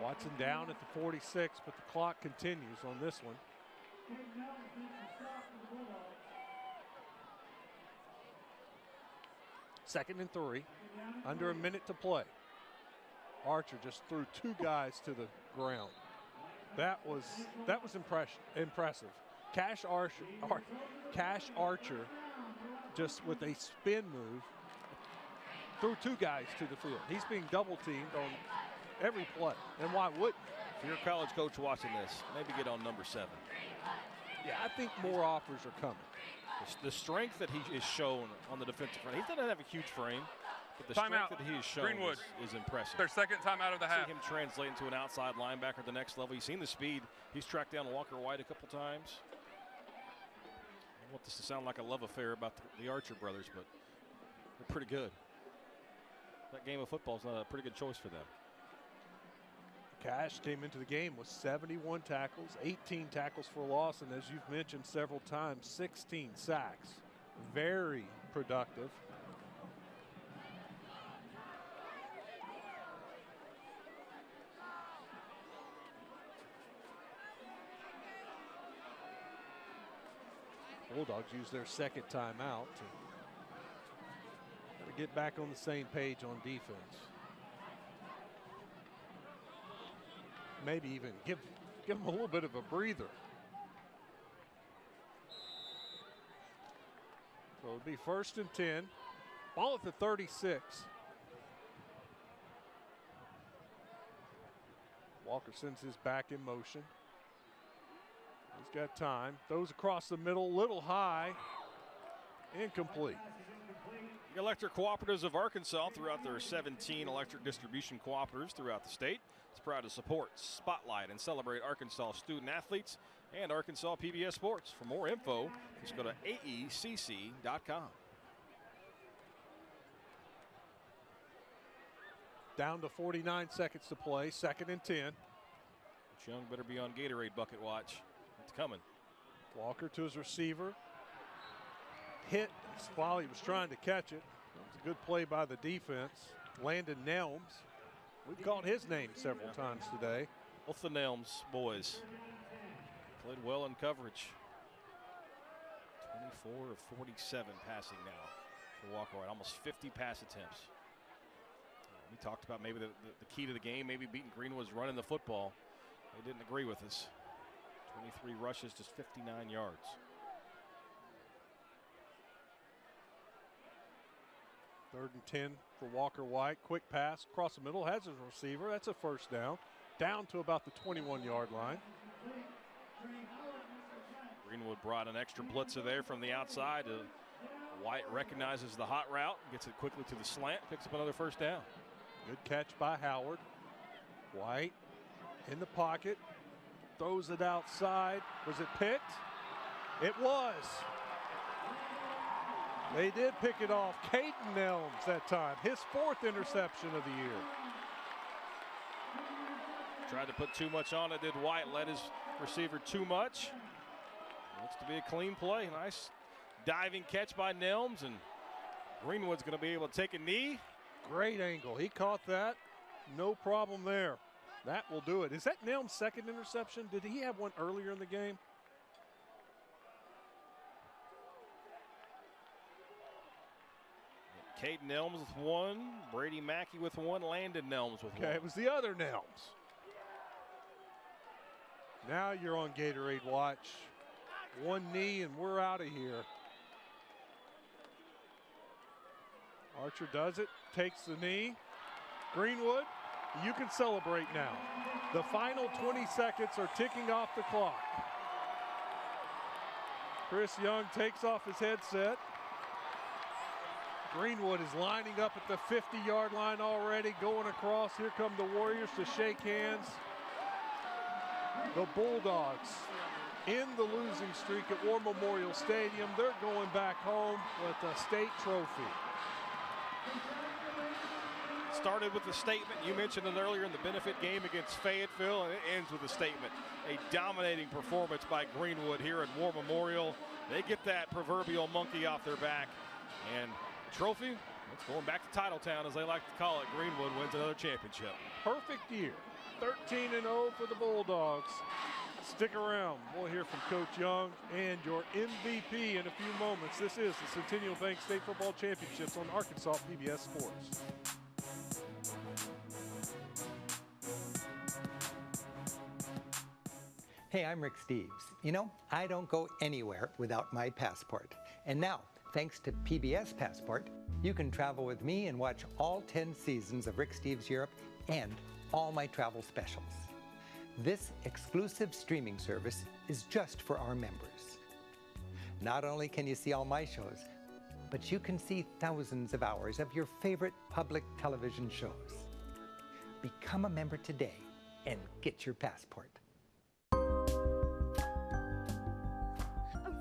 Watson down at the 46, but the clock continues on this one. Second and 3. Under a minute to play. Archer just threw two guys to the ground. That was impressive. Cash Archer just with a spin move threw two guys to the field. He's being double teamed on every play. And why wouldn't? If you're a college coach watching this, maybe get on number 7. Yeah, I think more offers are coming. The strength that he is shown on the defensive front. He doesn't have a huge frame, but the Timeout. strength that he has shown Greenwood is impressive. Their second timeout of the half. See him translate into an outside linebacker at the next level. You've seen the speed. He's tracked down Walker White a couple times. I want this to sound like a love affair about the Archer brothers, but they're pretty good. That game of football is not a pretty good choice for them. Cash came into the game with 71 tackles, 18 tackles for loss, and as you've mentioned several times, 16 sacks. Very productive. Bulldogs use their second timeout to get back on the same page on defense. Maybe even give them a little bit of a breather. So it'll be first and 10. Ball at the 36. Walker sends his back in motion. He's got time. Throws across the middle, little high. Incomplete. The Electric Cooperatives of Arkansas, throughout their 17 electric distribution cooperatives throughout the state, is proud to support, spotlight, and celebrate Arkansas student athletes and Arkansas PBS Sports. For more info, just go to aecc.com. Down to 49 seconds to play, second and 10. Coach Young better be on Gatorade bucket watch. It's coming. Walker to his receiver. Hit while he was trying to catch it. That was a good play by the defense. Landon Nelms. We've called his name several times today. Both the Nelms boys played well in coverage. 24 of 47 passing now for Walker White. Almost 50 pass attempts. We talked about maybe the key to the game, maybe beating Greenwood's running the football. They didn't agree with us. 23 rushes, just 59 yards. Third and 10 for Walker White. Quick pass across the middle, has his receiver. That's a first down. Down to about the 21-yard line. Greenwood brought an extra blitzer there from the outside. White recognizes the hot route, gets it quickly to the slant, picks up another first down. Good catch by Howard. White in the pocket, throws it outside. Was it picked? It was. They did pick it off. Caden Nelms that time, his 4th interception of the year. Tried to put too much on it, did White. Led his receiver too much. Looks to be a clean play. Nice diving catch by Nelms, and Greenwood's going to be able to take a knee. Great angle. He caught that. No problem there. That will do it. Is that Nelms' 2nd interception? Did he have one earlier in the game? Caden Nelms with one, Brady Mackey with one, Landon Nelms with one. Okay, it was the other Nelms. Now you're on Gatorade watch. One knee and we're out of here. Archer does it, takes the knee. Greenwood, you can celebrate now. The final 20 seconds are ticking off the clock. Chris Young takes off his headset. Greenwood is lining up at the 50-yard line already, going across. Here come the Warriors to shake hands. The Bulldogs in the losing streak at War Memorial Stadium. They're going back home with a state trophy. Started with the statement. You mentioned it earlier in the benefit game against Fayetteville, and it ends with a statement. A dominating performance by Greenwood here at War Memorial. They get that proverbial monkey off their back. And the trophy, it's going back to Titletown, as they like to call it. Greenwood wins another championship. Perfect year. 13-0 for the Bulldogs. Stick around. We'll hear from Coach Young and your MVP in a few moments. This is the Centennial Bank State Football Championships on Arkansas PBS Sports. Hey, I'm Rick Steves. You know, I don't go anywhere without my passport. And now, thanks to PBS Passport, you can travel with me and watch all 10 seasons of Rick Steves Europe and all my travel specials. This exclusive streaming service is just for our members. Not only can you see all my shows, but you can see thousands of hours of your favorite public television shows. Become a member today and get your passport. A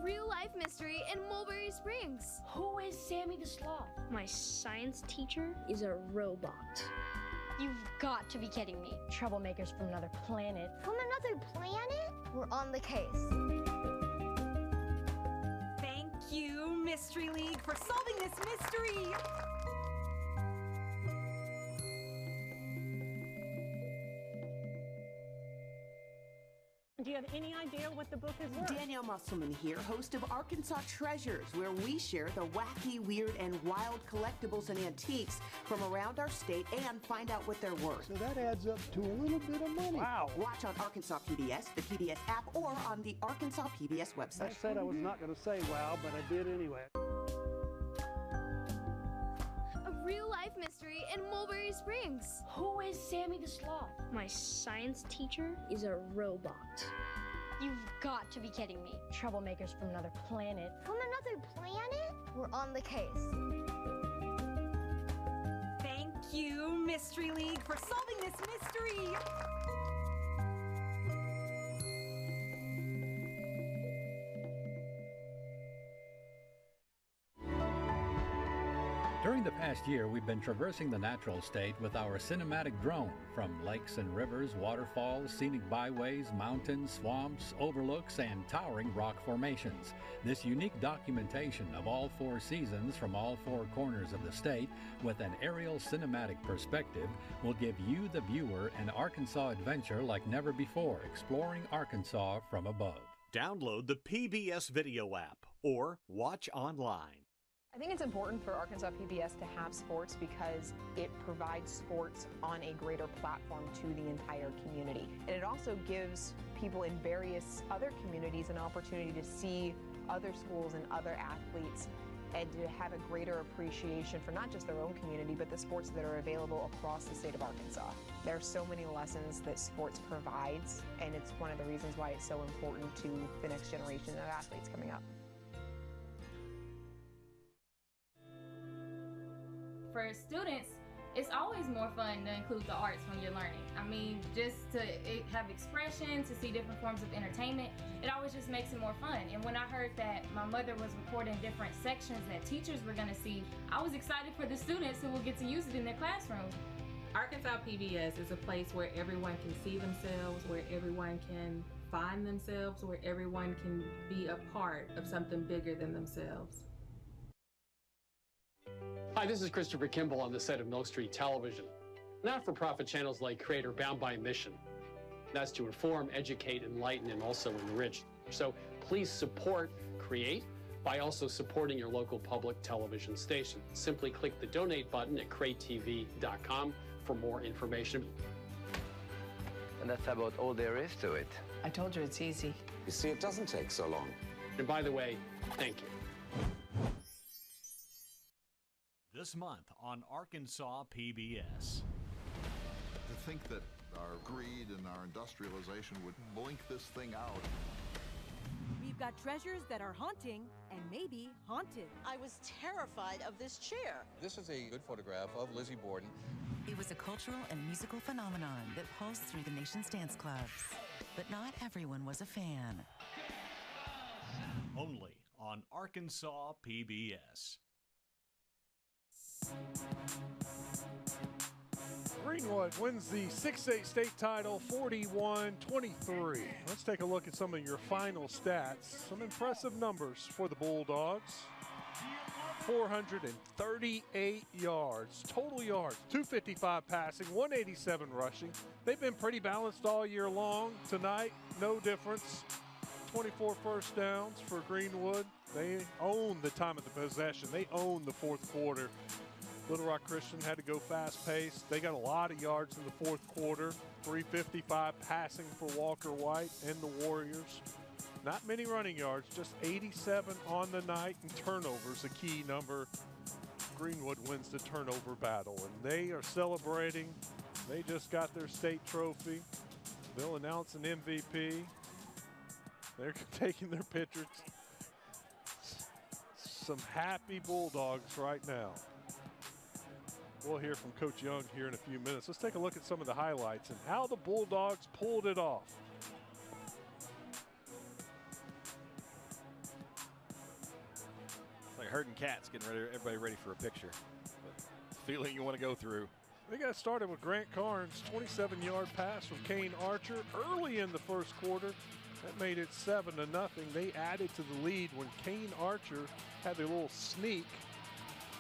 real-life mystery in Mulberry Springs. Who is Sammy the Sloth? My science teacher is a robot. You've got to be kidding me. Troublemakers from another planet. From another planet? We're on the case. Thank you, Mystery League, for solving this mystery. Do you have any idea what the book is worth? Danielle Musselman here, host of Arkansas Treasures, where we share the wacky, weird, and wild collectibles and antiques from around our state and find out what they're worth. So that adds up to a little bit of money. Wow. Watch on Arkansas PBS, the PBS app, or on the Arkansas PBS website. I said I was not going to say wow, but I did anyway. A real-life mystery in Mulberry Springs. Who is Sammy the Sloth? My science teacher is a robot. You've got to be kidding me. Troublemakers from another planet. From another planet? We're on the case. Thank you, Mystery League, for solving this mystery. During the past year, we've been traversing the natural state with our cinematic drone, from lakes and rivers, waterfalls, scenic byways, mountains, swamps, overlooks, and towering rock formations. This unique documentation of all 4 seasons from all 4 corners of the state with an aerial cinematic perspective will give you, the viewer, an Arkansas adventure like never before, exploring Arkansas from above. Download the PBS video app or watch online. I think it's important for Arkansas PBS to have sports because it provides sports on a greater platform to the entire community. And it also gives people in various other communities an opportunity to see other schools and other athletes and to have a greater appreciation for not just their own community, but the sports that are available across the state of Arkansas. There are so many lessons that sports provides, and it's one of the reasons why it's so important to the next generation of athletes coming up. For students, it's always more fun to include the arts when you're learning. I mean, just to have expression, to see different forms of entertainment, it always just makes it more fun. And when I heard that my mother was recording different sections that teachers were gonna see, I was excited for the students who will get to use it in their classroom. Arkansas PBS is a place where everyone can see themselves, where everyone can find themselves, where everyone can be a part of something bigger than themselves. Hi, this is Christopher Kimball on the set of Milk Street Television. Not-for-profit channels like Create are bound by a mission. That's to inform, educate, enlighten, and also enrich. So please support Create by also supporting your local public television station. Simply click the donate button at createtv.com for more information. And that's about all there is to it. I told you it's easy. You see, it doesn't take so long. And by the way, thank you. This month on Arkansas PBS. To think that our greed and our industrialization would blink this thing out. We've got treasures that are haunting and maybe haunted. I was terrified of this chair. This is a good photograph of Lizzie Borden. It was a cultural and musical phenomenon that pulsed through the nation's dance clubs. But not everyone was a fan. Only on Arkansas PBS. Greenwood wins the 6A state title 41-23. Let's take a look at some of your final stats. Some impressive numbers for the Bulldogs. 438 yards, total yards, 255 passing, 187 rushing. They've been pretty balanced all year long. Tonight, no difference. 24 first downs for Greenwood. They own the time of the possession. They own the fourth quarter. Little Rock Christian had to go fast-paced. They got a lot of yards in the fourth quarter. 355 passing for Walker White and the Warriors. Not many running yards, just 87 on the night, and turnovers a key number. Greenwood wins the turnover battle, and they are celebrating. They just got their state trophy. They'll announce an MVP. They're taking their pictures. Some happy Bulldogs right now. We'll hear from Coach Young here in a few minutes. Let's take a look at some of the highlights and how the Bulldogs pulled it off. It's like herding cats, getting ready, everybody ready for a picture. Feeling you want to go through. They got started with Grant Carnes' 27-yard pass from Kane Archer early in the first quarter. That made it 7-0. They added to the lead when Kane Archer had a little sneak.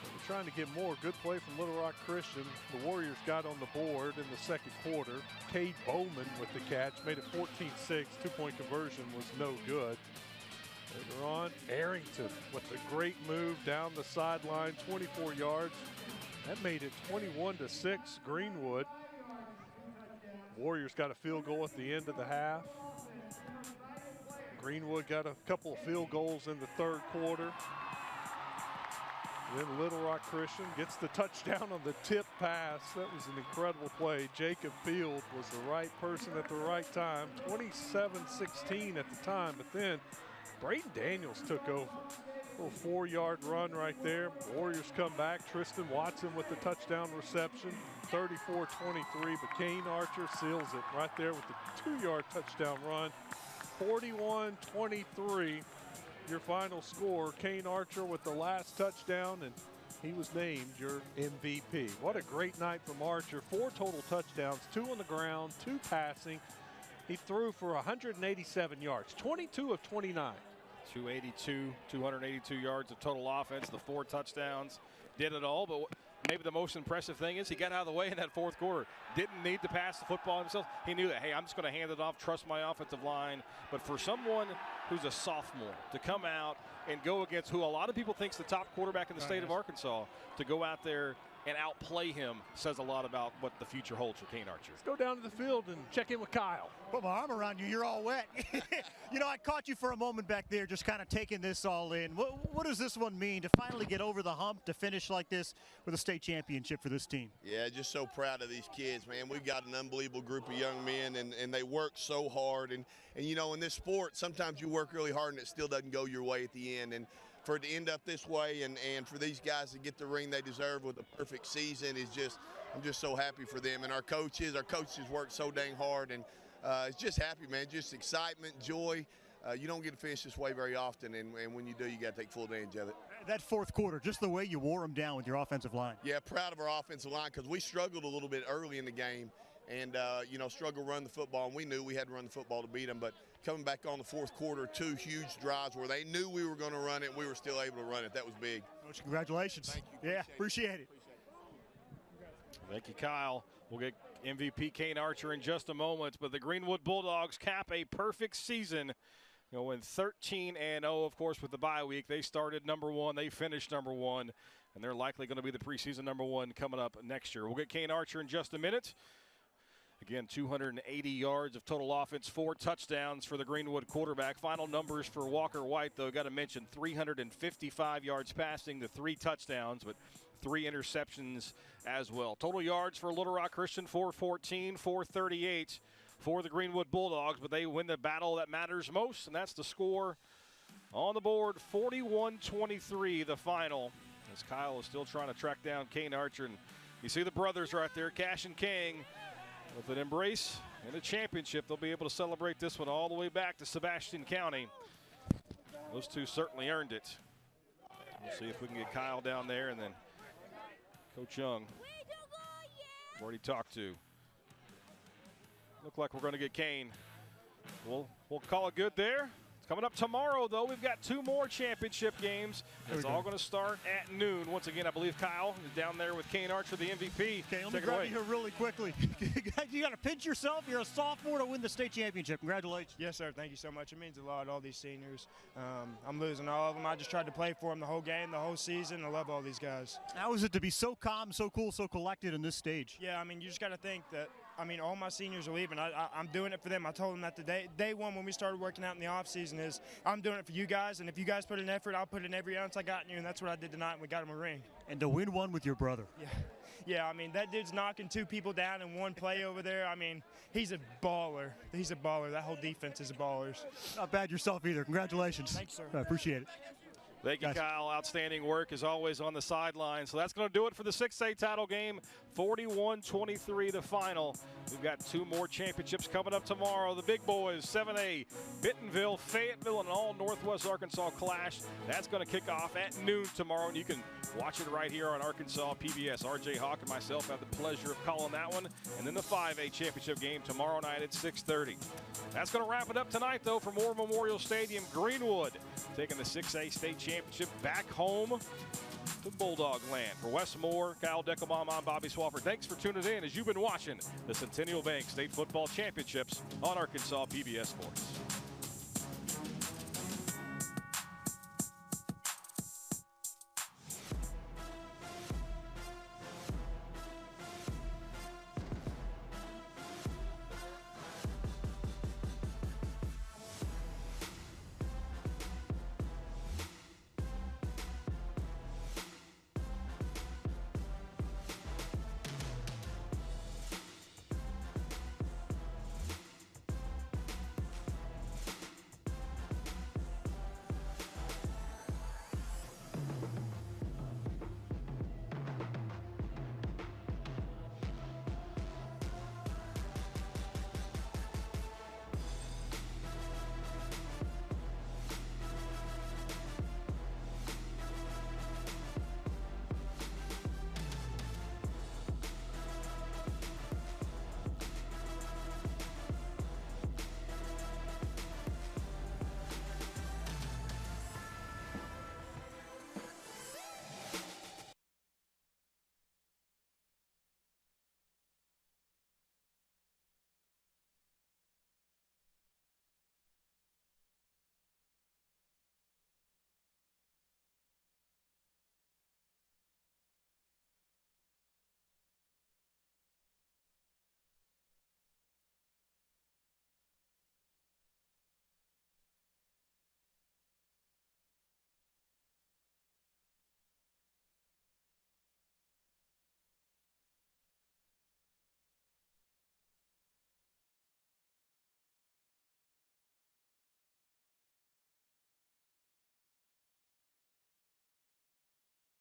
They were trying to get more. Good play from Little Rock Christian. The Warriors got on the board in the second quarter. Cade Bowman with the catch made it 14-6. Two-point conversion was no good. Later on, Arrington with a great move down the sideline, 24 yards. That made it 21-6 Greenwood. Warriors got a field goal at the end of the half. Greenwood got a couple of field goals in the third quarter. Then Little Rock Christian gets the touchdown on the tip pass. That was an incredible play. Jacob Field was the right person at the right time. 27-16 at the time, but then Braden Daniels took over. A little 4-yard run right there. Warriors come back. Tristan Watson with the touchdown reception. 34-23, but Kane Archer seals it right there with the 2-yard touchdown run. 41-23, your final score. Kane Archer with the last touchdown, and he was named your MVP. What a great night from Archer. 4 total touchdowns, 2 on the ground, 2 passing. He threw for 187 yards, 22 of 29. 282 yards of total offense, the 4 touchdowns, did it all. But maybe the most impressive thing is he got out of the way in that 4th quarter. Didn't need to pass the football himself. He knew that, hey, I'm just going to hand it off, trust my offensive line. But for someone who's a sophomore to come out and go against who a lot of people think is the top quarterback in the state of Arkansas, to go out there and outplay him says a lot about what the future holds for Kane Archer. Let's go down to the field and check in with Kyle. Put my arm around you, you're all wet. You know, I caught you for a moment back there just kind of taking this all in. What does this one mean to finally get over the hump, to finish like this with a state championship for this team? Yeah, just so proud of these kids, man. We've got an unbelievable group of young men, and they work so hard. And you know, in this sport, sometimes you work really hard and it still doesn't go your way at the end. And for it to end up this way and for these guys to get the ring they deserve with a perfect season is just, I'm just so happy for them. And our coaches work so dang hard, and it's just happy, man. Just excitement, joy. You don't get to finish this way very often, and when you do, you got to take full advantage of it. That 4th quarter, just the way you wore them down with your offensive line. Yeah, proud of our offensive line because we struggled a little bit early in the game and, you know, struggled to run the football, and we knew we had to run the football to beat them. But coming back on the 4th quarter, 2 huge drives where they knew we were going to run it, and we were still able to run it. That was big. Coach, congratulations. Thank you. Yeah, appreciate it. Thank you, Kyle. We'll get MVP Kane Archer in just a moment, but the Greenwood Bulldogs cap a perfect season. You know, went 13-0, of course, with the bye week. They started #1. They finished #1, and they're likely going to be the preseason #1 coming up next year. We'll get Kane Archer in just a minute. Again, 280 yards of total offense, 4 touchdowns for the Greenwood quarterback. Final numbers for Walker White, though, got to mention 355 yards passing to 3 touchdowns, but 3 interceptions as well. Total yards for Little Rock Christian, 414, 438 for the Greenwood Bulldogs, but they win the battle that matters most, and that's the score on the board, 41-23 the final, as Kyle is still trying to track down Kane Archer. And you see the brothers right there, Cash and King, with an embrace and a championship. They'll be able to celebrate this one all the way back to Sebastian County. Those two certainly earned it. We'll see if we can get Kyle down there, and then Coach Young, I've already talked to. Look like we're going to get Kane. We'll call it good there. It's coming up tomorrow, though. We've got 2 more championship games. It's all going to start at noon. Once again, I believe Kyle is down there with Kane Archer, the MVP. Okay, let me grab you here really quickly. You got to pinch yourself. You're a sophomore to win the state championship. Congratulations. Yes, sir. Thank you so much. It means a lot, all these seniors. I'm losing all of them. I just tried to play for them the whole game, the whole season. I love all these guys. How is it to be so calm, so cool, so collected in this stage? Yeah, I mean, you just got to think that, I mean, all my seniors are leaving. I'm doing it for them. I told them that day one when we started working out in the offseason is I'm doing it for you guys, and if you guys put in effort, I'll put in every ounce I got in you, and that's what I did tonight, and we got him a ring. And to win one with your brother. Yeah, I mean, that dude's knocking 2 people down in one play over there. I mean, he's a baller. He's a baller. That whole defense is ballers. Not bad yourself either. Congratulations. Thanks, sir. I appreciate it. Thank you, Kyle. Outstanding work, as always, on the sideline. So that's going to do it for the 6A title game. 41-23 the final. We've got 2 more championships coming up tomorrow. The big boys, 7A, Bentonville, Fayetteville, and all Northwest Arkansas clash. That's going to kick off at noon tomorrow, and you can watch it right here on Arkansas PBS. RJ Hawk and myself have the pleasure of calling that one. And then the 5A championship game tomorrow night at 6:30. That's going to wrap it up tonight, though, for Moore Memorial Stadium. Greenwood taking the 6A state championship back home to Bulldog land. For Wes Moore, Kyle Deckelbaum, I'm Bobby Swafford. Thanks for tuning in as you've been watching the Centennial Bank State Football Championships on Arkansas PBS Sports.